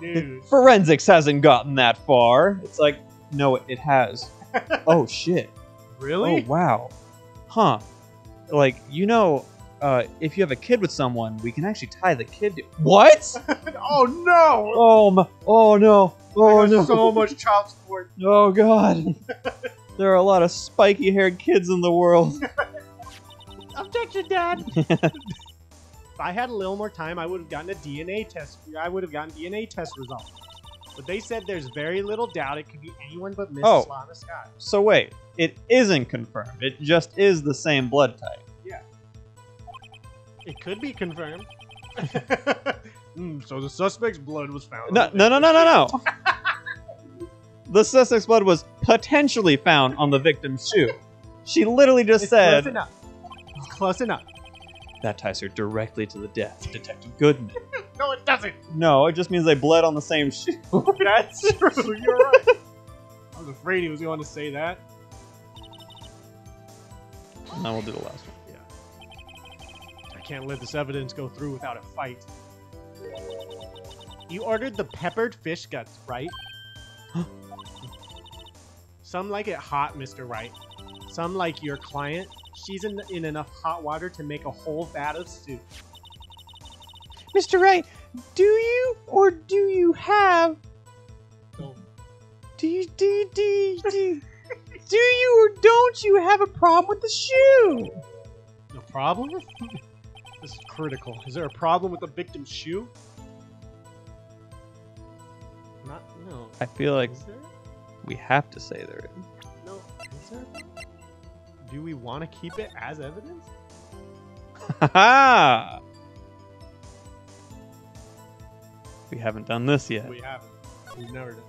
Dude. forensics hasn't gotten that far. It's like, no, it has. Oh, shit. Really? Oh, wow. Huh. Like, if you have a kid with someone, we can actually tie the kid to... What? Oh, no! Oh, no. Oh, no. So much child support. Oh, God. There are a lot of spiky-haired kids in the world. Objection, Dad! If I had a little more time, I would have gotten a DNA test. I would have gotten DNA test results. But they said there's very little doubt it could be anyone but Mrs. Lana Scott. So wait, it isn't confirmed. It just is the same blood type. Yeah. It could be confirmed. So the suspect's blood was found. No. The suspect's blood was potentially found on the victim's shoe. She literally just It's close said, enough. Close enough. That ties her directly to the death, Detective Goodman. No, it doesn't. No, it just means they bled on the same shoe. That's true. You're right. I was afraid he was going to say that. And then we'll do the last one. Yeah. I can't let this evidence go through without a fight. You ordered the peppered fish guts, right? Some like it hot, Mr. Wright. Some like your client. She's in enough hot water to make a whole vat of soup. Mr. Wright, do you or do you have? Oh. Do you or don't you have a problem with the shoe? No problem? This is critical. Is there a problem with the victim's shoe? No. I feel like Is there? we have to say there is. No. Is there? Do we want to keep it as evidence? Ha! We haven't done this yet. We haven't. We've never done.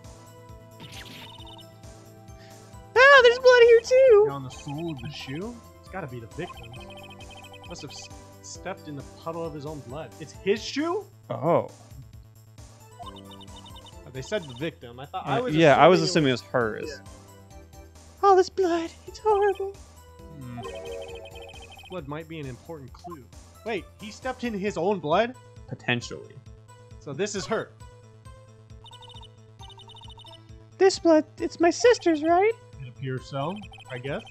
Ah, there's blood here too. On the sole of the shoe? It's got to be the victim's. Must have stepped in the puddle of his own blood. It's his shoe? Oh. They said the victim. I thought I was. Yeah, I was assuming it was hers. Yeah. All this blood. It's horrible. Blood might be an important clue. Wait, he stepped in his own blood? Potentially. So this is her. This blood, it's my sister's, right? It appears so, I guess.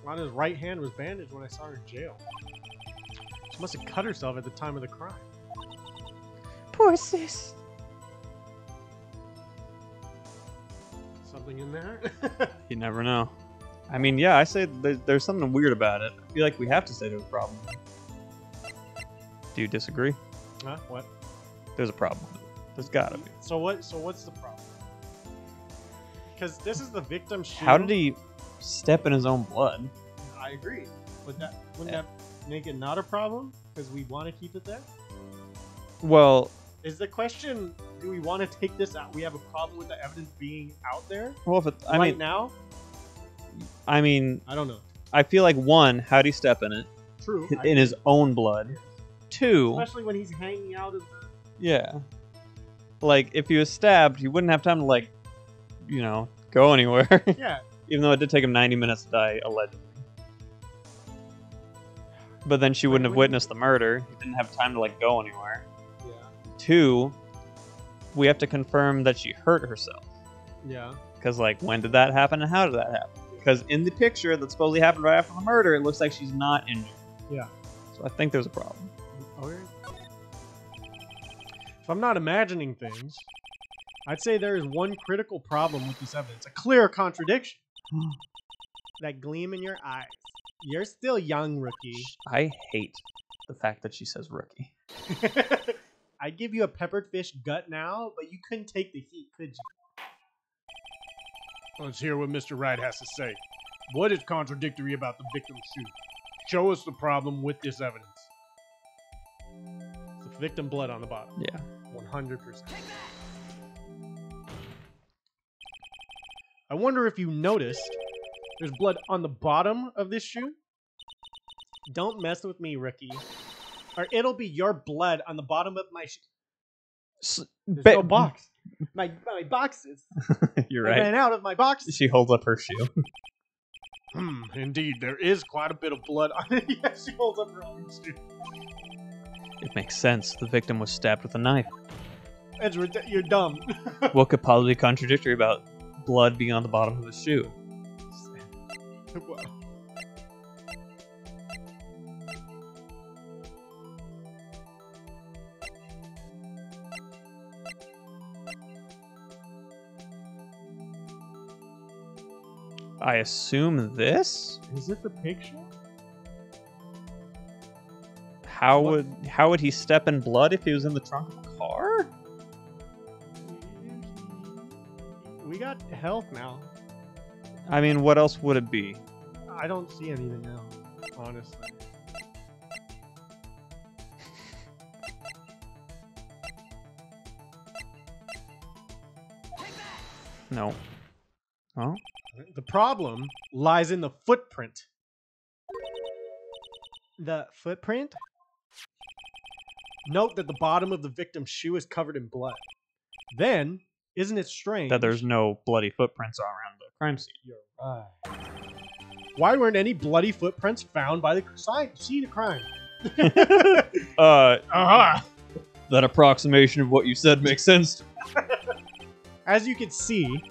On his right hand was bandaged when I saw her in jail. She must have cut herself at the time of the crime. Poor sis. Something in there? You never know. I mean, yeah, I say there's something weird about it. I feel like we have to say there's a problem. Do you disagree? Huh? What? There's a problem. There's gotta be. So what's the problem? Because this is the victim's shoe. How did he step in his own blood? I agree. Wouldn't that make it not a problem? Because we want to keep it there? Well, Is the question, do we want to take this out? We have a problem with the evidence being out there if it, right now? I mean, I don't know. I feel like one, how'd he step in it? True. In his own blood. Two, Especially when he's hanging out of the... yeah. Like, if he was stabbed, he wouldn't have time to, like, go anywhere. Yeah. Even though it did take him 90 minutes to die, allegedly. But then she wouldn't have witnessed the murder. He didn't have time to, like, go anywhere. Yeah. Two, we have to confirm that she hurt herself. Yeah. Because, like, when did that happen and how did that happen? Because in the picture that supposedly happened right after the murder, it looks like she's not injured. Yeah. So I think there's a problem. Okay. If I'm not imagining things, I'd say there is one critical problem with this evidence. A clear contradiction. That gleam in your eyes. You're still young, rookie. I hate the fact that she says rookie. I'd give you a peppered fish gut now, but you couldn't take the heat, could you? Let's hear what Mr. Wright has to say. What is contradictory about the victim's shoe? Show us the problem with this evidence. It's the victim blood on the bottom. Yeah. 100%. I wonder if you noticed there's blood on the bottom of this shoe? Don't mess with me, rookie. Or it'll be your blood on the bottom of my shoe. There's no box. My boxes. You're I right. ran out of my boxes. She holds up her shoe. Indeed, there is quite a bit of blood on it. Yeah, she holds up her own shoe. It makes sense. The victim was stabbed with a knife. Edward, you're dumb. What could possibly be contradictory about blood being on the bottom of his shoe? I assume this? Is it the picture? How would he step in blood if he was in the trunk of a car? We got health now. I mean, what else would it be? I don't see anything else, honestly. No. Oh? The problem lies in the footprint. The footprint? Note that the bottom of the victim's shoe is covered in blood. Then, isn't it strange That there's no bloody footprints all around the crime scene. You're right. Why weren't any bloody footprints found by the scene of crime? That approximation of what you said makes sense. As you can see,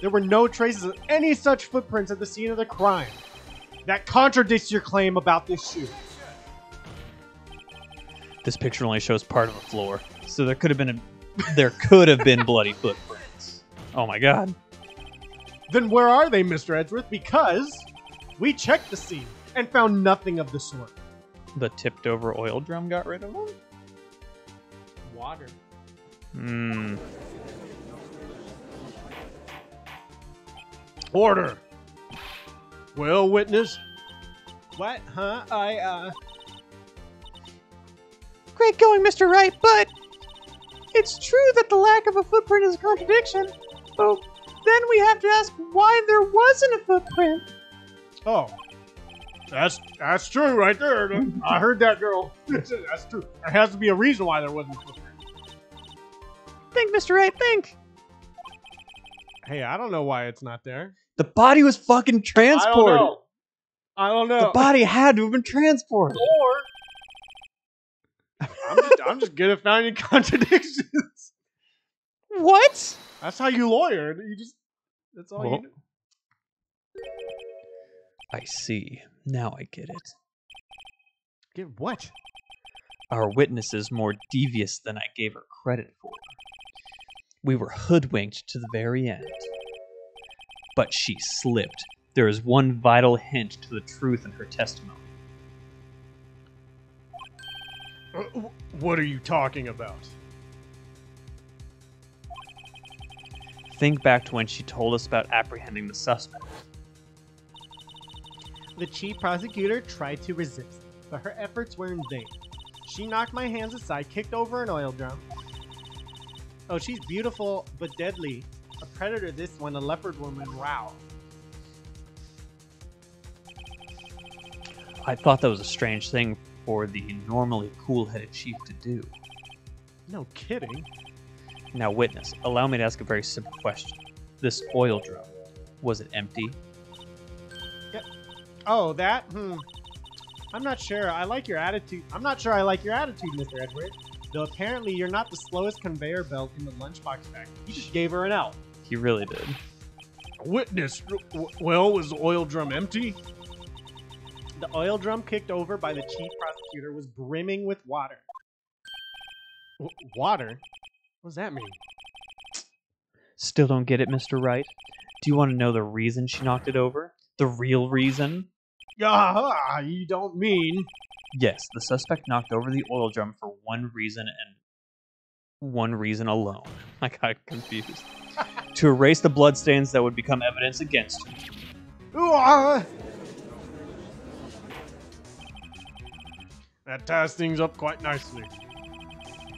there were no traces of any such footprints at the scene of the crime. That contradicts your claim about this shoe. This picture only shows part of the floor, so there could have been bloody footprints. Oh my god. Then where are they, Mr. Edgeworth? Because we checked the scene and found nothing of the sort. The tipped over oil drum got rid of them? Water. Order. Well, witness. What? Huh? Great going, Mr. Wright, but it's true that the lack of a footprint is a contradiction. But then we have to ask why there wasn't a footprint. Oh. That's true right there. I heard that, girl. That's true. There has to be a reason why there wasn't a footprint. Think, Mr. Wright, think. Hey, I don't know why it's not there. The body was fucking transported. I don't know. The body had to have been transported. Or I'm just good at finding contradictions. What? That's how you lawyer. That's all you do. I see. Now I get it. Get what? Our witness is more devious than I gave her credit for. We were hoodwinked to the very end. But she slipped. There is one vital hint to the truth in her testimony. What are you talking about? Think back to when she told us about apprehending the suspect. The chief prosecutor tried to resist, but her efforts were in vain. She knocked my hands aside, kicked over an oil drum. Oh, she's beautiful, but deadly. A predator, this one, a leopard woman, wow. I thought that was a strange thing for the normally cool-headed chief to do. No kidding. Now, witness, allow me to ask a very simple question. This oil drum, was it empty? Oh, that? I'm not sure. I like your attitude. I'm not sure I like your attitude, Mr. Edward. Though apparently you're not the slowest conveyor belt in the lunchbox factory. You just gave her an L. He really did. Witness. Well, was the oil drum empty? The oil drum kicked over by the chief prosecutor was brimming with water. Water? What does that mean? Still don't get it, Mr. Wright? Do you want to know the reason she knocked it over? The real reason? You don't mean... Yes, the suspect knocked over the oil drum for one reason and one reason alone. I got confused. To erase the bloodstains that would become evidence against him. That ties things up quite nicely.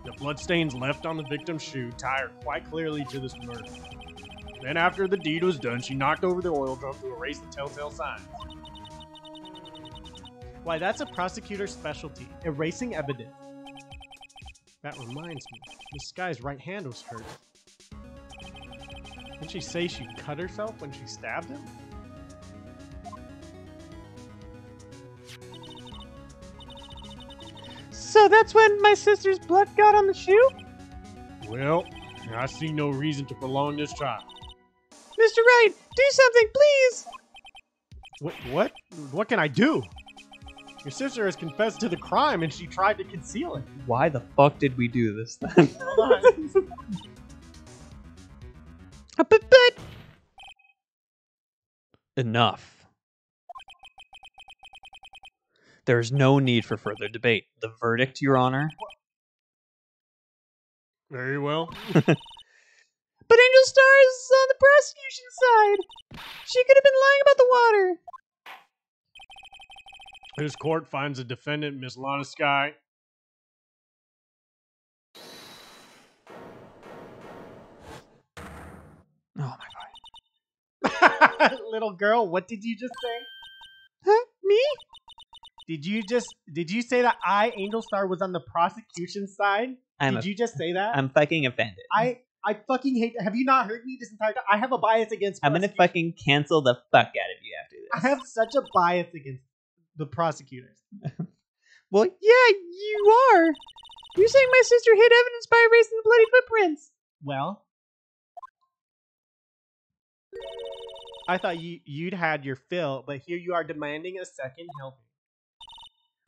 The bloodstains left on the victim's shoe tie her quite clearly to this murder. Then after the deed was done, she knocked over the oil drum to erase the telltale signs. Why, that's a prosecutor's specialty, erasing evidence. That reminds me, this guy's right hand was hurt. Didn't she say she cut herself when she stabbed him? So that's when my sister's blood got on the shoe? Well, I see no reason to prolong this trial. Mr. Wright, do something, please! What? What can I do? Your sister has confessed to the crime and she tried to conceal it. Why the fuck did we do this then? But... Enough. There is no need for further debate. The verdict, Your Honor? Very well. But Angel Star is on the prosecution side. She could have been lying about the water. This court finds the defendant, Miss Lana Sky. Oh my god. Little girl, what did you just say? Huh? Me? Did you say that Angel Star, was on the prosecution side? Did you just say that? I'm fucking offended. I fucking hate. Have you not heard me this entire time? I have a bias against. I'm gonna fucking cancel the fuck out of you after this. I have such a bias against the prosecutors. Well, yeah, you are. You're saying my sister hid evidence by erasing the bloody footprints. Well, I thought you'd had your fill, but here you are demanding a second helping.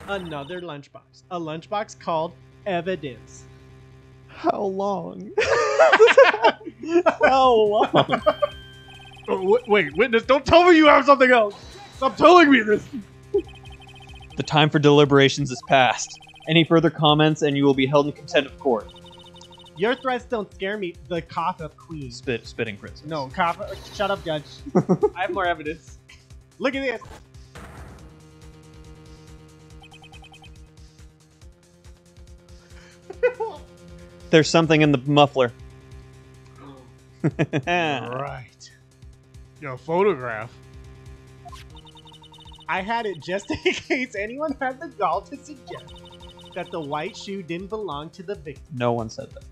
Another lunchbox. A lunchbox called evidence. How long? How long? Oh, wait, witness, don't tell me you have something else. Stop telling me this. The time for deliberations is past. Any further comments and you will be held in contempt of court. Your threats don't scare me. The cough of queen. Spitting princess. No, cough. Shut up, judge. I have more evidence. Look at this. There's something in the muffler. Right. Your photograph. I had it just in case anyone had the gall to suggest that the white shoe didn't belong to the victim. No one said that.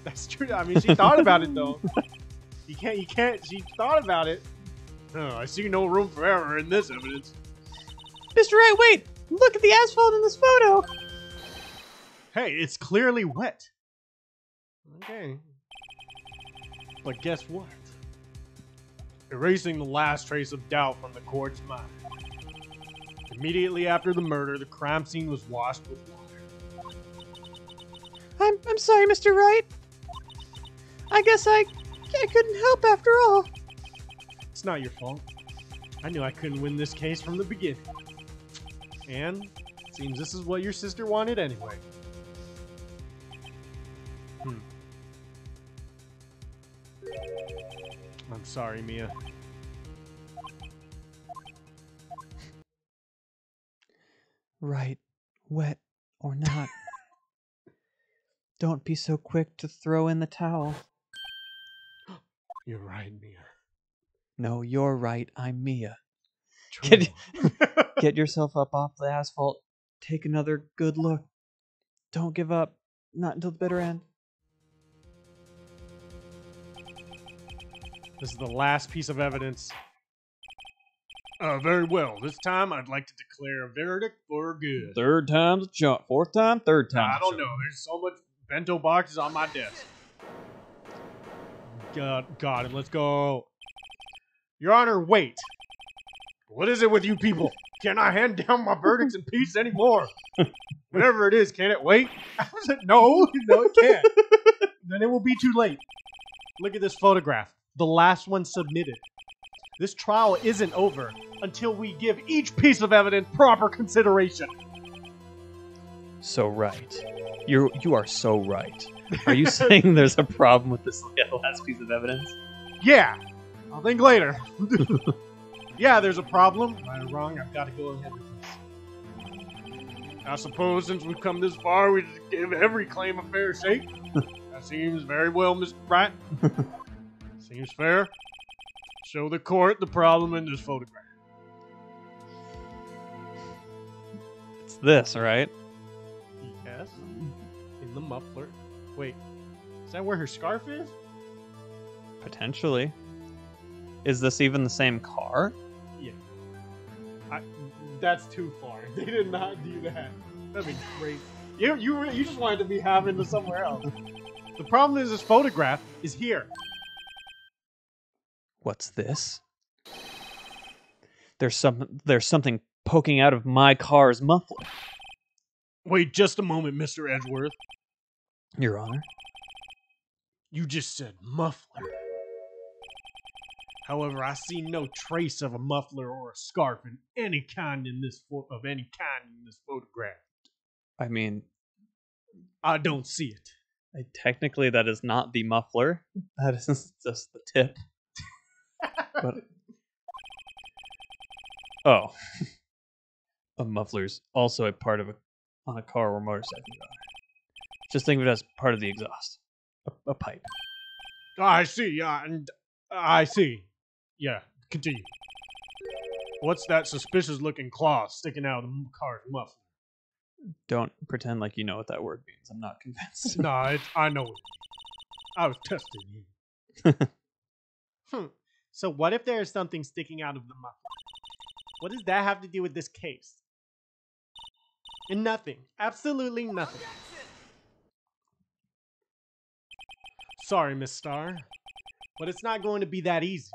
That's true. I mean, she thought about it, though. You can't. She thought about it. Oh, I see no room for error in this evidence. Mr. Wright, wait! Look at the asphalt in this photo! Hey, it's clearly wet. Okay. But guess what? Erasing the last trace of doubt from the court's mind. Immediately after the murder, the crime scene was washed with water. I'm sorry, Mr. Wright. I guess I couldn't help after all. It's not your fault. I knew I couldn't win this case from the beginning. And it seems this is what your sister wanted anyway. I'm sorry, Mia. Right, wet or not. Don't be so quick to throw in the towel. You're right, Mia. No, you're right. I'm Mia. True. Get yourself up off the asphalt. Take another good look. Don't give up. Not until the bitter end. This is the last piece of evidence. Very well. This time, I'd like to declare a verdict for good. Third time's a charm. Fourth time? Third time. I don't know. There's so much bento boxes on my desk. Got it. Let's go. Your Honor, wait. What is it with you people? Can I hand down my verdicts in peace anymore? Whatever it is, can it wait? No, it can't. Then it will be too late. Look at this photograph. The last one submitted. This trial isn't over until we give each piece of evidence proper consideration. So right. You are so right. Are you saying there's a problem with this last piece of evidence? Yeah. I'll think later. Yeah, there's a problem. Right or wrong, I've got to go ahead with this. I suppose since we've come this far, we just give every claim a fair shake. That seems very well, Mr. Wright. Seems fair. Show the court the problem in this photograph. It's this, right? Yes. In the muffler. Wait, is that where her scarf is? Potentially. Is this even the same car? Yeah. That's too far. They did not do that. That'd be great. You just wanted to be having to somewhere else. The problem is this photograph is here. What's this? There's something poking out of my car's muffler. Wait just a moment, Mr. Edgeworth. Your Honor. You just said muffler. However, I see no trace of a muffler or a scarf in any kind in this photograph. I mean, I don't see it. technically that is not the muffler. That is just the tip. But oh, a muffler's also a part of on a car or motorcycle. Just think of it as part of the exhaust, a pipe. I see. Yeah, and I see. Yeah, continue. What's that suspicious-looking claw sticking out of the car's muffler? Don't pretend like you know what that word means. I'm not convinced. Nah, I know it. I was testing you. So what if there is something sticking out of the muffler? What does that have to do with this case? And nothing. Absolutely nothing. Sorry, Miss Star. But it's not going to be that easy.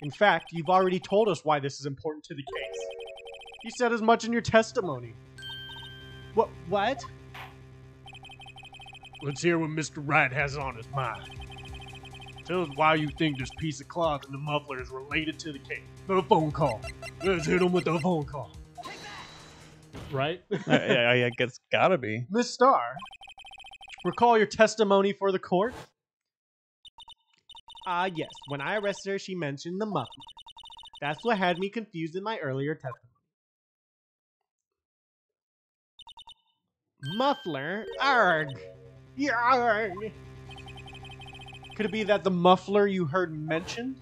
In fact, you've already told us why this is important to the case. You said as much in your testimony. What? Let's hear what Mr. Wright has on his mind. Tell us why you think this piece of cloth in the muffler is related to the case. The phone call. Let's hit him with the phone call. Right? I guess it's gotta be. Miss Star, recall your testimony for the court? Yes. When I arrested her, she mentioned the muffler. That's what had me confused in my earlier testimony. Muffler? Arg! Yarg! Could it be that the muffler you heard mentioned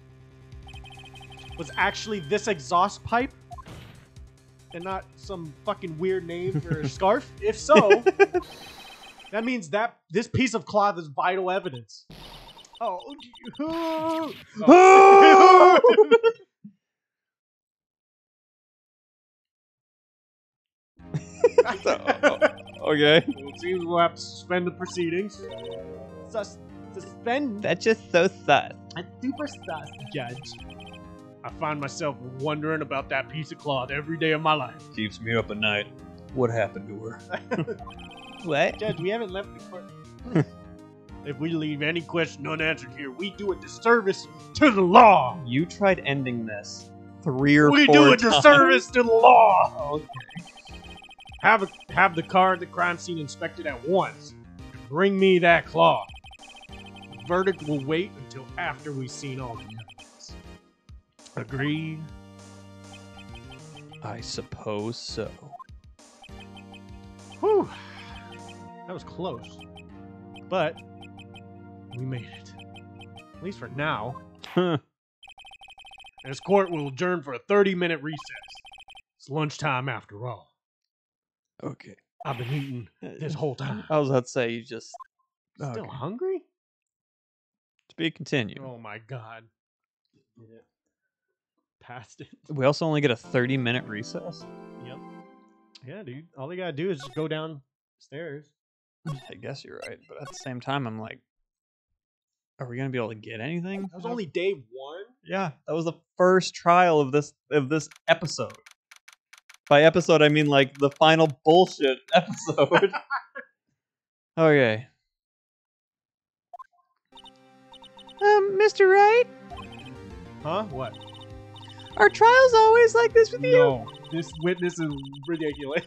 was actually this exhaust pipe and not some fucking weird name for a scarf? If so, that means that this piece of cloth is vital evidence. Okay. It seems we'll have to suspend the proceedings. Suspend? That's just so sus. That's super sus, Judge. I find myself wondering about that piece of cloth every day of my life. Keeps me up at night. What happened to her? What? Judge, we haven't left the court. If we leave any question unanswered here, we do a disservice to the law. You tried ending this 3 or 4 We do a times. disservice to the law. Okay. Have the car at the crime scene inspected at once. Bring me that claw. The verdict will wait until after we've seen all the evidence. Agreed? I suppose so. Whew. That was close. But we made it. At least for now. This court will adjourn for a 30-minute recess. It's lunchtime after all. Okay. I've been eating this whole time. I was about to say, you just... Still Okay. hungry? To be continued. Oh my god. Did it. Passed it. We also only get a 30-minute recess? Yep. Yeah, dude. All they gotta do is just go downstairs. I guess you're right, but at the same time, I'm like, are we gonna be able to get anything? That was only day one? Yeah, that was the first trial of this episode. By episode, I mean like the final bullshit episode. Okay. Mr. Wright, Huh? What? are trials always like this with you? No. This witness is ridiculous.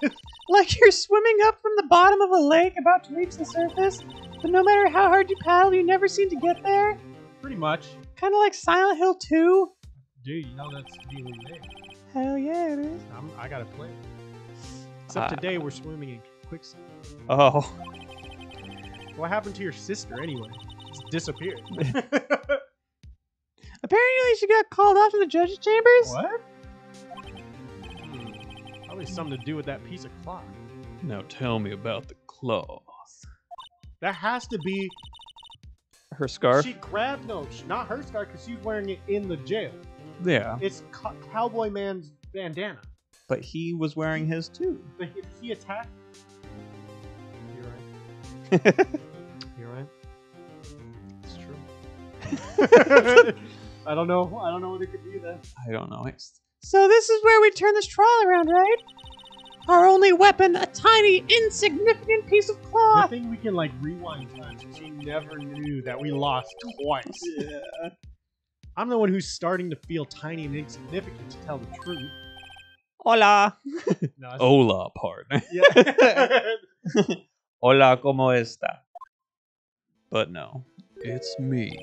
Like you're swimming up from the bottom of a lake about to reach the surface, but no matter how hard you paddle, you never seem to get there? Pretty much. Kind of like Silent Hill 2? Dude, you know that's really big. Hell yeah, it is. I gotta play. Except today we're swimming in quicksand. Oh. What happened to your sister anyway? It's disappeared. Apparently she got called off to the judge's chambers? What? Probably something to do with that piece of cloth. Now tell me about the cloth. That has to be... Her scarf? She grabbed... No, not her scarf, because she's wearing it in the jail. Yeah. It's Cowboy Man's bandana. But he was wearing his too. But he attacked... You're right. You're right. It's true. I don't know what it could be then. I don't know. So this is where we turn this trial around, right? Our only weapon, a tiny, insignificant piece of Good cloth. thing we can like rewind time so she never knew that we lost twice. Yeah. I'm the one who's starting to feel tiny and insignificant to tell the truth. Hola. No, Hola, partner. yeah. Hola, ¿cómo está? But no, it's me.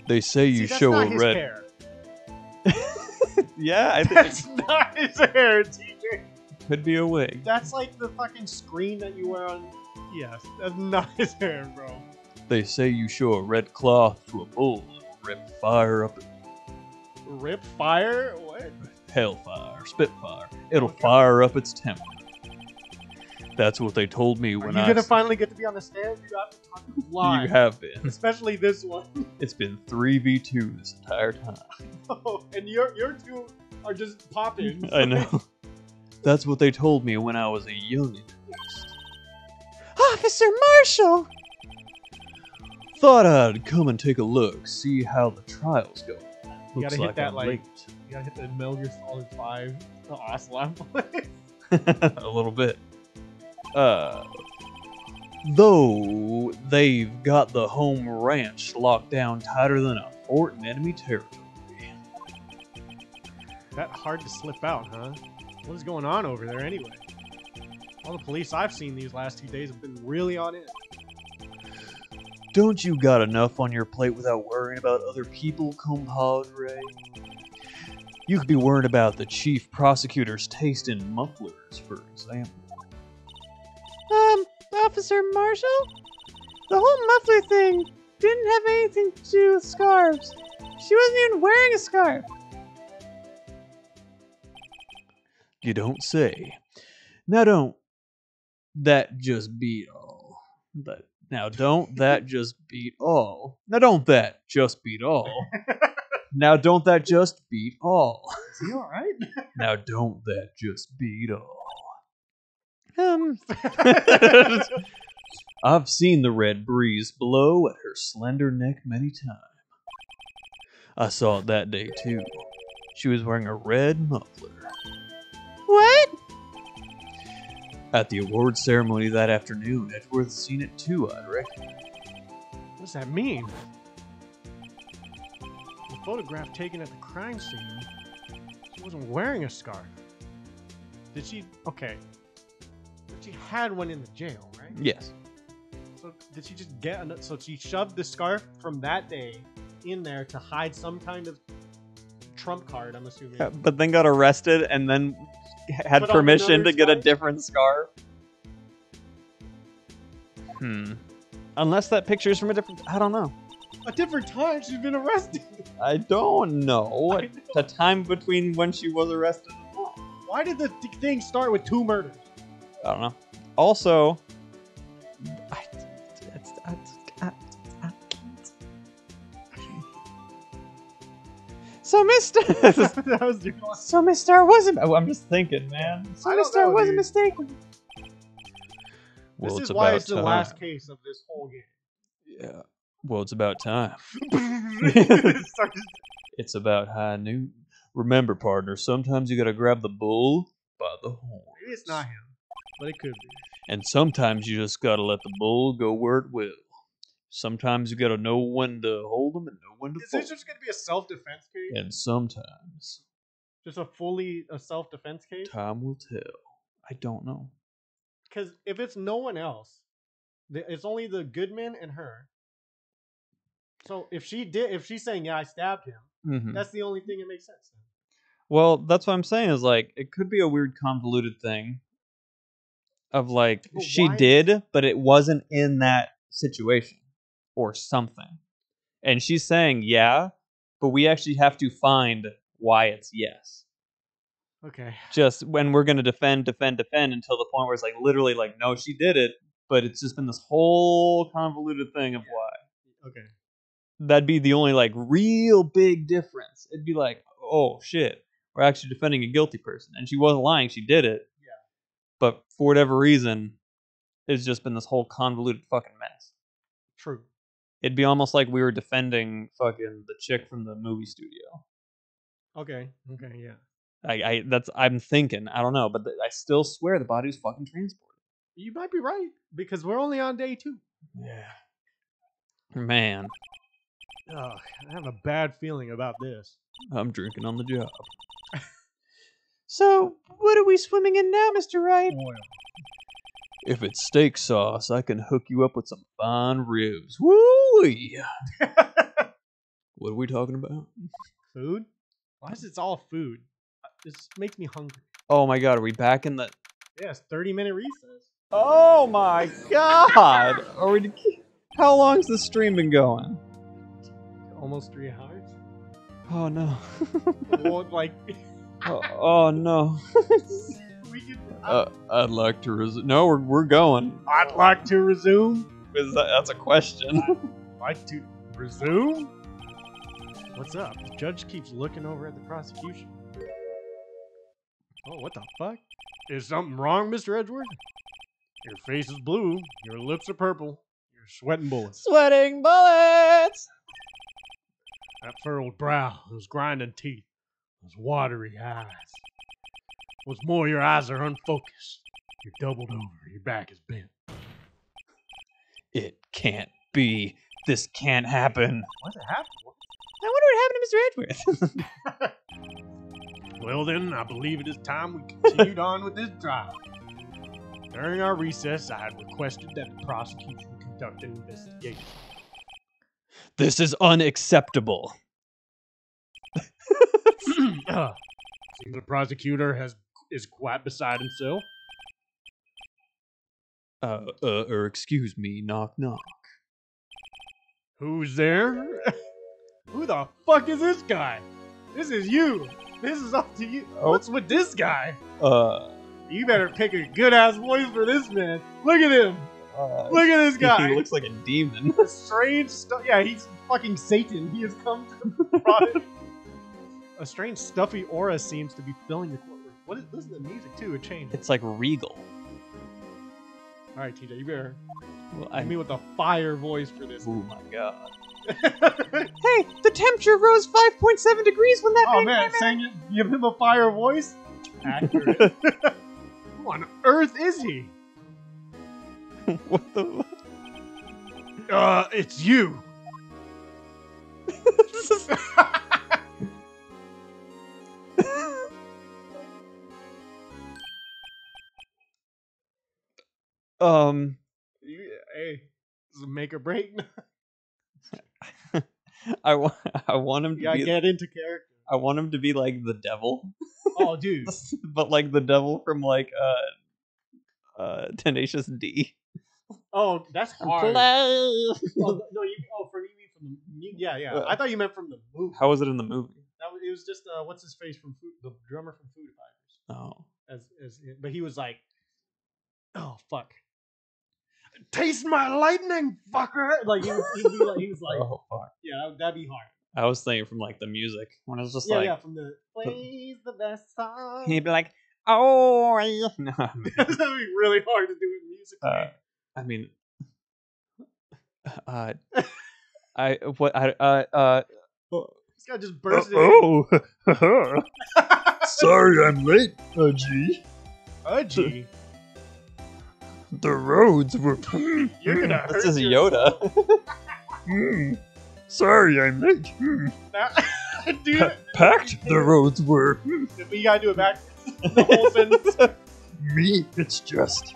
They say you See, show that's a not his red. hair. Yeah, I think That's not his hair, TJ. it could be a wig. That's like the fucking screen that you wear on. Yes, that's not his hair, bro. They say you show a red cloth to a bull, rip fire up. Rip fire? What? What? Hellfire, Spitfire. It'll fire up its temper. That's what they told me Are when you gonna finally get to be on the stand? You have to talk live. You have been. Especially this one. It's been 3v2 this entire time. Oh, and your two are just popping. I know. That's what they told me when I was a youngin'. Officer Marshall! Thought I'd come and take a look, see how the trial's going. You Looks gotta hit that I'm like late. you gotta hit the Metal Gear Solid 5 Ocelot voice. A little bit. Though they've got the home ranch locked down tighter than a fort in enemy territory. That hard to slip out, huh? What is going on over there anyway? All the police I've seen these last 2 days have been really on it. Don't you got enough on your plate without worrying about other people, compadre? You could be worried about the chief prosecutor's taste in mufflers, for example. Officer Marshall? The whole muffler thing didn't have anything to do with scarves. She wasn't even wearing a scarf. You don't say. Now don't that just beat all. Now don't that just beat all. Now don't that just beat all. Now don't that just beat all. Is he alright? Now don't that just beat all. I've seen the red breeze blow at her slender neck many times. I saw it that day too. She was wearing a red muffler. What? At the award ceremony that afternoon, Edgeworth's seen it too, I'd reckon. What does that mean? The photograph taken at the crime scene, she wasn't wearing a scarf. Did she? Okay. But she had one in the jail, right? Yes. So did she just get another? So she shoved the scarf from that day in there to hide some kind of trump card, I'm assuming. But then got arrested and then had Put on permission another to get a scarf? different scarf. Unless that picture's from a different... I don't know. A different time she's been arrested. I don't know. I know. The time between when she was arrested. Why did the thing start with 2 murders? I don't know. Also... So, Mister. That was your So, Mister, I wasn't. I'm just thinking, man. So, I don't Mister, I know, wasn't dude. mistaken. Well, This it's is why about it's the time. last case of this whole game. Yeah. Well, it's about time. Started- It's about high noon. Remember, partner, sometimes you gotta grab the bull by the horn. Maybe it's not him, but it could be. And sometimes you just gotta let the bull go where it will. Sometimes you gotta know when to hold them and know when to Is fold this just going to be a self-defense case? And sometimes Just a self-defense case? time will tell. I don't know. Because if it's no one else, it's only the Goodman and her. So if she's saying, yeah, I stabbed him, Mm-hmm. that's the only thing that makes sense. Well, that's what I'm saying is like it could be a weird convoluted thing of like But she why- did, but it wasn't in that situation or something. And she's saying yeah, but we actually have to find why it's yes. Okay. Just when we're gonna defend until the point where it's like literally like no, she did it, but it's just been this whole convoluted thing of why. Okay. That'd be the only like real big difference. It'd be like, oh shit, we're actually defending a guilty person, and she wasn't lying; she did it. Yeah. But for whatever reason, it's just been this whole convoluted fucking mess. True. It'd be almost like we were defending fucking the chick from the movie studio. Okay. Okay. Yeah. I'm thinking, I don't know, but I still swear the body was fucking transported. You might be right because we're only on day 2. Yeah. Man, Ugh, I have a bad feeling about this. I'm drinking on the job. So, what are we swimming in now, Mr. Wright? Oil. If it's steak sauce, I can hook you up with some fine ribs. Woo-wee! What are we talking about? Food? Why is it all food? This makes me hungry. Oh my god, are we back in the... Yes, 30-minute recess. Oh my god! Are we... How long's the stream been going? Almost 3 hours. Oh no. Well, like, Oh no. we can. I'd like to resume. No, we're going. I'd like to resume. That's a question. Like to resume? What's up? The judge keeps looking over at the prosecution. Oh, what the fuck? Is something wrong, Mr. Edgeworth? Your face is blue, your lips are purple, you're sweating bullets. Sweating bullets. That furrowed brow, those grinding teeth, those watery eyes. What's more, your eyes are unfocused. You're doubled over, your back is bent. It can't be. This can't happen. What's happened? I wonder what happened to Mr. Edgeworth. Well then, I believe it is time we continued on with this trial. During our recess, I had requested that the prosecution conduct an investigation. This is unacceptable. Seems the prosecutor is quite beside himself. Excuse me, knock knock. Who's there? Who the fuck is this guy? This is you. This is up to you. Oh. What's with this guy? You better pick a good ass voice for this man. Look at him. Look at this guy. He looks like a demon. Strange stuff. Yeah, he's fucking Satan. He has come to prod. A strange stuffy aura seems to be filling the courtroom. What is this? Is the music too? It changed. It's like regal. All right, TJ, you better Well, hit me with a fire voice for this. Oh my god. Hey, the temperature rose 5.7 degrees when that Oh man man, came out. saying it, give him a fire voice? Accurate. Who on earth is he? What the It's you. Hey, this is a make or break. I want him You to gotta be get into character. I want him to be like the devil. Oh, dude. But like the devil from like Tenacious D. Oh, that's hard. Play. Oh, no, you mean from the yeah. I thought you meant from the movie. How was it in the movie? It was just what's his face from the drummer from Foo Fighters. Oh. But he was like, oh fuck, taste my lightning, fucker. Like he was like, Oh fuck. yeah, that'd be hard. I was thinking from like the music when it was just Yeah, like yeah, from the plays the best song. he'd be like, oh no. That'd be really hard to do with music. I mean, This guy just burst in. Sorry I'm late, G. Udgy. The roads were. You're gonna hurt This is yourself. Yoda. Sorry I'm late. Dude, Packed the roads were. you gotta do it back. The whole sentence. Me, it's just.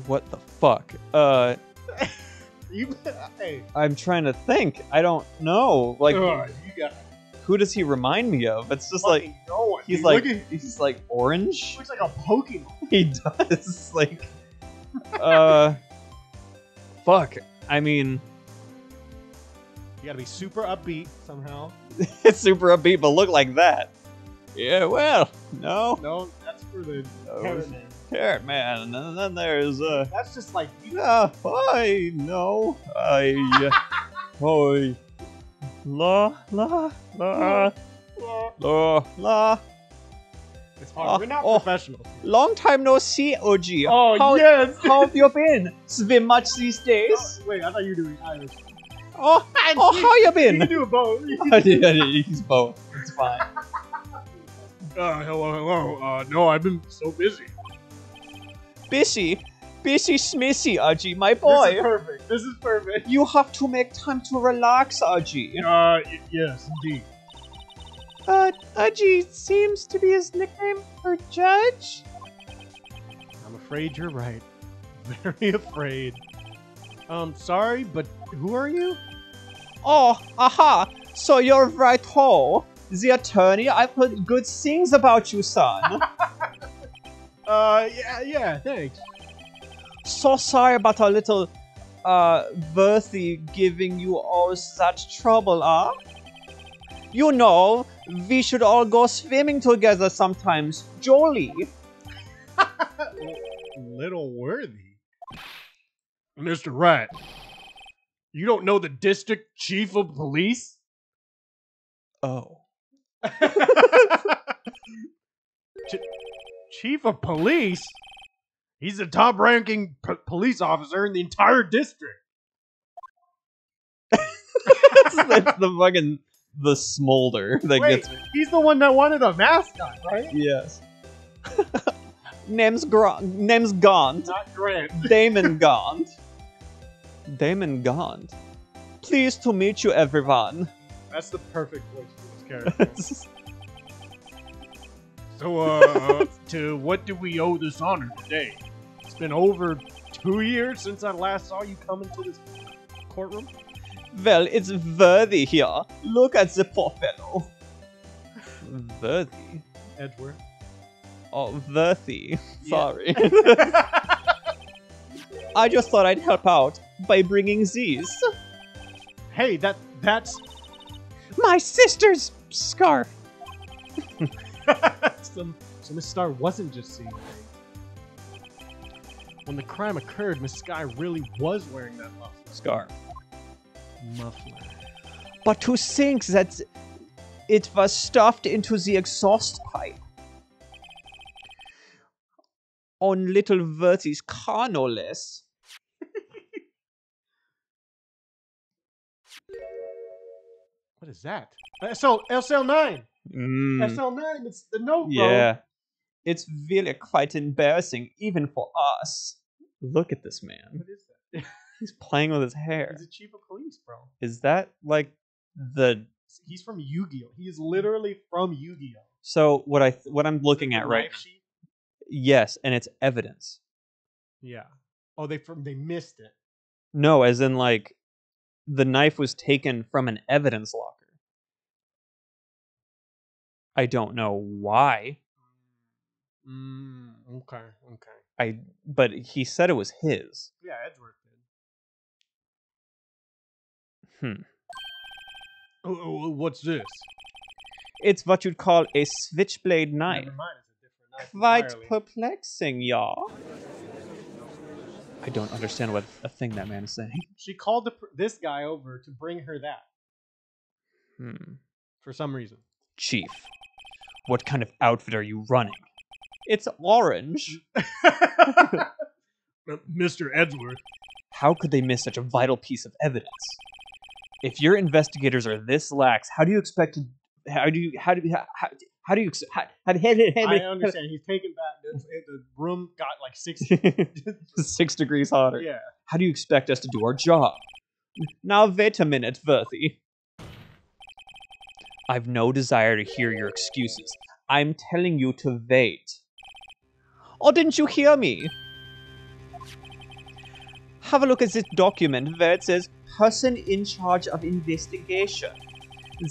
What the fuck? Hey. I'm trying to think. I don't know. Like, You got who does he remind me of? It's just like fucking no one. he's Dude, like look at- he's like orange. looks like a Pokemon. He does like. Fuck. I mean, You gotta be super upbeat somehow. it's super upbeat, but look like that. Yeah. Well, no. No, that's for the No. carrot man. Carrot man, and then there's That's just like I know. Oi. La. It's hard. We're not Oh. professionals. Long time no see, OG. Oh how, yes. how have you been? Swim much these days? Wait, I thought you were doing Irish. Oh, how you You been? can do it both. I did. He's both. It's fine. Hello. No, I've been so busy. Busy smissy, OG, my This boy. is perfect. This is perfect. You have to make time to relax, OG. Yes, indeed. Udgy seems to be his nickname for judge. I'm afraid you're right. Very afraid. Sorry, but who are you? Oh, aha! So you're Wright, the attorney. I've heard good things about you, son. Yeah, thanks. So sorry about our little Worthy giving you all such trouble, You know, we should all go swimming together sometimes. Jolly. Little Worthy. Mr. Wright, you don't know the district chief of police? Oh. Chief of police? He's the top-ranking police officer in the entire district. It's the fucking the smolder that Wait, gets me. he's the one that wanted a mascot, right? Yes. name's Gaunt. Not Grant. Damon Gaunt. Damon Gaunt. Pleased to meet you, everyone. That's the perfect voice for this character. So, to what do we owe this honor today? It's been over 2 years since I last saw you come into this courtroom. Well, it's Worthy here. Look at the poor fellow. Worthy? Edgeworth. Oh, Worthy. Yeah. Sorry. I just thought I'd help out by bringing these. Hey, that's... My sister's scarf. So Miss Star wasn't just seeing things. When the crime occurred, Miss Sky really was wearing that Scarf. muffler. But to think that it was stuffed into the exhaust pipe. On little Worthy's car, no less. What is that? SL9! SL9, it's the note, bro. Yeah. It's really quite embarrassing, even for us. Look at this man. What is that? He's playing with his hair. He's a chief of police, bro. Is that like the... He's from Yu-Gi-Oh! He is literally from Yu-Gi-Oh! So what I'm looking at right now. Sheet? Yes, and it's evidence. Yeah. Oh, they missed it. No, as in like the knife was taken from an evidence locker. I don't know why. Okay. But he said it was his. Yeah, Edgeworth did. Oh, what's this? It's what you'd call a switchblade knife. Never mind, it's a different knife Quite entirely. perplexing, y'all. I don't understand what a thing that man is saying. She called this guy over to bring her that. For some reason. Chief, what kind of outfit are you running? It's orange. Mr. Edgeworth. How could they miss such a vital piece of evidence? If your investigators are this lax, how do you expect to... I understand. He's taken back. The room got like 6 degrees hotter. Yeah. How do you expect us to do our job? Now wait a minute, Worthy. I've no desire to hear your excuses. I'm telling you to wait. Oh, didn't you hear me? Have a look at this document where it says person in charge of investigation.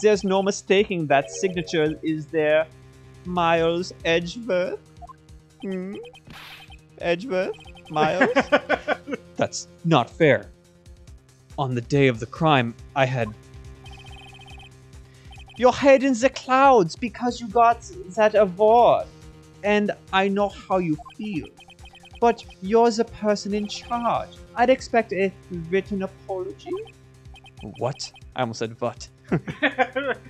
There's no mistaking that signature, is there, Miles Edgeworth? Edgeworth? Miles? That's not fair. On the day of the crime, I had... Your head in the clouds because you got that award. And I know how you feel. But you're the person in charge. I'd expect a written apology. What? I almost said what.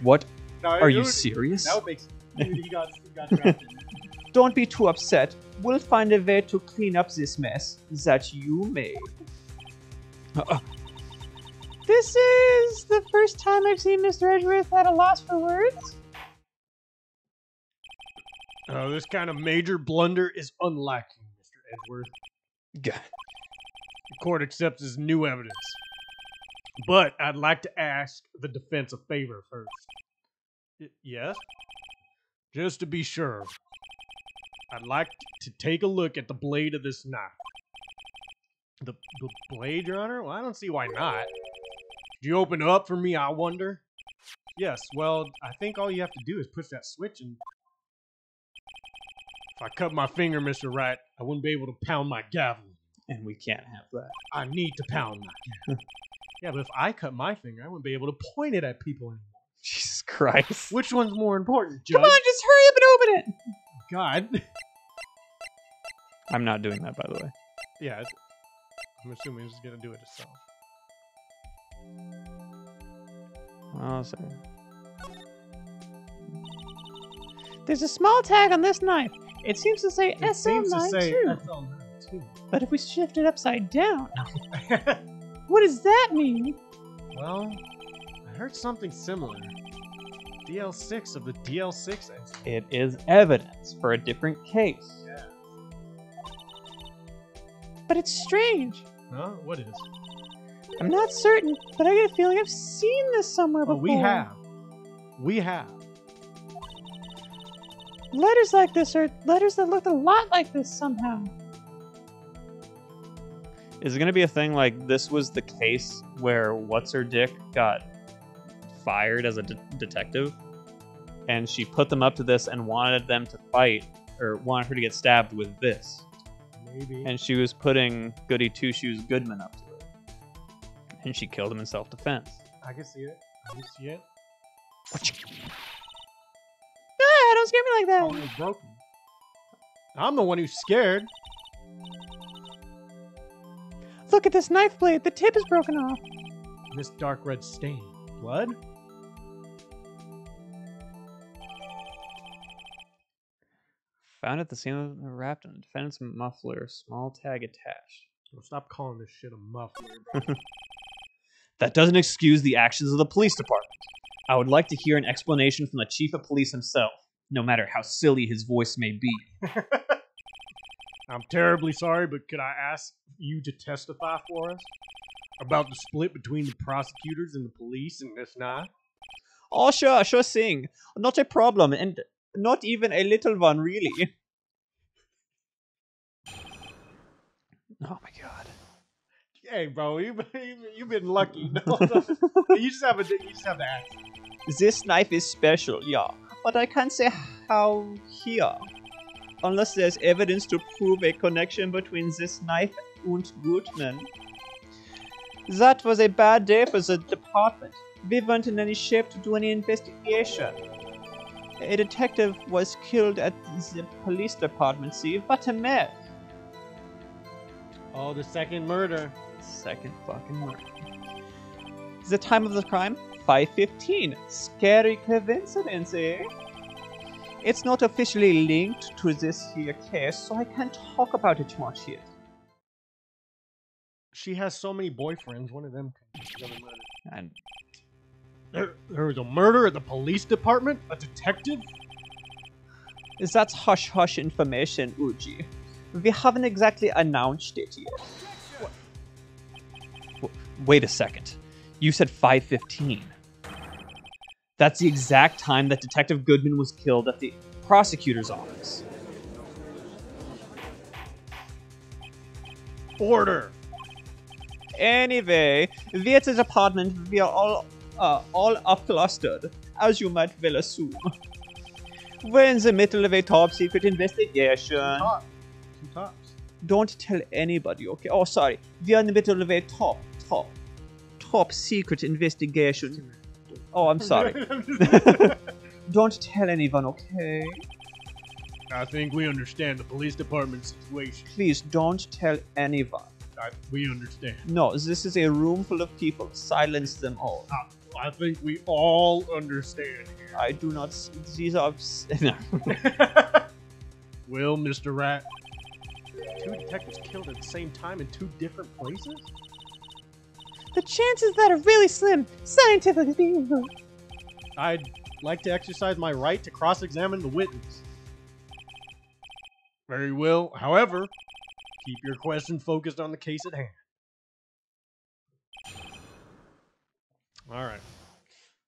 What? No, Are you serious? That would make sense. He got drafted. Don't be too upset. We'll find a way to clean up this mess that you made. This is the first time I've seen Mr. Edgeworth at a loss for words. This kind of major blunder is unlike you, Mr. Edgeworth. The court accepts as new evidence. But I'd like to ask the defense a favor first. Yes? Just to be sure, I'd like to take a look at the blade of this knife. The blade, Your Honor? Well, I don't see why not. Could you open it up for me, I wonder? Yes, well, I think all you have to do is push that switch and... If I cut my finger, Mr. Wright, I wouldn't be able to pound my gavel. And we can't have that. I need to pound my cat. Yeah, but if I cut my finger, I wouldn't be able to point it at people anymore. Jesus Christ. Which one's more important, Judge? Come on, just hurry up and open it. God. I'm not doing that, by the way. Yeah, I'm assuming he's gonna do it himself. Oh, sorry. There's a small tag on this knife. It seems to say It seems to say SL92. SL92. But if we shift it upside down, what does that mean? Well, I heard something similar. DL6 of the DL6 entity. It is evidence for a different case. Yeah. But it's strange. Huh? What is? I'm not certain, but I get a feeling I've seen this somewhere Oh, before. we have. We have. Letters like this are letters that look a lot like this somehow. Is it going to be a thing like this was the case where What's-Her-Dick got fired as a detective? And she put them up to this and wanted them to fight, or wanted her to get stabbed with this. Maybe. And she was putting Goody Two-Shoes Goodman up to it. And she killed him in self-defense. I can see it. I can see it. Ah, don't scare me like that. Oh, it's broken. I'm the one who's scared. Look at this knife blade. The tip is broken off. And this dark red stain. Blood? Found at the scene of the wrapped in a defendant's muffler, small tag attached. Well, stop calling this shit a muffler, bro. That doesn't excuse the actions of the police department. I would like to hear an explanation from the chief of police himself, no matter how silly his voice may be. I'm terribly sorry, but could I ask you to testify for us about the split between the prosecutors and the police in this knife? Oh, sure thing. Not a problem, and not even a little one, really. Oh my god. Hey, bro, you've been lucky. No, you just have to act. This knife is special, yeah, but I can't say how here. Unless there's evidence to prove a connection between this knife and Gutman. That was a bad day for the department. We weren't in any shape to do any investigation. A detective was killed at the police department, see? What a mess. Oh, the second murder. Second fucking murder. The time of the crime? 5:15. Scary coincidence, eh? It's not officially linked to this here case, so I can't talk about it much yet. She has so many boyfriends, one of them could be murder. And There was a murder at the police department? A detective? that's hush-hush information, Uji. We haven't exactly announced it yet. Wait a second. You said 5:15. That's the exact time that Detective Goodman was killed at the prosecutor's office. Order! Anyway, we at the department, we are all up-clustered, as you might well assume. We're in the middle of a top-secret investigation. Two tops. Don't tell anybody, okay? Oh, sorry. We are in the middle of a top-secret investigation. Oh, I'm sorry. Don't tell anyone, okay? I think we understand the police department situation. Please don't tell anyone. We understand. No, this is a room full of people. Silence them all. I think we all understand here. I do not. These are. No. Well, Mr. Rat, two detectives killed at the same time in two different places? The chances of that are really slim, scientifically speaking. I'd like to exercise my right to cross-examine the witness. Very well. However, keep your question focused on the case at hand. All right.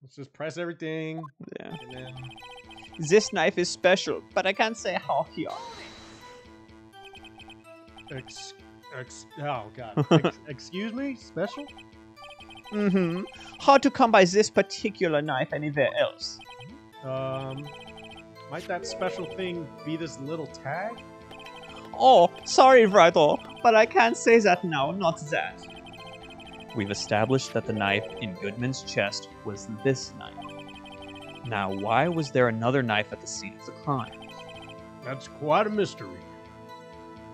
Let's just press everything. Yeah. And then... This knife is special, but I can't say how here. Oh, God. Excuse me? Special? Mm-hmm. How to come by this particular knife anywhere else? Might that special thing be this little tag? Oh, sorry, Wright, but I can't say that now, not that. We've established that the knife in Goodman's chest was this knife. Now, why was there another knife at the scene of the crime? That's quite a mystery.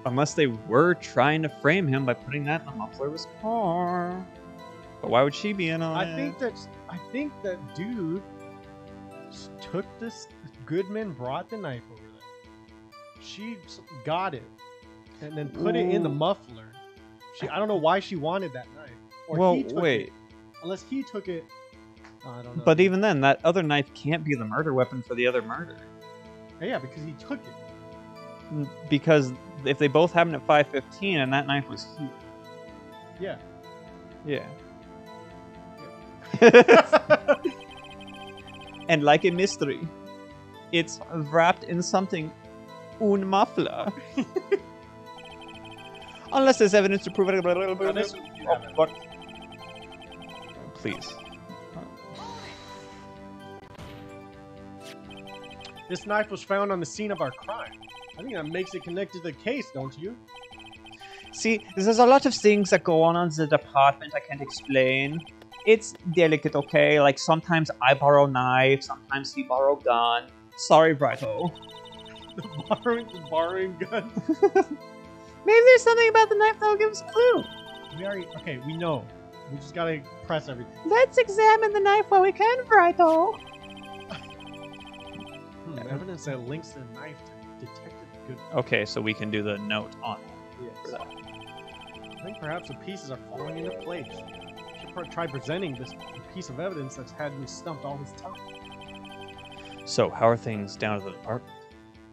Unless they were trying to frame him by putting that in the muffler of his car. But why would she be in on it? I think that dude took this. Goodman brought the knife over there. She got it and then put it in the muffler. I don't know why she wanted that knife. Or Well, he took wait. it. Unless he took it. I don't know. But even then, that other knife can't be the murder weapon for the other murder. Yeah, because he took it. Because if they both happened at 5:15 and that knife was here. Yeah. Yeah. And like a mystery, it's wrapped in something un muffler. Unless there's evidence to prove it. What? Please. This knife was found on the scene of our crime. I think that makes it connected to the case, don't you? See, there's a lot of things that go on in the department I can't explain. It's delicate, okay? Like, sometimes I borrow knife, sometimes he borrow gun. Sorry, Brighto. The borrowing gun. Maybe there's something about the knife that'll give us a clue. We know. We just gotta press everything. Let's examine the knife while we can, Brighto. Evidence that links the knife to Detective Goodman. Okay, so we can do the note on it. Yes. I think perhaps the pieces are falling into place. Should try presenting this piece of evidence that's had me stumped all this time. So, how are things down at the department?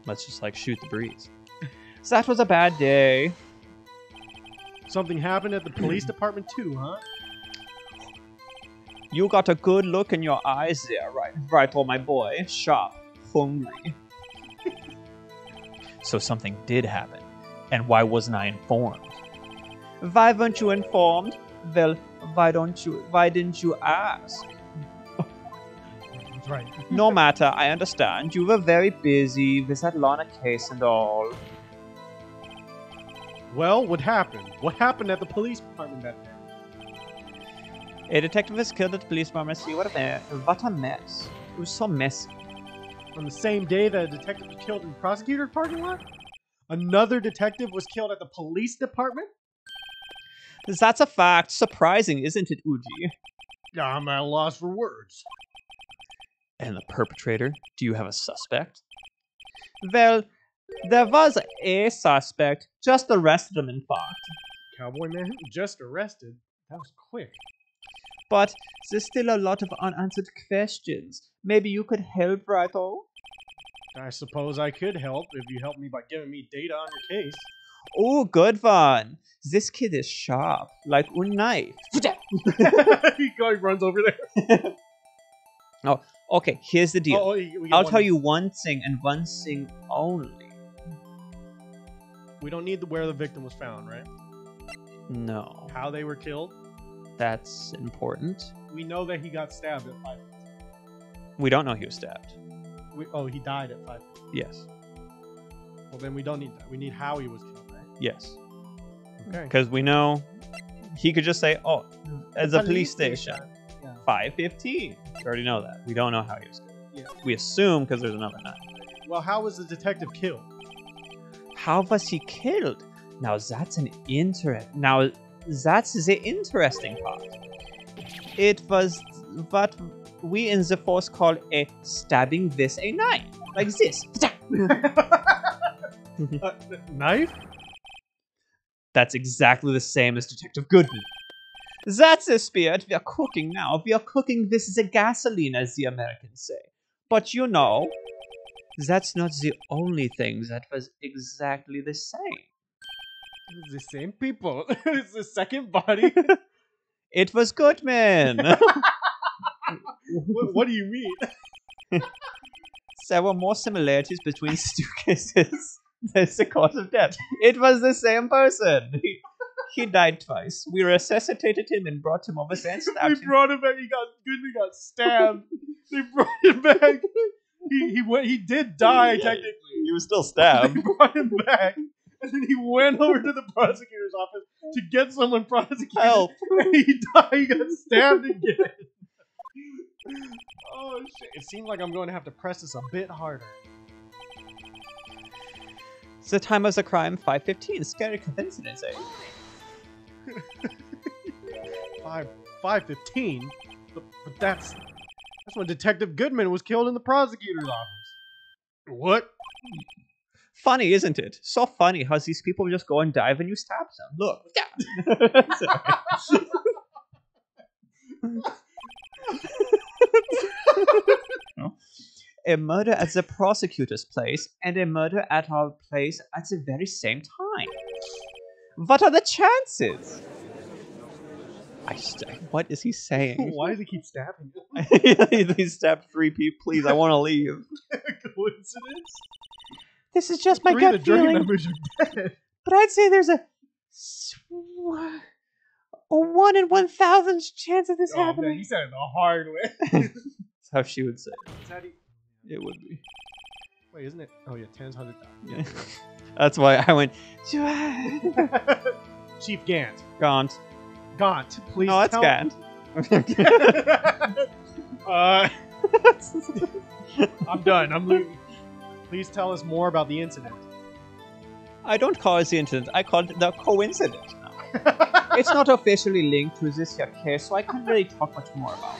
Let's just, shoot the breeze. So that was a bad day. Something happened at the police department too, huh? You got a good look in your eyes there, right, my boy. Sharp, hungry. So something did happen. And why wasn't I informed? Why weren't you informed? Well, why didn't you ask? That's right. No matter, I understand. You were very busy with that Lana case and all. Well, what happened? What happened at the police department that day? A detective was killed at the police pharmacy. What a mess. It was so messy. On the same day that a detective was killed in the prosecutor's parking lot? Another detective was killed at the police department? That's a fact. Surprising, isn't it, Uji? I'm at a loss for words. And the perpetrator? Do you have a suspect? Well, there was a suspect. Just arrested him, in fact. Cowboy man? Just arrested? That was quick. But there's still a lot of unanswered questions. Maybe you could help, Righto? I suppose I could help if you help me by giving me data on your case. Oh, good one. This kid is sharp, like a knife. He runs over there. Oh, okay, here's the deal. I'll tell you one thing and one thing only. We don't need where the victim was found, right? No. How they were killed? That's important. We know that he got stabbed at 5. We don't know he was stabbed. He died at 5. Yes. Well, then we don't need that. We need how he was killed, right? Yes. Okay. Because we know he could just say, "Oh, as a police station, Yeah. 5:15." We already know that. We don't know how he was killed. Yeah. We assume because there's another knife. Well, how was the detective killed? How was he killed? Now that's the interesting part. It was what we in the force call a stabbing with a knife, like this. Knife? That's exactly the same as Detective Goodman. That's the spirit. We are cooking now. We are cooking with the gasoline, as the Americans say. But you know, that's not the only thing that was exactly the same. It's the same people. It's the second body. It was Goodman. What do you mean? There were more similarities between these two cases. That's the cause of death. It was the same person. He died twice. We resuscitated him and brought him over there and stabbed him. They brought him back. Goodman got stabbed. They brought him back. He did die, technically. He was still stabbed. They brought him back. And then he went over to the prosecutor's office to get someone prosecuted. Help. And he died. He got stabbed again. Oh, shit. It seemed like I'm going to have to press this a bit harder. The time of the crime, 5:15. Scary coincidence, eh? 5:15? But that's when Detective Goodman was killed in the prosecutor's office. What? Funny, isn't it? So funny how these people just go and dive and you stab them. Look. A murder at the prosecutor's place and a murder at our place at the very same time. What are the chances? What is he saying? Why does he keep stabbing him? He stabbed 3 people. Please, I want to leave. Coincidence? This is just my 3 of the gut jury feeling. members are dead. But I'd say there's a 1 in 1,000 chance of this Oh, man, happening. you said it the hard way. That's how she would say it. Is that It would be. Wait, isn't it? Oh, yeah, 10's 100. Yeah. That's why I went, Chief Gant. Gaunt. Gaunt, please No, that's tell Gant. I'm done. I'm leaving. Please tell us more about the incident. I don't call it the incident. I call it the coincidence now. It's not officially linked to this here case, so I can't really talk much more about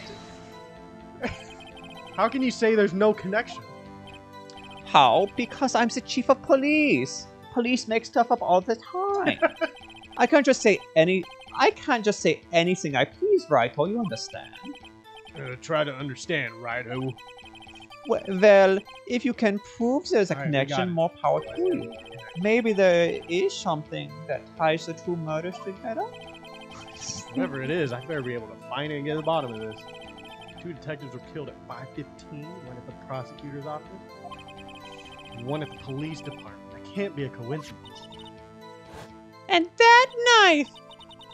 it. How can you say there's no connection? How? Because I'm the chief of police. Police make stuff up all the time. I can't just say anything I please, Righto, you understand? Try to understand, Righto. Well, if you can prove there's a All right, we got connection, it. more power to you. Maybe there is something that ties the 2 murders together? Whatever it is, I better be able to find it and get to the bottom of this. 2 detectives were killed at 5:15, one at the prosecutor's office, and one at the police department. That can't be a coincidence. And that knife!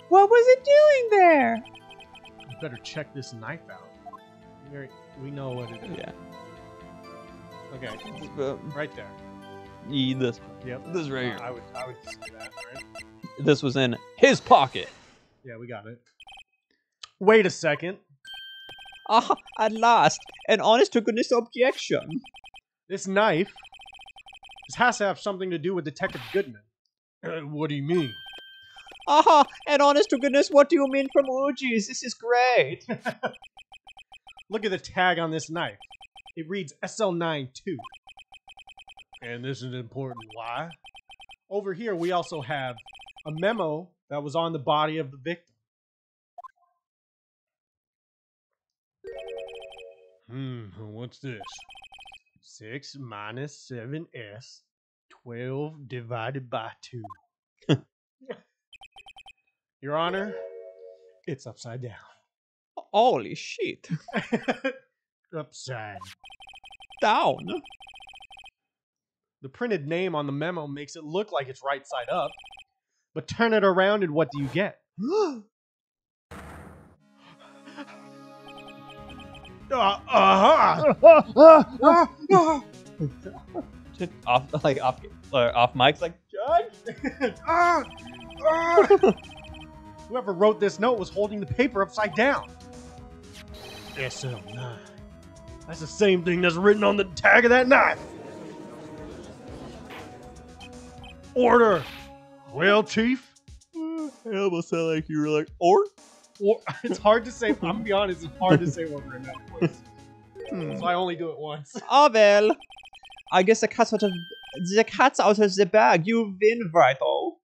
What was it doing there? We better check this knife out. We know what it is. Yeah. Okay, right there. This. Yep. This right here. I would say that, right? This was in his pocket. Yeah, we got it. Wait a second. Ah, at last, an honest to goodness objection. This knife. This has to have something to do with Detective Goodman. What do you mean? Aha, an honest to goodness, what do you mean from Uji's? This is great. Look at the tag on this knife. It reads SL92. And this is important. Why? Over here, we also have a memo that was on the body of the victim. What's this? 6 minus 7s, 12 divided by 2. Your Honor, it's upside down. Holy shit. Upside Down. The printed name on the memo makes it look like it's right side up. But turn it around and what do you get? Off mic's like, Judge? Whoever wrote this note was holding the paper upside down. SL9. That's the same thing that's written on the tag of that knife. Order. Well, Chief. I almost sound like you were like, or? It's hard to say. I'm gonna be honest. It's hard to say order in that voice. So I only do it once. Ah, well. I guess the cat's out of the bag. You win, Righto.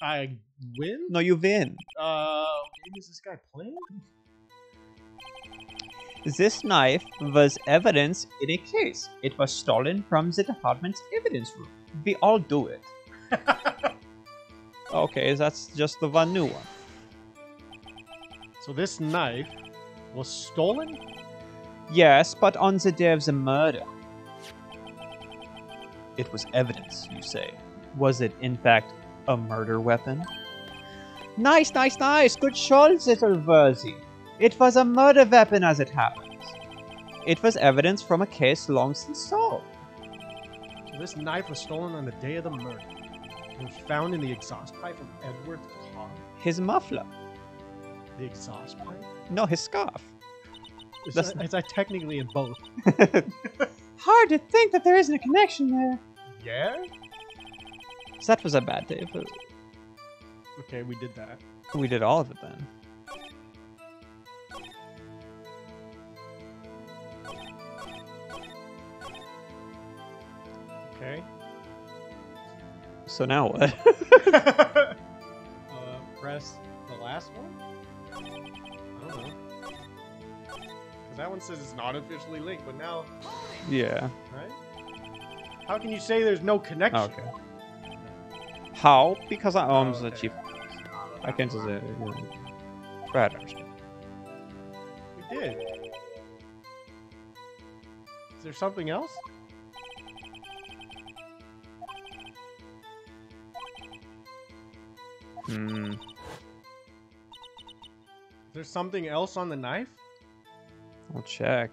I win? No, you win. What is this guy playing? This knife was evidence in a case. It was stolen from the department's evidence room. We all do it. Okay, that's just the one new one. So this knife was stolen? Yes, but on the day of the murder. It was evidence, you say. Was it, in fact, a murder weapon? Nice, nice, nice. Good shots, little Verzi. It was a murder weapon as it happens. It was evidence from a case long since solved. So this knife was stolen on the day of the murder. It was found in the exhaust pipe of Edward's car. His muffler. The exhaust pipe? No, his scarf. It's technically in both. Hard to think that there isn't a connection there. Yeah? So that was a bad day. But Okay, we did that. we did all of it then. Okay. So now what? Press the last one? I don't know. Because that one says it's not officially linked, but now, Yeah. right? How can you say there's no connection? Okay. How? Because I own the okay. chief. I can't just say. Right, I understand. We did. Is there something else? Hmm. Is there something else on the knife? We'll check.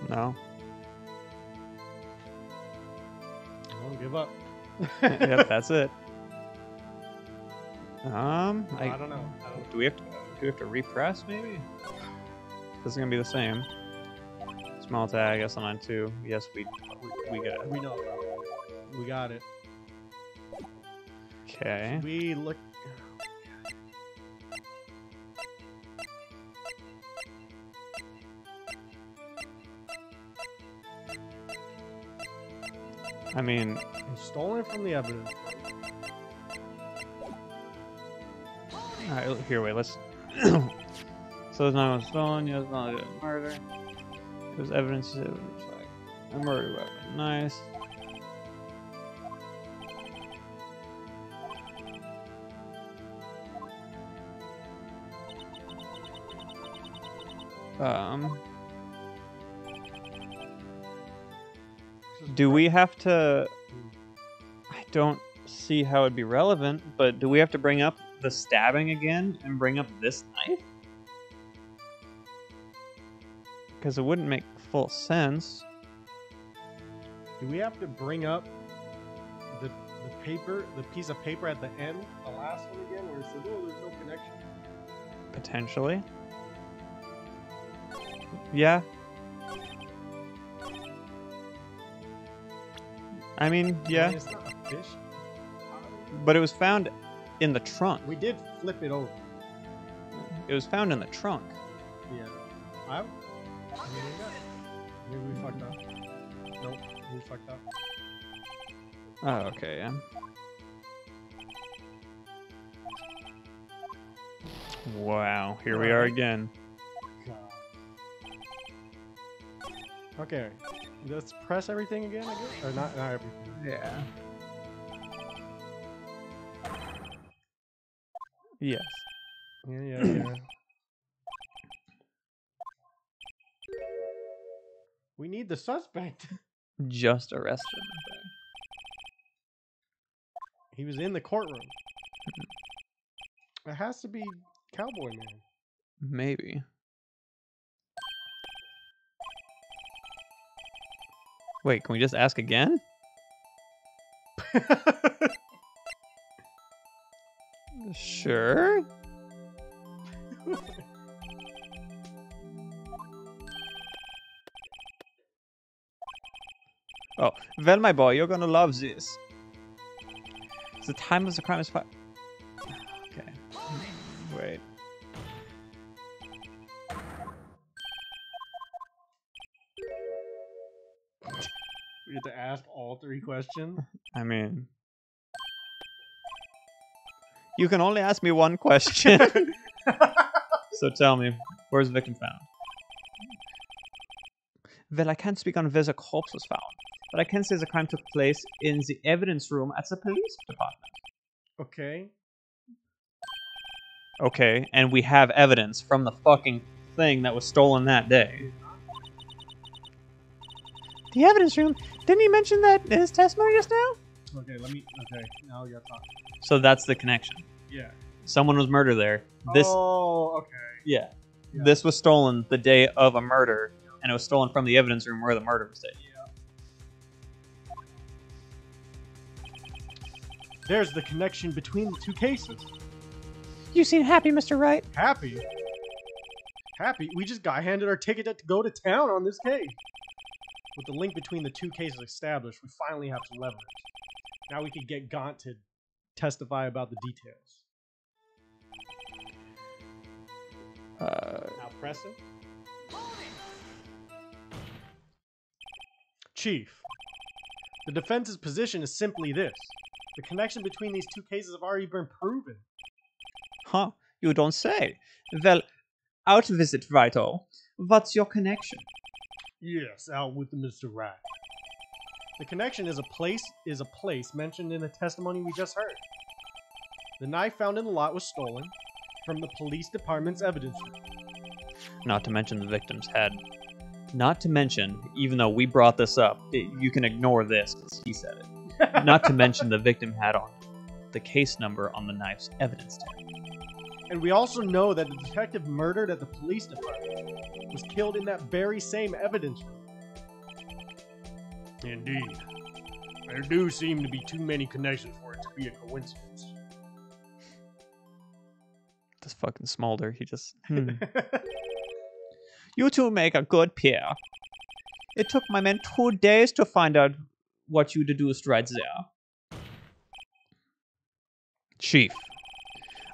No. I won't give up. Yep, that's it. I don't know. Do we have to repress maybe? This is gonna be the same. Small tag, SL9 2. Yes, we get it. We know. We got it. Okay. We look. I mean, Stolen from the evidence. alright, here, wait, let's. So it's not stolen, yes, not a murder. It was evidence, it was like a murder weapon. Nice. Do we have to... I don't see how it'd be relevant, but do we have to bring up the stabbing again and bring up this knife? Because it wouldn't make full sense. Do we have to bring up the paper, the piece of paper at the end, the last one again, where it says, "Oh, there's no connection"? Potentially. Yeah. I mean, yeah. It's not a fish. But it was found in the trunk. We did flip it over. It was found in the trunk. Yeah. Maybe we fucked up. Nope, we fucked up. Oh, okay, yeah. Wow, here we are again. Okay, let's press everything again, I guess? Or not everything. Yeah. Yes. Yeah. We need the suspect. Just arrested him. He was in the courtroom. It has to be Cowboy Man. Maybe. Wait, can we just ask again? Sure. Oh, well, my boy, you're gonna love this. The time of the crime is Okay. Wait. We have to ask all three questions. I mean, you can only ask me one question. So tell me, where's the victim found? Well, I can't speak on where the corpse was found, but I can say the crime took place in the evidence room at the police department. Okay. Okay, and we have evidence from the fucking thing that was stolen that day. The evidence room? Didn't he mention that in his testimony just now? Okay, now we gotta talk. So that's the connection. Yeah. Someone was murdered there. This, Oh, okay. yeah. Yeah. This was stolen the day of a murder, and it was stolen from the evidence room where the murder was taken. There's the connection between the two cases. You seem happy, Mr. Wright. Happy. Happy. We just got handed our ticket to go to town on this case. With the link between the two cases established, we finally have some leverage. Now we can get Gaunt to testify about the details. Now press him. Chief, the defense's position is simply this. The connection between these two cases have already been proven. Huh? You don't say. Well, out with it, Righto. What's your connection? Yes, out with Mr. Wright. The connection is a place mentioned in the testimony we just heard. The knife found in the lot was stolen from the police department's evidence room. Not to mention the victim's head. Not to mention, even though we brought this up, you can ignore this because he said it. Not to mention the victim had on the case number on the knife's evidence tag. And we also know that the detective murdered at the police department was killed in that very same evidence room. Indeed. There do seem to be too many connections for it to be a coincidence. This fucking Smolder, he just... You two make a good pair. It took my men 2 days to find out what you deduced right there. Chief,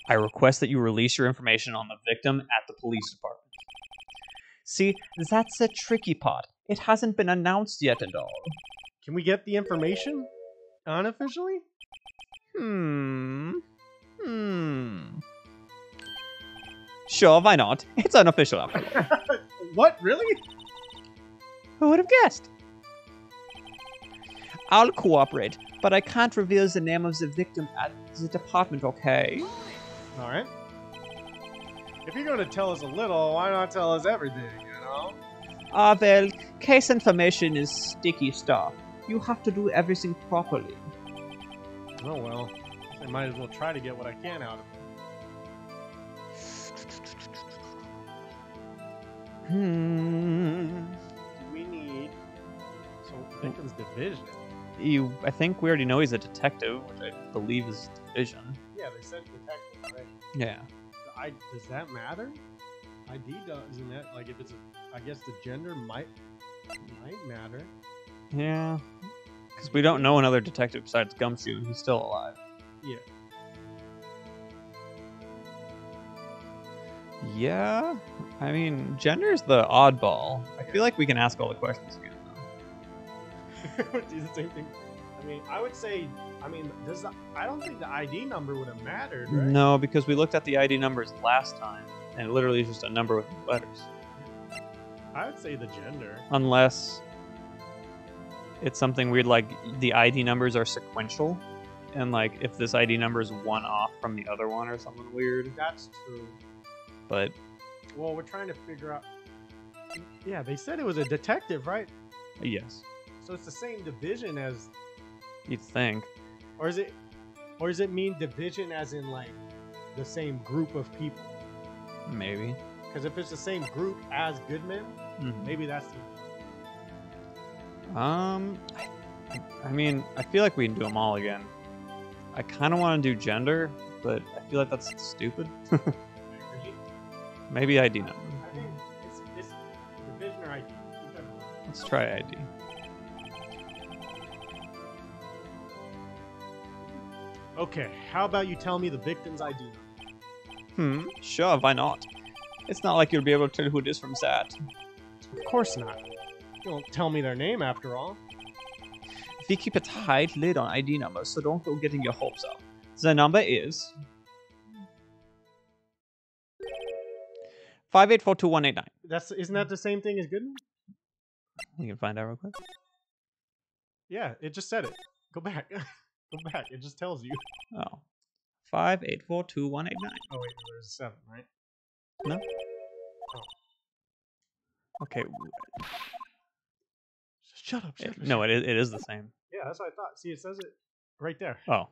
I request that you release your information on the victim at the police department. See, that's a tricky part. It hasn't been announced yet at all. Can we get the information unofficially? Sure, why not? It's unofficial after all. What? Really? Who would have guessed? I'll cooperate, but I can't reveal the name of the victim at the department, okay? Alright. If you're going to tell us a little, why not tell us everything, you know? Well, case information is sticky stuff. You have to do everything properly. Oh well. I might as well try to get what I can out of it. We need victim's division. I think we already know he's a detective, which I believe is division. Yeah, they said detective, right? Yeah. Does that matter? ID doesn't that, like, if it's I guess the gender might matter. Yeah. Because we don't know another detective besides Gumshoe, and he's still alive. Yeah. Yeah? I mean, gender's the oddball. I feel like we can ask all the questions again, though. Do the same thing. I mean, I would say, I don't think the ID number would have mattered, right? No, because we looked at the ID numbers last time, and it literally is just a number with letters. I would say the gender. Unless it's something weird like the ID numbers are sequential, and like if this ID number is one off from the other one or something weird. That's true. But well, we're trying to figure out. Yeah, they said it was a detective, right? yes, So it's the same division as, you'd think. or does it mean division as in like the same group of people? Maybe. Because if it's the same group as Goodman, maybe that's the... I mean, I feel like we can do them all again. I kind of want to do gender, but I feel like that's stupid. Maybe ID number. I think it's division or ID. Let's try ID. Okay, how about you tell me the victim's ID number? Sure, why not? It's not like you'll be able to tell who it is from that. Of course not. You won't tell me their name after all. We keep a tight lid on ID numbers, so don't go getting your hopes up. The number is 5842189. Isn't that the same thing as Goodman? We can find out real quick. Yeah, it just said it. Go back. Go back. It just tells you. Oh. 5842189. Oh wait, there's a 7, right? No? Oh. Okay. Shut up. Shut up. No, it is the same. Yeah, that's what I thought. See, it says it right there. Oh.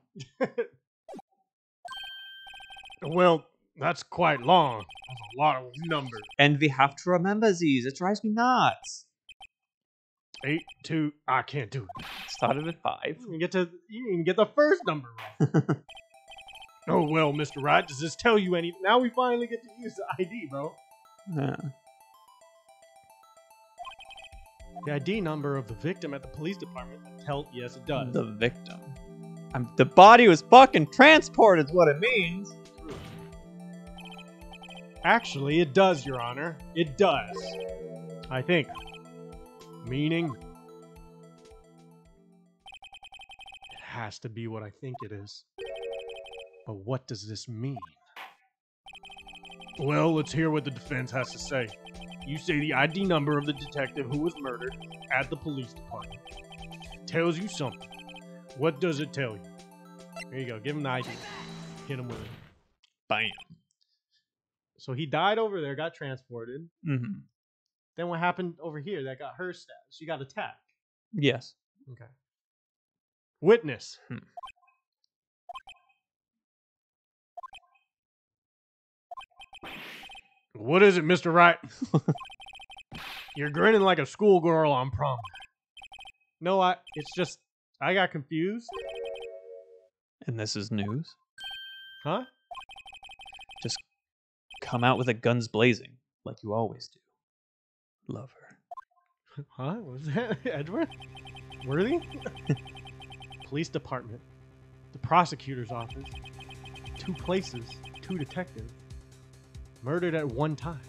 Well, that's quite long. That's a lot of numbers. And we have to remember these. It drives me nuts. 8, 2. I can't do it. Started at 5. You didn't even get the first number right. Oh well, Mr. Wright, does this tell you anything? Now we finally get to use the ID, bro. Yeah. The ID number of the victim at the police department. Yes, it does. The victim. The body was fucking transported is what it means. Actually, it does, Your Honor. It does. I think. Meaning, it has to be what I think it is. But what does this mean? Well, let's hear what the defense has to say. You say the ID number of the detective who was murdered at the police department tells you something. What does it tell you? There you go. Give him the ID. Hit him with it. Bam. So he died over there, got transported. Mm-hmm. Then what happened over here that got her stabbed? She got attacked. Yes. Okay. Witness. What is it, Mr. Wright? You're grinning like a schoolgirl on prom. No, it's just, I got confused. And this is news. Huh? Just come out with a guns blazing, like you always do. Love her. Huh? What was that? Edward? Worthy? Police department. The prosecutor's office. 2 places. 2 detectives. Murdered at one time.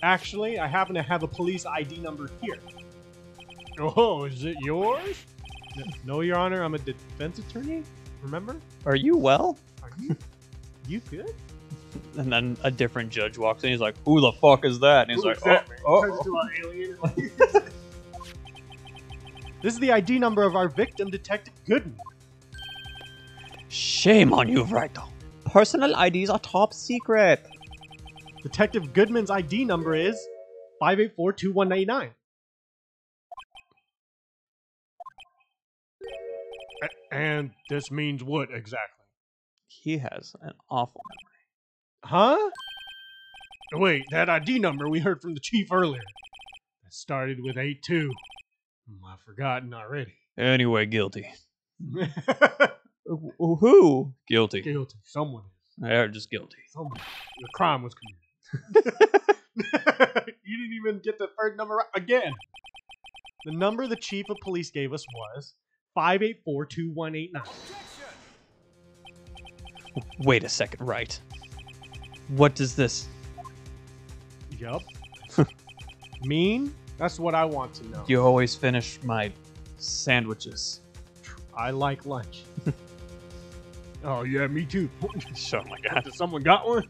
Actually, I happen to have a police ID number here. Oh, is it yours? No, Your Honor, I'm a defense attorney. Remember? Are you well? Are you? You good? And then a different judge walks in. He's like, "Who the fuck is that?" And he's like, "Oh, Turns into an alien. This is the ID number of our victim, Detective Goodman. Shame on you, Wright. Personal IDs are top secret." Detective Goodman's ID number is 5842199. And this means what exactly? He has an awful memory. Huh? Wait, that ID number we heard from the chief earlier. That started with 82. I've forgotten already. Anyway, guilty. Who? Guilty. Guilty. Someone is. They're just guilty. Someone. The crime was committed. You didn't even get the first number right. Again. The number the chief of police gave us was 5842189. Wait a second, Wright. What does this... Yup. Mean? That's what I want to know. You always finish my sandwiches. I like lunch. Oh, yeah, me too. Oh my god. Someone got one?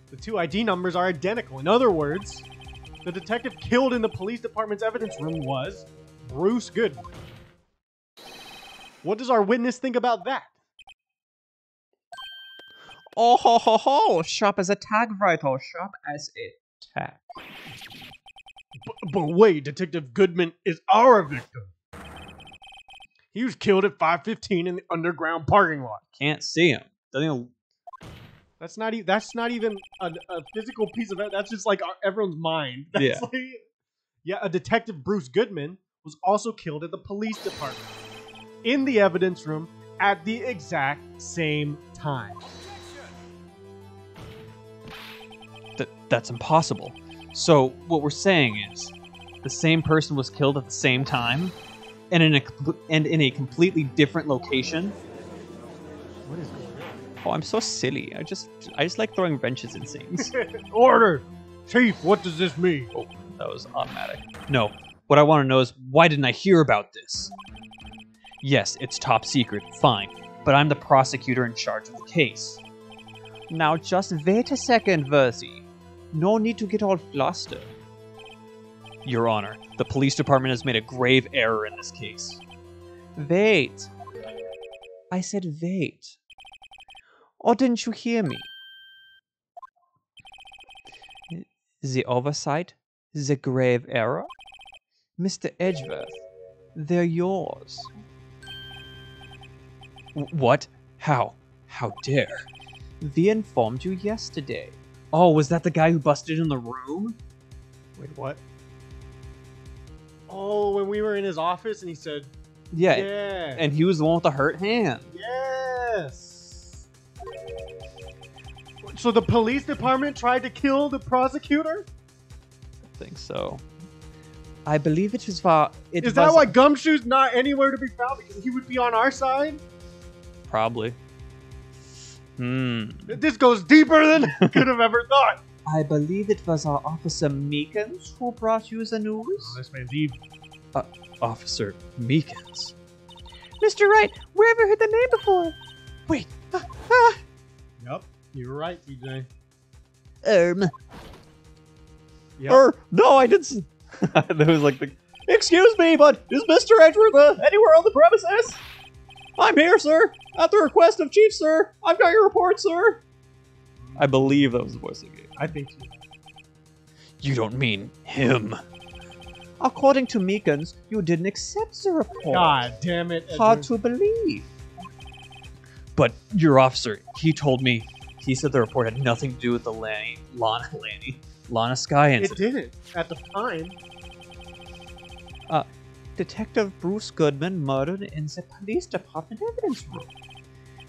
The 2 ID numbers are identical. In other words, the detective killed in the police department's evidence room was Bruce Goodman. What does our witness think about that? Oh ho ho ho! Sharp as a tag, Wright. Oh, sharp as a tag. But wait, Detective Goodman is our victim. He was killed at 5:15 in the underground parking lot. Can't see him. Doesn't even... That's not even a physical piece of it. That's just like everyone's mind. That's Yeah. Like, yeah, a detective, Bruce Goodman, was also killed at the police department in the evidence room at the exact same time. That's impossible. So what we're saying is, the same person was killed at the same time, and in a completely different location. What is going Oh, I'm so silly. I just like throwing wrenches in things. on? Order! Chief, what does this mean? Oh, that was automatic. No, what I want to know is, why didn't I hear about this? Yes, it's top secret, fine, but I'm the prosecutor in charge of the case. Now just wait a second, Versi. No need to get all flustered. Your Honor, the police department has made a grave error in this case. Wait. I said wait. Or didn't you hear me? The oversight? The grave error? Mr. Edgeworth, they're yours. What? How? How dare? We informed you yesterday. Oh, was that the guy who busted in the room? Wait, what? Oh, when we were in his office and he said, Yeah. yeah. And he was the one with the hurt hand. Yes. So the police department tried to kill the prosecutor? I think so. I believe it was for... Is that why Gumshoe's not anywhere to be found? Because he would be on our side? Probably. This goes deeper than I could have ever thought. I believe it was our Officer Meekins who brought you the news. Oh, this man's evil. Officer Meekins? Mr. Wright, where have I heard the name before? Wait. Yep, you were right, TJ. Yep. No, I didn't. That was like the... Excuse me, but is Mr. Edgeworth anywhere on the premises? I'm here, sir. At the request of Chief, sir. I've got your report, sir. I believe that was the voice I gave. I think so. You don't mean him. According to Meekins, you didn't accept the report. God damn it. Hard Edward. to believe. But your officer, he told me, he said the report had nothing to do with the Lana Sky It incident. didn't at the time. Detective Bruce Goodman murdered in the police department evidence room.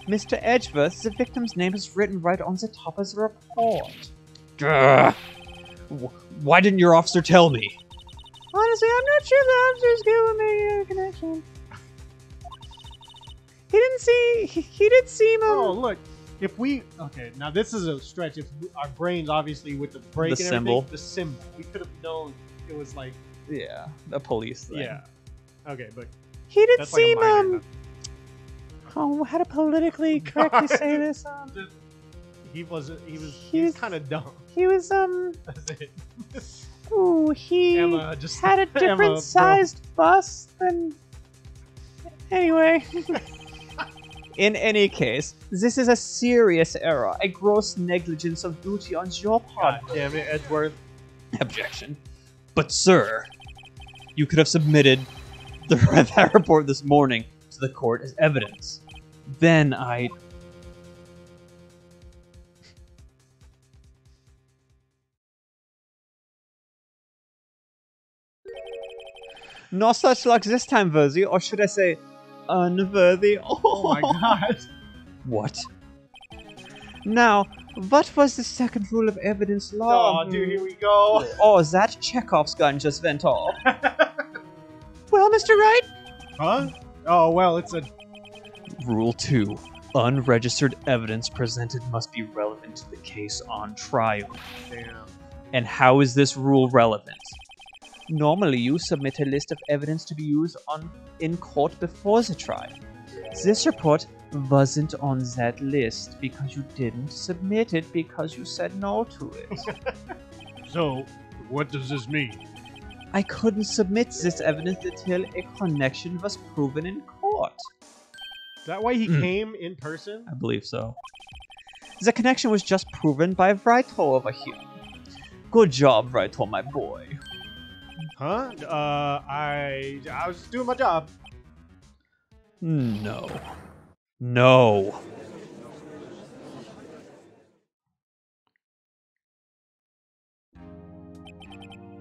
Mr. Edgeworth, the victim's name is written right on the top of the report. Why didn't your officer tell me? Honestly, I'm not sure the officer's giving me a connection. He did seem... Oh, look. If we... Okay, now this is a stretch. If our brains, obviously, with the break The and symbol. everything, the symbol. We could have known it was like... Yeah, the police thing. Yeah. Okay, but He did that's like a seem, minor oh, how to politically correctly say this? He's kind of dumb. He was, That's it. ooh, he Emma just had a Emma, different bro. sized bust than... Anyway. In any case, this is a serious error, a gross negligence of duty on your part. God damn it, Edgeworth. Objection. But sir, you could have submitted that report this morning to the court as evidence. Then I... No such luck this time, worthy, or should I say, unworthy. Oh my god. What? Now, what was the second rule of evidence law? Oh, dude, here we go. Oh, that Chekhov's gun just went off. Well, Mr. Wright? Huh? Oh, well, it's a... Rule 2. Unregistered evidence presented must be relevant to the case on trial. Damn. And how is this rule relevant? Normally, you submit a list of evidence to be used in court before the trial. This report wasn't on that list because you didn't submit it because you said no to it. So, what does this mean? I couldn't submit this evidence until a connection was proven in court. Is that why he came in person? I believe so. The connection was just proven by Wright over here. Good job, Wright, my boy. Huh? I was just doing my job. No. No.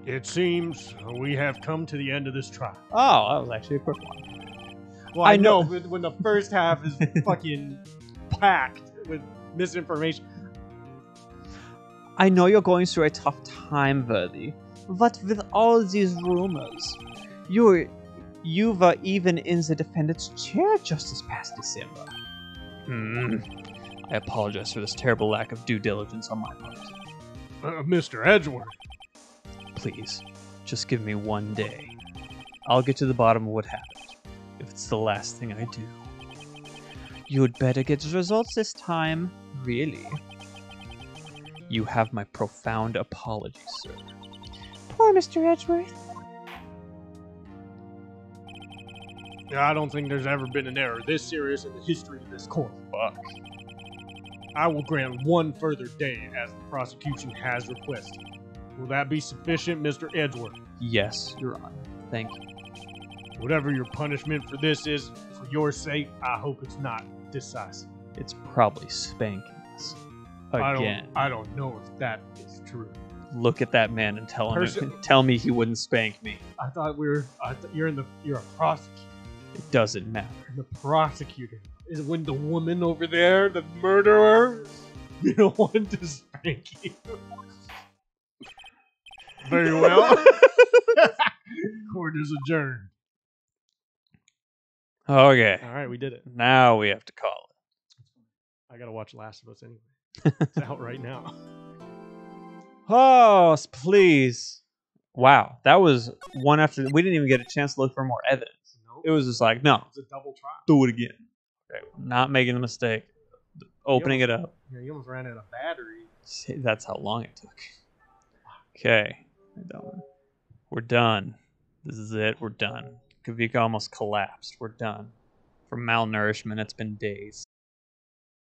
It seems we have come to the end of this trial. Oh, that was actually a quick one. Well, I know, but when the first half is fucking packed with misinformation. I know you're going through a tough time, Verdi, but with all these rumors, you were even in the defendant's chair just this past December. I apologize for this terrible lack of due diligence on my part. Mr. Edgeworth. Please, just give me one day. I'll get to the bottom of what happened, if it's the last thing I do. You'd better get the results this time, really. You have my profound apologies, sir. Poor Mr. Edgeworth. I don't think there's ever been an error this serious in the history of this court. Fuck. I will grant one further day as the prosecution has requested. Will that be sufficient, Mr. Edgeworth? Yes, Your Honor. Thank you. Whatever your punishment for this is, for For your sake, I hope it's not decisive. It's probably spanking us. Again. I don't know if that is true. Look at that man and tell me he wouldn't spank me. I thought you're a prosecutor. It doesn't matter. And the prosecutor is when the woman over there, the murderer, you don't want to spank you. Very well. Court is adjourned. Okay. All right, we did it. Now we have to call it. I gotta watch Last of Us anyway. It's out right now. Oh, please. Wow. That was one after. We didn't even get a chance to look for more evidence. Nope. It was just like, no. It's a double trial. Do it again. Okay. Not making a mistake. Opening it up. Yeah, you almost ran out of battery. See, that's how long it took. Okay. We're done. This is it. We're done. Kawika almost collapsed. We're done. From malnourishment, it's been days.